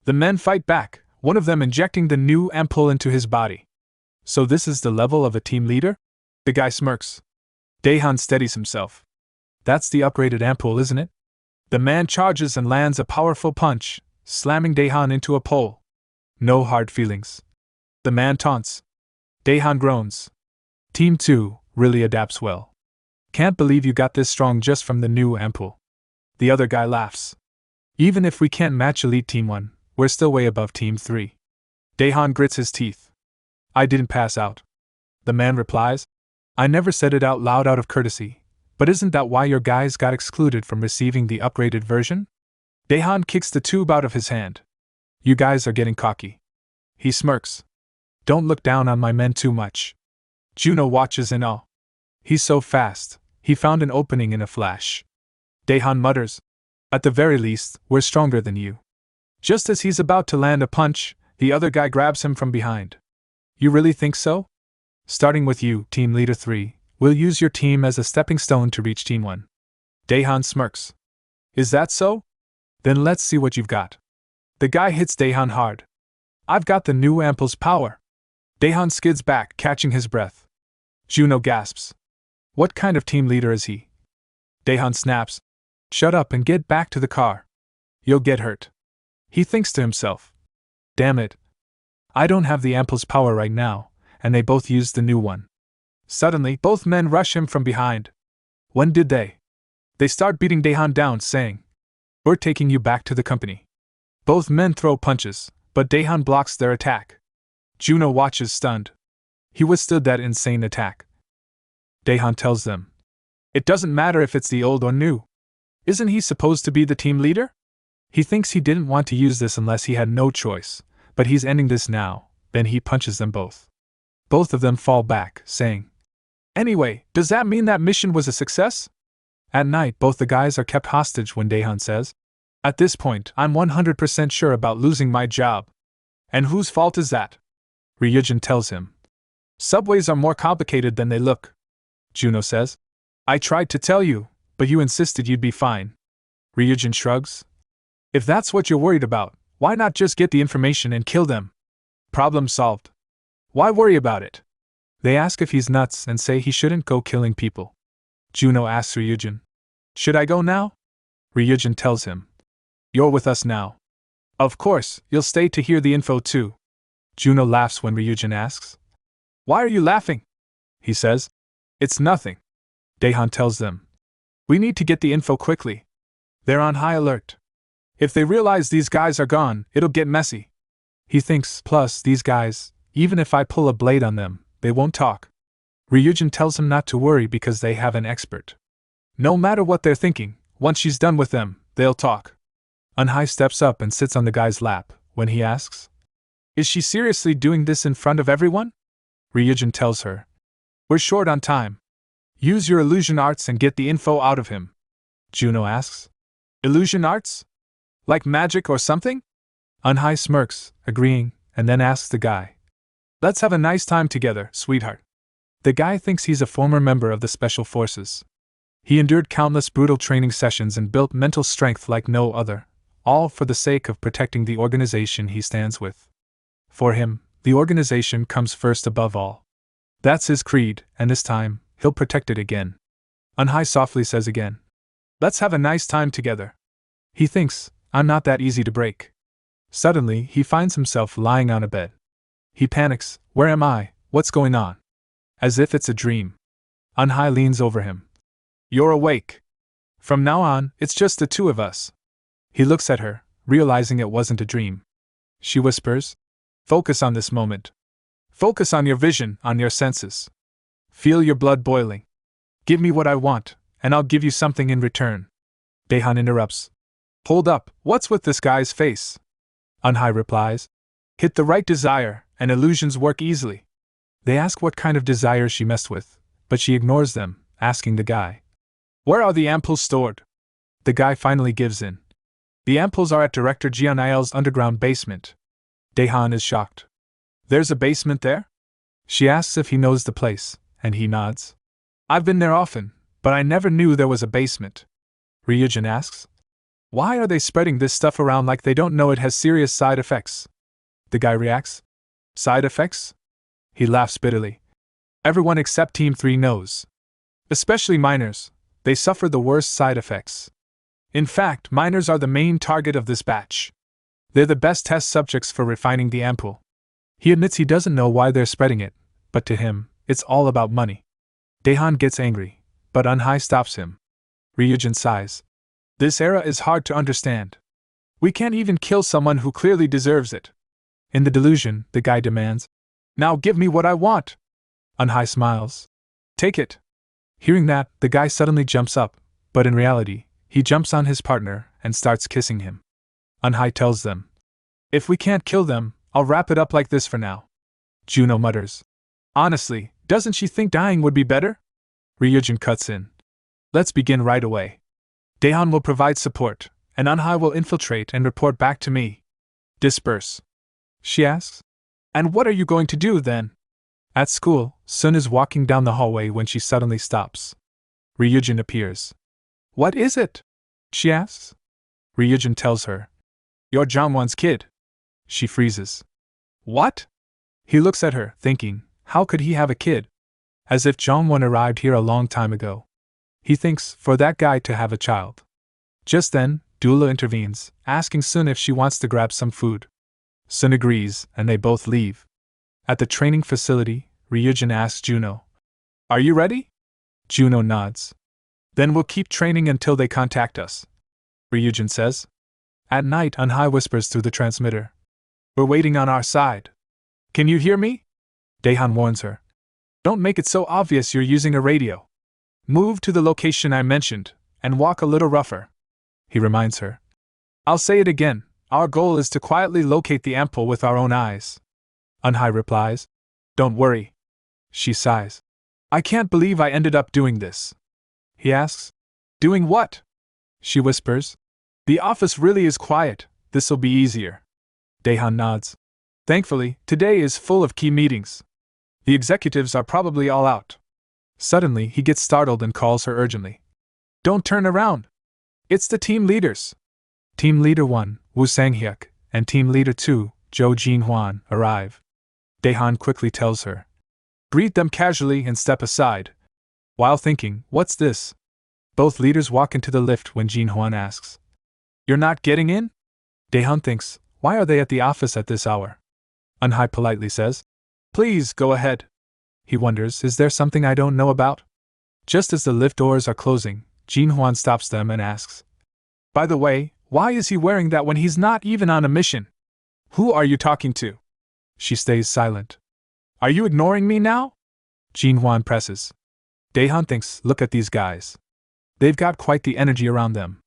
The men fight back, one of them injecting the new ampoule into his body. So this is the level of a team leader? The guy smirks. Daehan steadies himself. That's the upgraded ampoule, isn't it? The man charges and lands a powerful punch, slamming Daehan into a pole. No hard feelings. The man taunts. Daehan groans. Team 2 really adapts well. Can't believe you got this strong just from the new ampoule. The other guy laughs. Even if we can't match Elite Team 1, we're still way above Team 3. Daehan grits his teeth. I didn't pass out. The man replies. I never said it out loud out of courtesy, but isn't that why your guys got excluded from receiving the upgraded version? Daehan kicks the tube out of his hand. You guys are getting cocky. He smirks. Don't look down on my men too much. Juno watches in awe. He's so fast, he found an opening in a flash. Daehan mutters, at the very least, we're stronger than you. Just as he's about to land a punch, the other guy grabs him from behind. You really think so? Starting with you, Team Leader 3, we'll use your team as a stepping stone to reach Team 1. Daehan smirks. Is that so? Then let's see what you've got. The guy hits Daehan hard. I've got the new Ample's power. Daehan skids back, catching his breath. Juno gasps. What kind of team leader is he? Daehan snaps. Shut up and get back to the car. You'll get hurt. He thinks to himself. Damn it. I don't have the Ample's power right now, and they both used the new one. Suddenly, both men rush him from behind. When did they? They start beating Daehan down, saying, We're taking you back to the company. Both men throw punches, but Daehan blocks their attack. Juno watches stunned. He withstood that insane attack. Daehan tells them, It doesn't matter if it's the old or new. Isn't he supposed to be the team leader? He thinks he didn't want to use this unless he had no choice, but he's ending this now. Then he punches them both. Both of them fall back, saying, Anyway, does that mean that mission was a success? At night, both the guys are kept hostage when Daehan says, At this point, I'm 100% sure about losing my job. And whose fault is that? Ryujin tells him, Subways are more complicated than they look. Juno says, I tried to tell you, but you insisted you'd be fine. Ryujin shrugs. If that's what you're worried about, why not just get the information and kill them? Problem solved. Why worry about it? They ask if he's nuts and say he shouldn't go killing people. Juno asks Ryujin, Should I go now? Ryujin tells him, You're with us now. Of course, you'll stay to hear the info too. Juno laughs when Ryujin asks, Why are you laughing? He says, It's nothing. Daehan tells them, We need to get the info quickly. They're on high alert. If they realize these guys are gone, it'll get messy. He thinks, plus, these guys, even if I pull a blade on them, they won't talk. Ryujin tells him not to worry because they have an expert. No matter what they're thinking, once she's done with them, they'll talk. Unhai steps up and sits on the guy's lap when he asks, Is she seriously doing this in front of everyone? Ryujin tells her, We're short on time. Use your illusion arts and get the info out of him. Juno asks, Illusion arts? Like magic or something? Unhai smirks, agreeing, and then asks the guy, Let's have a nice time together, sweetheart. The guy thinks he's a former member of the Special Forces. He endured countless brutal training sessions and built mental strength like no other, all for the sake of protecting the organization he stands with. For him, the organization comes first above all. That's his creed, and this time, he'll protect it again. Unhai softly says again, Let's have a nice time together. He thinks, I'm not that easy to break. Suddenly, he finds himself lying on a bed. He panics, Where am I? What's going on? As if it's a dream. Unhai leans over him. You're awake. From now on, it's just the two of us. He looks at her, realizing it wasn't a dream. She whispers, Focus on this moment. Focus on your vision, on your senses. Feel your blood boiling. Give me what I want, and I'll give you something in return. Daehan interrupts. Hold up, what's with this guy's face? Unhai replies, Hit the right desire, and illusions work easily. They ask what kind of desires she messed with, but she ignores them, asking the guy, Where are the ampoules stored? The guy finally gives in. The ampoules are at Director Jianil's underground basement. Daehan is shocked. There's a basement there? She asks if he knows the place, and he nods. I've been there often, but I never knew there was a basement. Ryujin asks, Why are they spreading this stuff around like they don't know it has serious side effects? The guy reacts, Side effects? He laughs bitterly. Everyone except Team 3 knows. Especially minors, they suffer the worst side effects. In fact, minors are the main target of this batch. They're the best test subjects for refining the ampoule. He admits he doesn't know why they're spreading it, but to him, it's all about money. Daehan gets angry, but Unhai stops him. Ryujin sighs. This era is hard to understand. We can't even kill someone who clearly deserves it. In the delusion, the guy demands, Now give me what I want. Unhai smiles. Take it. Hearing that, the guy suddenly jumps up, but in reality, he jumps on his partner and starts kissing him. Unhai tells them, If we can't kill them, I'll wrap it up like this for now. Juno mutters. Honestly, doesn't she think dying would be better? Ryujin cuts in. Let's begin right away. Daehan will provide support, and Anhai will infiltrate and report back to me. Disperse. She asks. And what are you going to do then? At school, Sun is walking down the hallway when she suddenly stops. Ryujin appears. What is it? She asks. Ryujin tells her. You're Jongwon's kid. She freezes. What? He looks at her, thinking, how could he have a kid? As if Jongwon arrived here a long time ago. He thinks, for that guy to have a child. Just then, Dula intervenes, asking Sun if she wants to grab some food. Sun agrees, and they both leave. At the training facility, Ryujin asks Juno, Are you ready? Juno nods. Then we'll keep training until they contact us. Ryujin says. At night, Anhai whispers through the transmitter. We're waiting on our side. Can you hear me? Daehan warns her. Don't make it so obvious you're using a radio. Move to the location I mentioned, and walk a little rougher. He reminds her. I'll say it again, our goal is to quietly locate the ample with our own eyes. Anhai replies. Don't worry. She sighs. I can't believe I ended up doing this. He asks. Doing what? She whispers. The office really is quiet, this'll be easier. Daehan nods. Thankfully, today is full of key meetings. The executives are probably all out. Suddenly, he gets startled and calls her urgently. Don't turn around. It's the team leaders. Team Leader 1, Woo Sang-hyuk, and Team Leader 2, Jo Jin-hwan, arrive. Daehan quickly tells her. Greet them casually and step aside. While thinking, what's this? Both leaders walk into the lift when Jin-hwan asks. You're not getting in? Daehan thinks, why are they at the office at this hour? Anhai politely says. Please, go ahead. He wonders, is there something I don't know about? Just as the lift doors are closing, Jin-hwan stops them and asks. By the way, why is he wearing that when he's not even on a mission? Who are you talking to? She stays silent. Are you ignoring me now? Jin-hwan presses. Daehan thinks, look at these guys. They've got quite the energy around them.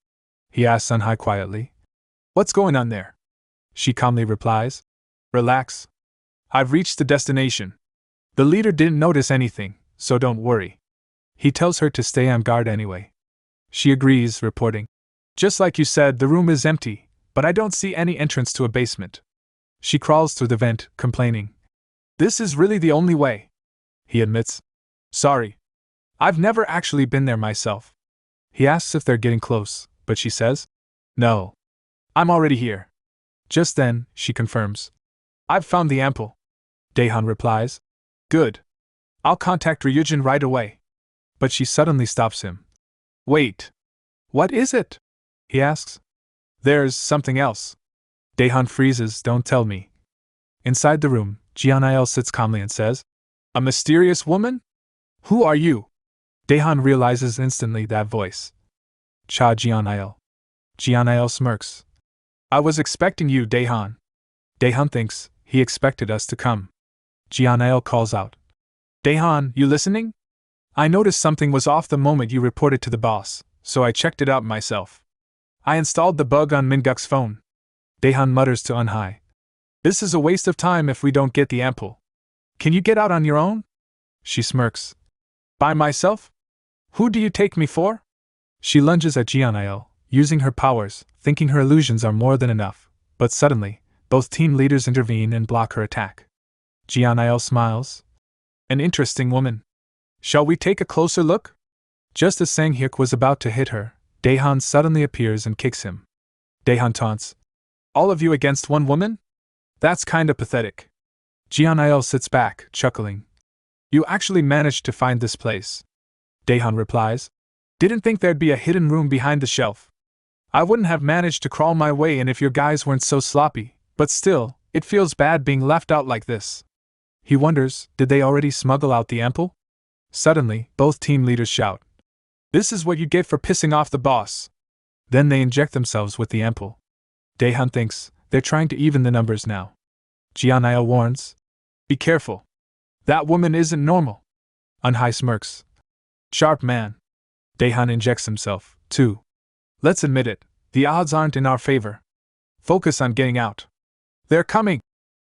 He asks Anhai quietly. What's going on there? She calmly replies. Relax. I've reached the destination. The leader didn't notice anything, so don't worry. He tells her to stay on guard anyway. She agrees, reporting. Just like you said, the room is empty, but I don't see any entrance to a basement. She crawls through the vent, complaining. This is really the only way. He admits. Sorry. I've never actually been there myself. He asks if they're getting close, but she says. No. I'm already here. Just then, she confirms. I've found the ample. Daehan replies. Good. I'll contact Ryujin right away. But she suddenly stops him. Wait. What is it? He asks. There's something else. Daehan freezes, don't tell me. Inside the room, Jianael sits calmly and says, A mysterious woman? Who are you? Daehan realizes instantly that voice. Cha Jianael. Jianael smirks. I was expecting you, Daehan. Daehan thinks he expected us to come. Jianael calls out. Daehan, you listening? I noticed something was off the moment you reported to the boss, so I checked it out myself. I installed the bug on Minguk's phone. Daehan mutters to Anhai. This is a waste of time if we don't get the ample. Can you get out on your own? She smirks. By myself? Who do you take me for? She lunges at Jianael, using her powers, thinking her illusions are more than enough, but suddenly, both team leaders intervene and block her attack. Jianael smiles. An interesting woman. Shall we take a closer look? Just as Sang-hyuk was about to hit her, Daehan suddenly appears and kicks him. Daehan taunts. All of you against one woman? That's kinda pathetic. Jianael sits back, chuckling. You actually managed to find this place. Daehan replies. Didn't think there'd be a hidden room behind the shelf. I wouldn't have managed to crawl my way in if your guys weren't so sloppy, but still, it feels bad being left out like this. He wonders, did they already smuggle out the ample? Suddenly, both team leaders shout. This is what you get for pissing off the boss. Then they inject themselves with the ample. Daehan thinks, they're trying to even the numbers now. Jianael warns. Be careful. That woman isn't normal. Anhai smirks. Sharp man. Daehan injects himself, too. Let's admit it, the odds aren't in our favor. Focus on getting out. They're coming.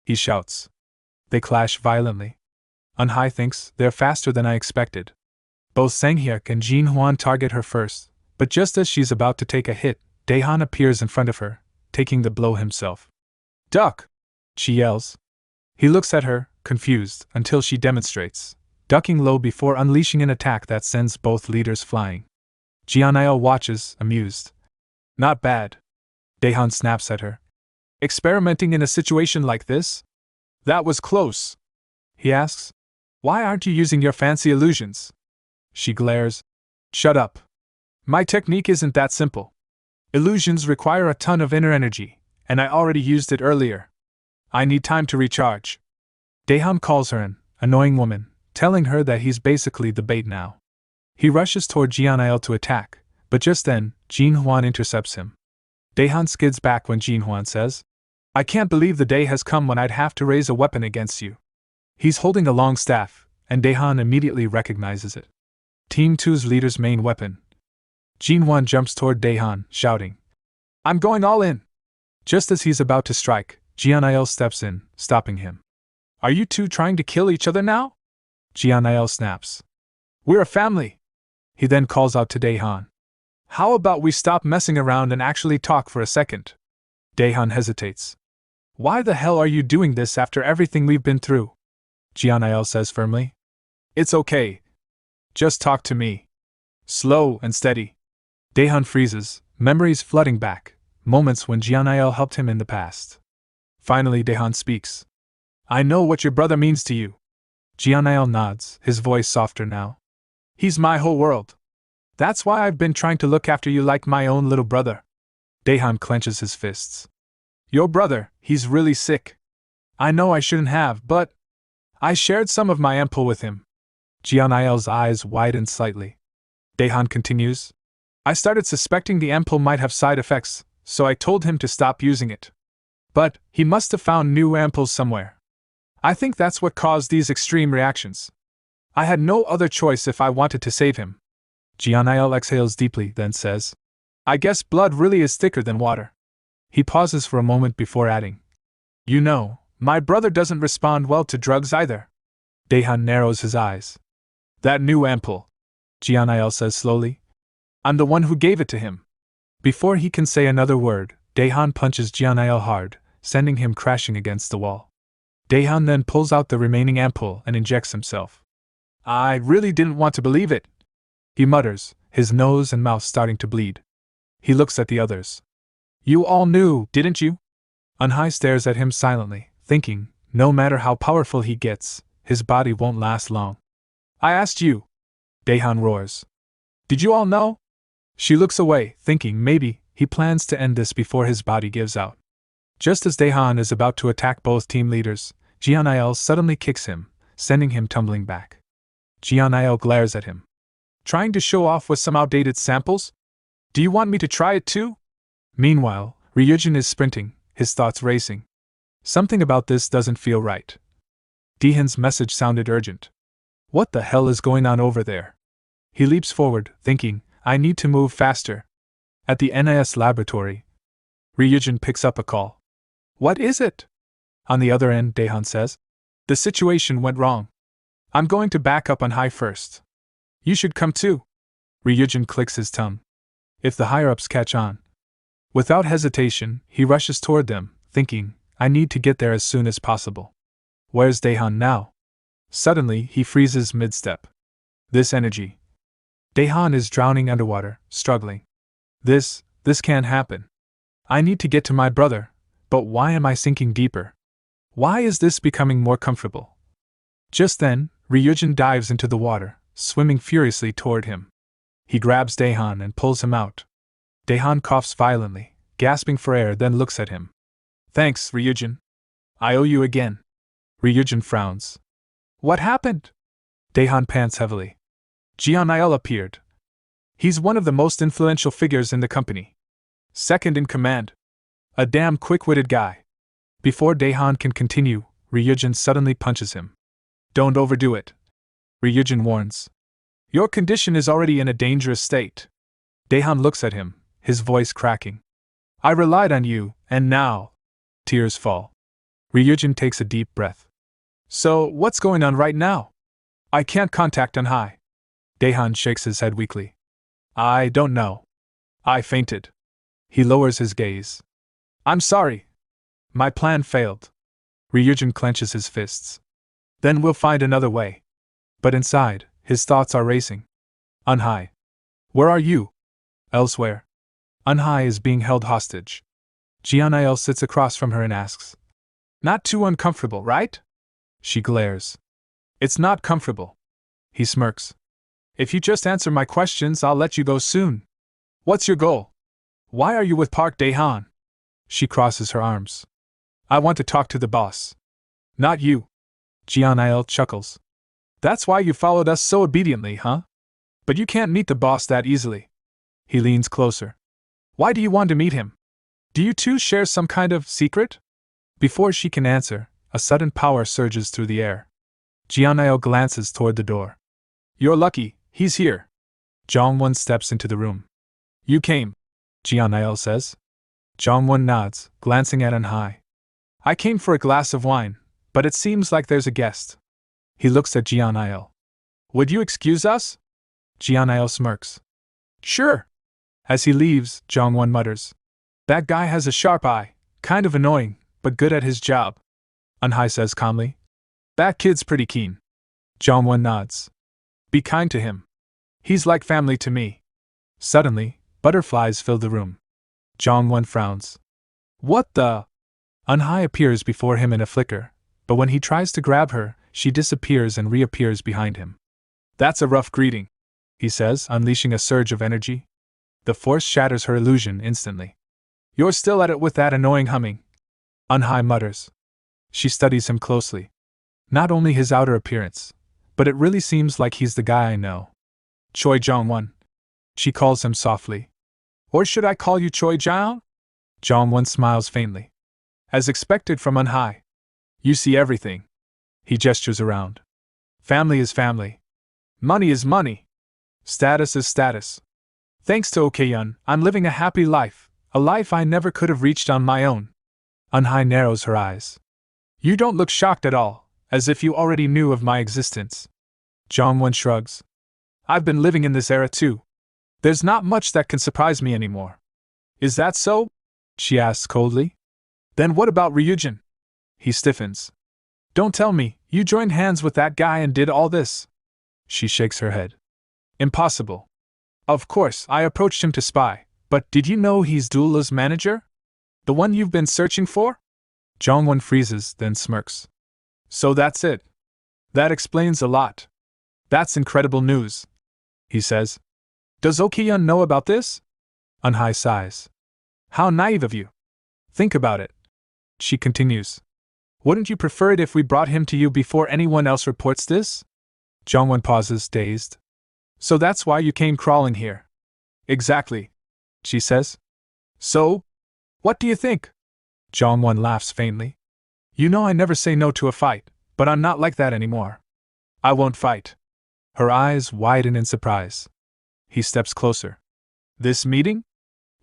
he shouts. They clash violently. Anhai thinks they're faster than I expected. Both Sanghyuk and Jin Hwan target her first, but just as she's about to take a hit, Daehan appears in front of her, taking the blow himself. Duck! She yells. He looks at her, confused, until she demonstrates, ducking low before unleashing an attack that sends both leaders flying. Jianail watches, amused. Not bad. Daehan snaps at her. Experimenting in a situation like this? That was close. He asks. Why aren't you using your fancy illusions? She glares. Shut up. My technique isn't that simple. Illusions require a ton of inner energy, and I already used it earlier. I need time to recharge. Daehan calls her an annoying woman, telling her that he's basically the bait now. He rushes toward Jianail to attack, but just then, Jin Hwan intercepts him. Daehan skids back when Jin Hwan says, I can't believe the day has come when I'd have to raise a weapon against you. He's holding a long staff, and Daehan immediately recognizes it. Team 2's leader's main weapon. Jin Hwan jumps toward Daehan, shouting, I'm going all in! Just as he's about to strike, Jianail steps in, stopping him. Are you two trying to kill each other now? Jianail snaps. We're a family! He then calls out to Daehan. How about we stop messing around and actually talk for a second? Daehan hesitates. Why the hell are you doing this after everything we've been through? Jianail says firmly. It's okay. Just talk to me. Slow and steady. Daehan freezes, memories flooding back, moments when Jianail helped him in the past. Finally Daehan speaks. I know what your brother means to you. Jianail nods, his voice softer now. He's my whole world. That's why I've been trying to look after you like my own little brother. Daehan clenches his fists. Your brother, he's really sick. I know I shouldn't have, but I shared some of my ampoule with him. Jianail's eyes widen slightly. Daehan continues. I started suspecting the ampoule might have side effects, so I told him to stop using it. But he must have found new ampoules somewhere. I think that's what caused these extreme reactions. I had no other choice if I wanted to save him. Jianail exhales deeply, then says, I guess blood really is thicker than water. He pauses for a moment before adding, You know, my brother doesn't respond well to drugs either. Daehan narrows his eyes. That new ampoule, Jianail says slowly. I'm the one who gave it to him. Before he can say another word, Daehan punches Jianail hard, sending him crashing against the wall. Daehan then pulls out the remaining ampoule and injects himself. I really didn't want to believe it, he mutters, his nose and mouth starting to bleed. He looks at the others. You all knew, didn't you? Anhai stares at him silently, thinking, no matter how powerful he gets, his body won't last long. I asked you. Daehan roars. Did you all know? She looks away, thinking maybe he plans to end this before his body gives out. Just as Daehan is about to attack both team leaders, Jianail suddenly kicks him, sending him tumbling back. Jianail glares at him. Trying to show off with some outdated samples? Do you want me to try it too? Meanwhile, Ryujin is sprinting, his thoughts racing. Something about this doesn't feel right. Daehan's message sounded urgent. What the hell is going on over there? He leaps forward, thinking, I need to move faster. At the NIS laboratory, Ryujin picks up a call. What is it? On the other end, Daehan says. The situation went wrong. I'm going to back up Anhai first. You should come too. Ryujin clicks his tongue. If the higher-ups catch on. Without hesitation, he rushes toward them, thinking, I need to get there as soon as possible. Where's Daehan now? Suddenly, he freezes mid-step. This energy. Daehan is drowning underwater, struggling. This can't happen. I need to get to my brother, but why am I sinking deeper? Why is this becoming more comfortable? Just then, Ryujin dives into the water, swimming furiously toward him. He grabs Daehan and pulls him out. Daehan coughs violently, gasping for air, then looks at him. Thanks, Ryujin. I owe you again. Ryujin frowns. What happened? Daehan pants heavily. Jianail appeared. He's one of the most influential figures in the company. Second in command. A damn quick-witted guy. Before Daehan can continue, Ryujin suddenly punches him. Don't overdo it. Ryujin warns. Your condition is already in a dangerous state. Daehan looks at him, his voice cracking. I relied on you, and now. Tears fall. Ryujin takes a deep breath. So, what's going on right now? I can't contact Anhai. Daehan shakes his head weakly. I don't know. I fainted. He lowers his gaze. I'm sorry. My plan failed. Ryujin clenches his fists. Then we'll find another way. But inside, his thoughts are racing. Anhai. Where are you? Elsewhere. Anhai is being held hostage. Jianail sits across from her and asks. Not too uncomfortable, right? She glares. It's not comfortable. He smirks. If you just answer my questions, I'll let you go soon. What's your goal? Why are you with Park Daehan? She crosses her arms. I want to talk to the boss. Not you. Jianail chuckles. That's why you followed us so obediently, huh? But you can't meet the boss that easily. He leans closer. Why do you want to meet him? Do you two share some kind of secret? Before she can answer, a sudden power surges through the air. Jianail glances toward the door. You're lucky, he's here. Jongwon steps into the room. You came, Jianail says. Jongwon nods, glancing at Anhai. I came for a glass of wine, but it seems like there's a guest. He looks at Jianail. Would you excuse us? Jianail smirks. Sure. As he leaves, Jongwon mutters. That guy has a sharp eye, kind of annoying, but good at his job. Anhai says calmly. That kid's pretty keen. Jongwon nods. Be kind to him. He's like family to me. Suddenly, butterflies fill the room. Jongwon frowns. What the? Anhai appears before him in a flicker, but when he tries to grab her, she disappears and reappears behind him. That's a rough greeting, he says, unleashing a surge of energy. The force shatters her illusion instantly. You're still at it with that annoying humming. Anhai mutters. She studies him closely. Not only his outer appearance, but it really seems like he's the guy I know. Choi Jongwon. She calls him softly. Or should I call you Choi Jong? Jongwon smiles faintly. As expected from Anhai. You see everything. He gestures around. Family is family. Money is money. Status is status. Thanks to Okyun, I'm living a happy life, a life I never could have reached on my own. Anhai narrows her eyes. You don't look shocked at all, as if you already knew of my existence. Jongwon shrugs. I've been living in this era too. There's not much that can surprise me anymore. Is that so? She asks coldly. Then what about Ryujin? He stiffens. Don't tell me, you joined hands with that guy and did all this. She shakes her head. Impossible. Of course, I approached him to spy, but did you know he's Doula's manager? The one you've been searching for? Jongwon freezes, then smirks. So that's it. That explains a lot. That's incredible news, he says. Does Okyun know about this? Anhai sighs. How naive of you. Think about it. She continues. Wouldn't you prefer it if we brought him to you before anyone else reports this? Jongwon pauses, dazed. So that's why you came crawling here. Exactly, she says. So? What do you think? Jongwon laughs faintly. You know I never say no to a fight, but I'm not like that anymore. I won't fight. Her eyes widen in surprise. He steps closer. This meeting?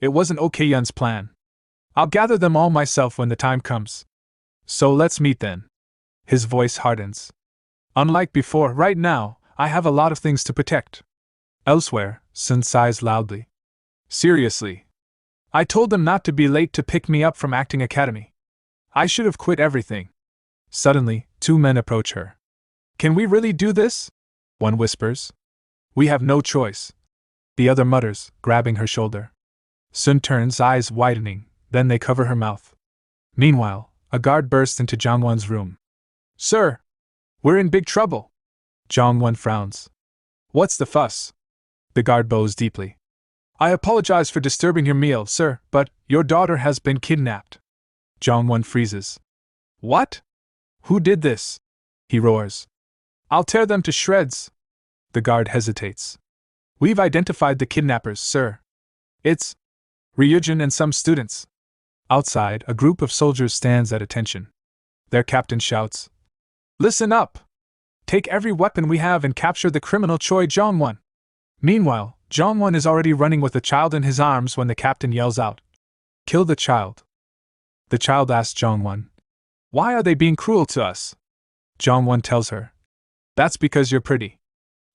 It wasn't Okyun's plan. I'll gather them all myself when the time comes. So let's meet then. His voice hardens. Unlike before, right now, I have a lot of things to protect. Elsewhere, Sun sighs loudly. Seriously. I told them not to be late to pick me up from acting academy. I should have quit everything. Suddenly, two men approach her. Can we really do this? One whispers. We have no choice. The other mutters, grabbing her shoulder. Sun turns, eyes widening, then they cover her mouth. Meanwhile, a guard bursts into Jongwon's room. Sir! We're in big trouble! Jongwon frowns. What's the fuss? The guard bows deeply. I apologize for disturbing your meal, sir, but your daughter has been kidnapped. Jongwon freezes. What? Who did this? He roars. I'll tear them to shreds. The guard hesitates. We've identified the kidnappers, sir. It's Ryujin and some students. Outside, a group of soldiers stands at attention. Their captain shouts, Listen up! Take every weapon we have and capture the criminal Choi Jongwon. Meanwhile, Jongwon is already running with the child in his arms when the captain yells out, Kill the child. The child asks Jongwon, Why are they being cruel to us? Jong-won tells her. That's because you're pretty.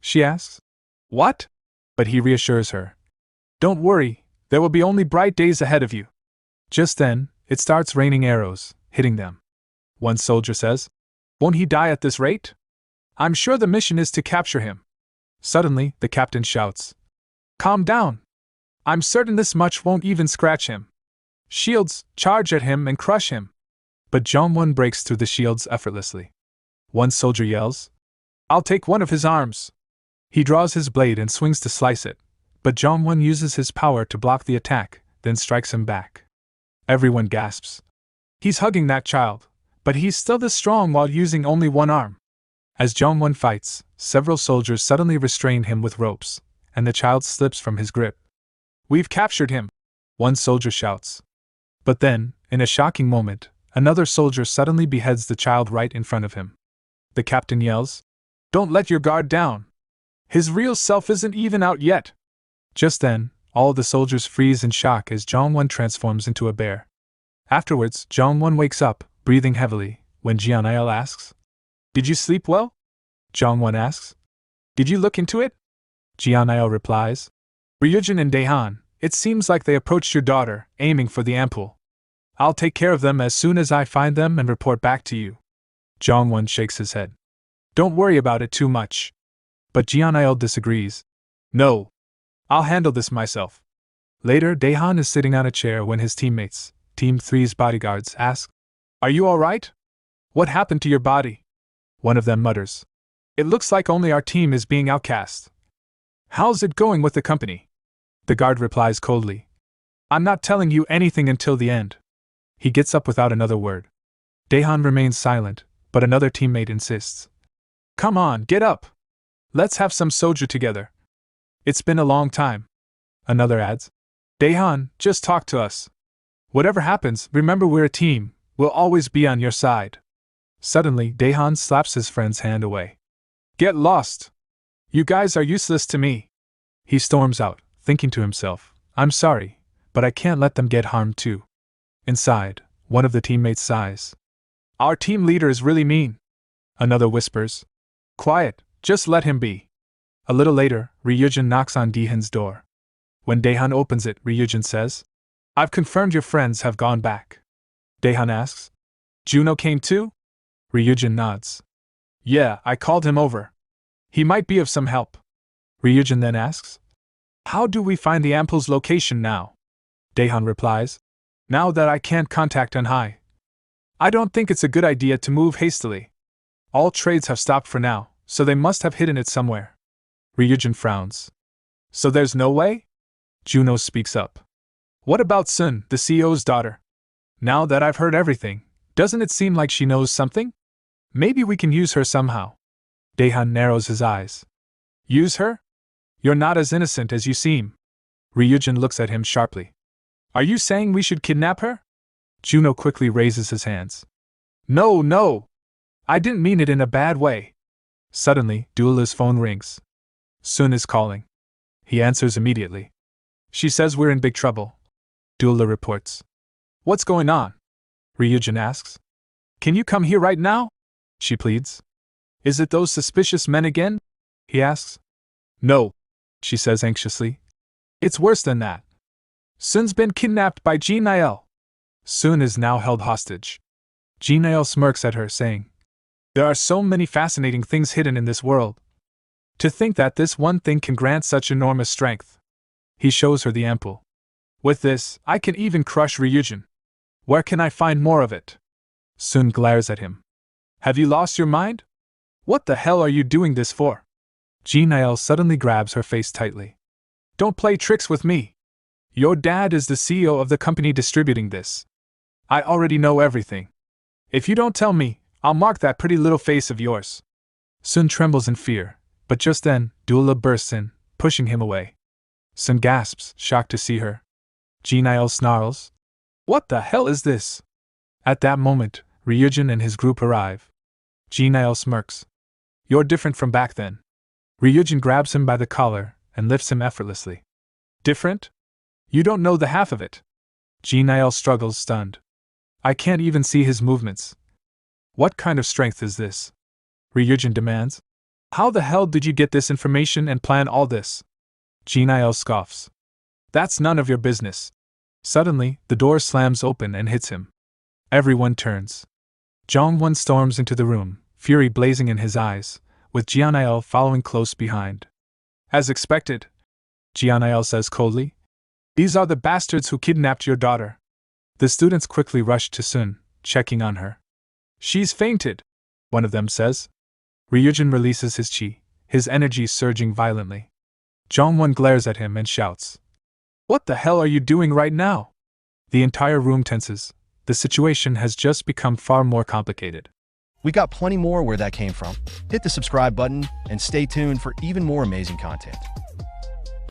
She asks. What? But he reassures her. Don't worry, there will be only bright days ahead of you. Just then, it starts raining arrows, hitting them. One soldier says, Won't he die at this rate? I'm sure the mission is to capture him. Suddenly, the captain shouts. Calm down. I'm certain this much won't even scratch him. Shields, charge at him and crush him. But Jong-won breaks through the shields effortlessly. One soldier yells, I'll take one of his arms. He draws his blade and swings to slice it, but Jong-won uses his power to block the attack, then strikes him back. Everyone gasps. He's hugging that child, but he's still this strong while using only one arm. As Jong-won fights, several soldiers suddenly restrain him with ropes, and the child slips from his grip. We've captured him, one soldier shouts. But then, in a shocking moment, another soldier suddenly beheads the child right in front of him. The captain yells, Don't let your guard down. His real self isn't even out yet. Just then, all the soldiers freeze in shock as Jong-won transforms into a bear. Afterwards, Jong-won wakes up, breathing heavily, when Yahello asks, Did you sleep well? Jong-won asks, Did you look into it? Yahello replies, Ryujin and Daehan, it seems like they approached your daughter, aiming for the ampoule. I'll take care of them as soon as I find them and report back to you. Jong-won shakes his head. Don't worry about it too much. But Yahello disagrees. No. I'll handle this myself. Later, Daehan is sitting on a chair when his teammates, Team 3's bodyguards, ask, Are you alright? What happened to your body? One of them mutters, It looks like only our team is being outcast. How's it going with the company? The guard replies coldly, I'm not telling you anything until the end. He gets up without another word. Daehan remains silent, but another teammate insists. Come on, get up. Let's have some soju together. It's been a long time. Another adds. Daehan, just talk to us. Whatever happens, remember we're a team, we'll always be on your side. Suddenly, Daehan slaps his friend's hand away. Get lost. You guys are useless to me. He storms out, thinking to himself, I'm sorry, but I can't let them get harmed too. Inside, one of the teammates sighs. Our team leader is really mean. Another whispers. Quiet, just let him be. A little later, Ryujin knocks on Daehan's door. When Daehan opens it, Ryujin says, I've confirmed your friends have gone back. Daehan asks, Juno came too? Ryujin nods. Yeah, I called him over. He might be of some help. Ryujin then asks, How do we find the ampoule's location now? Daehan replies, Now that I can't contact Anhai, I don't think it's a good idea to move hastily. All trades have stopped for now, so they must have hidden it somewhere. Ryujin frowns. So there's no way? Juno speaks up. What about Sun, the CEO's daughter? Now that I've heard everything, doesn't it seem like she knows something? Maybe we can use her somehow. Daehan narrows his eyes. Use her? You're not as innocent as you seem. Ryujin looks at him sharply. Are you saying we should kidnap her? Juno quickly raises his hands. No. I didn't mean it in a bad way. Suddenly, Duela's phone rings. Sun is calling. He answers immediately. She says we're in big trouble. Duela reports. What's going on? Ryujin asks. Can you come here right now? She pleads. Is it those suspicious men again? He asks. No, she says anxiously. It's worse than that. Sun's been kidnapped by Yahello. Sun is now held hostage. Yahello smirks at her, saying, There are so many fascinating things hidden in this world. To think that this one thing can grant such enormous strength. He shows her the ampoule. With this, I can even crush Ryujin. Where can I find more of it? Sun glares at him. Have you lost your mind? What the hell are you doing this for? Yahello suddenly grabs her face tightly. Don't play tricks with me. Your dad is the CEO of the company distributing this. I already know everything. If you don't tell me, I'll mark that pretty little face of yours. Sun trembles in fear, but just then, Duela bursts in, pushing him away. Sun gasps, shocked to see her. Yahello snarls. What the hell is this? At that moment, Ryujin and his group arrive. Yahello smirks. You're different from back then. Ryujin grabs him by the collar and lifts him effortlessly. Different? You don't know the half of it. Yahello struggles, stunned. I can't even see his movements. What kind of strength is this? Ryujin demands. How the hell did you get this information and plan all this? Yahello scoffs. That's none of your business. Suddenly, the door slams open and hits him. Everyone turns. Jongwon storms into the room, fury blazing in his eyes, with Yahello following close behind. As expected, Yahello says coldly. These are the bastards who kidnapped your daughter. The students quickly rush to Sun, checking on her. She's fainted, one of them says. Ryujin releases his chi, his energy surging violently. Jongwon glares at him and shouts. What the hell are you doing right now? The entire room tenses. The situation has just become far more complicated. We got plenty more where that came from. Hit the subscribe button and stay tuned for even more amazing content.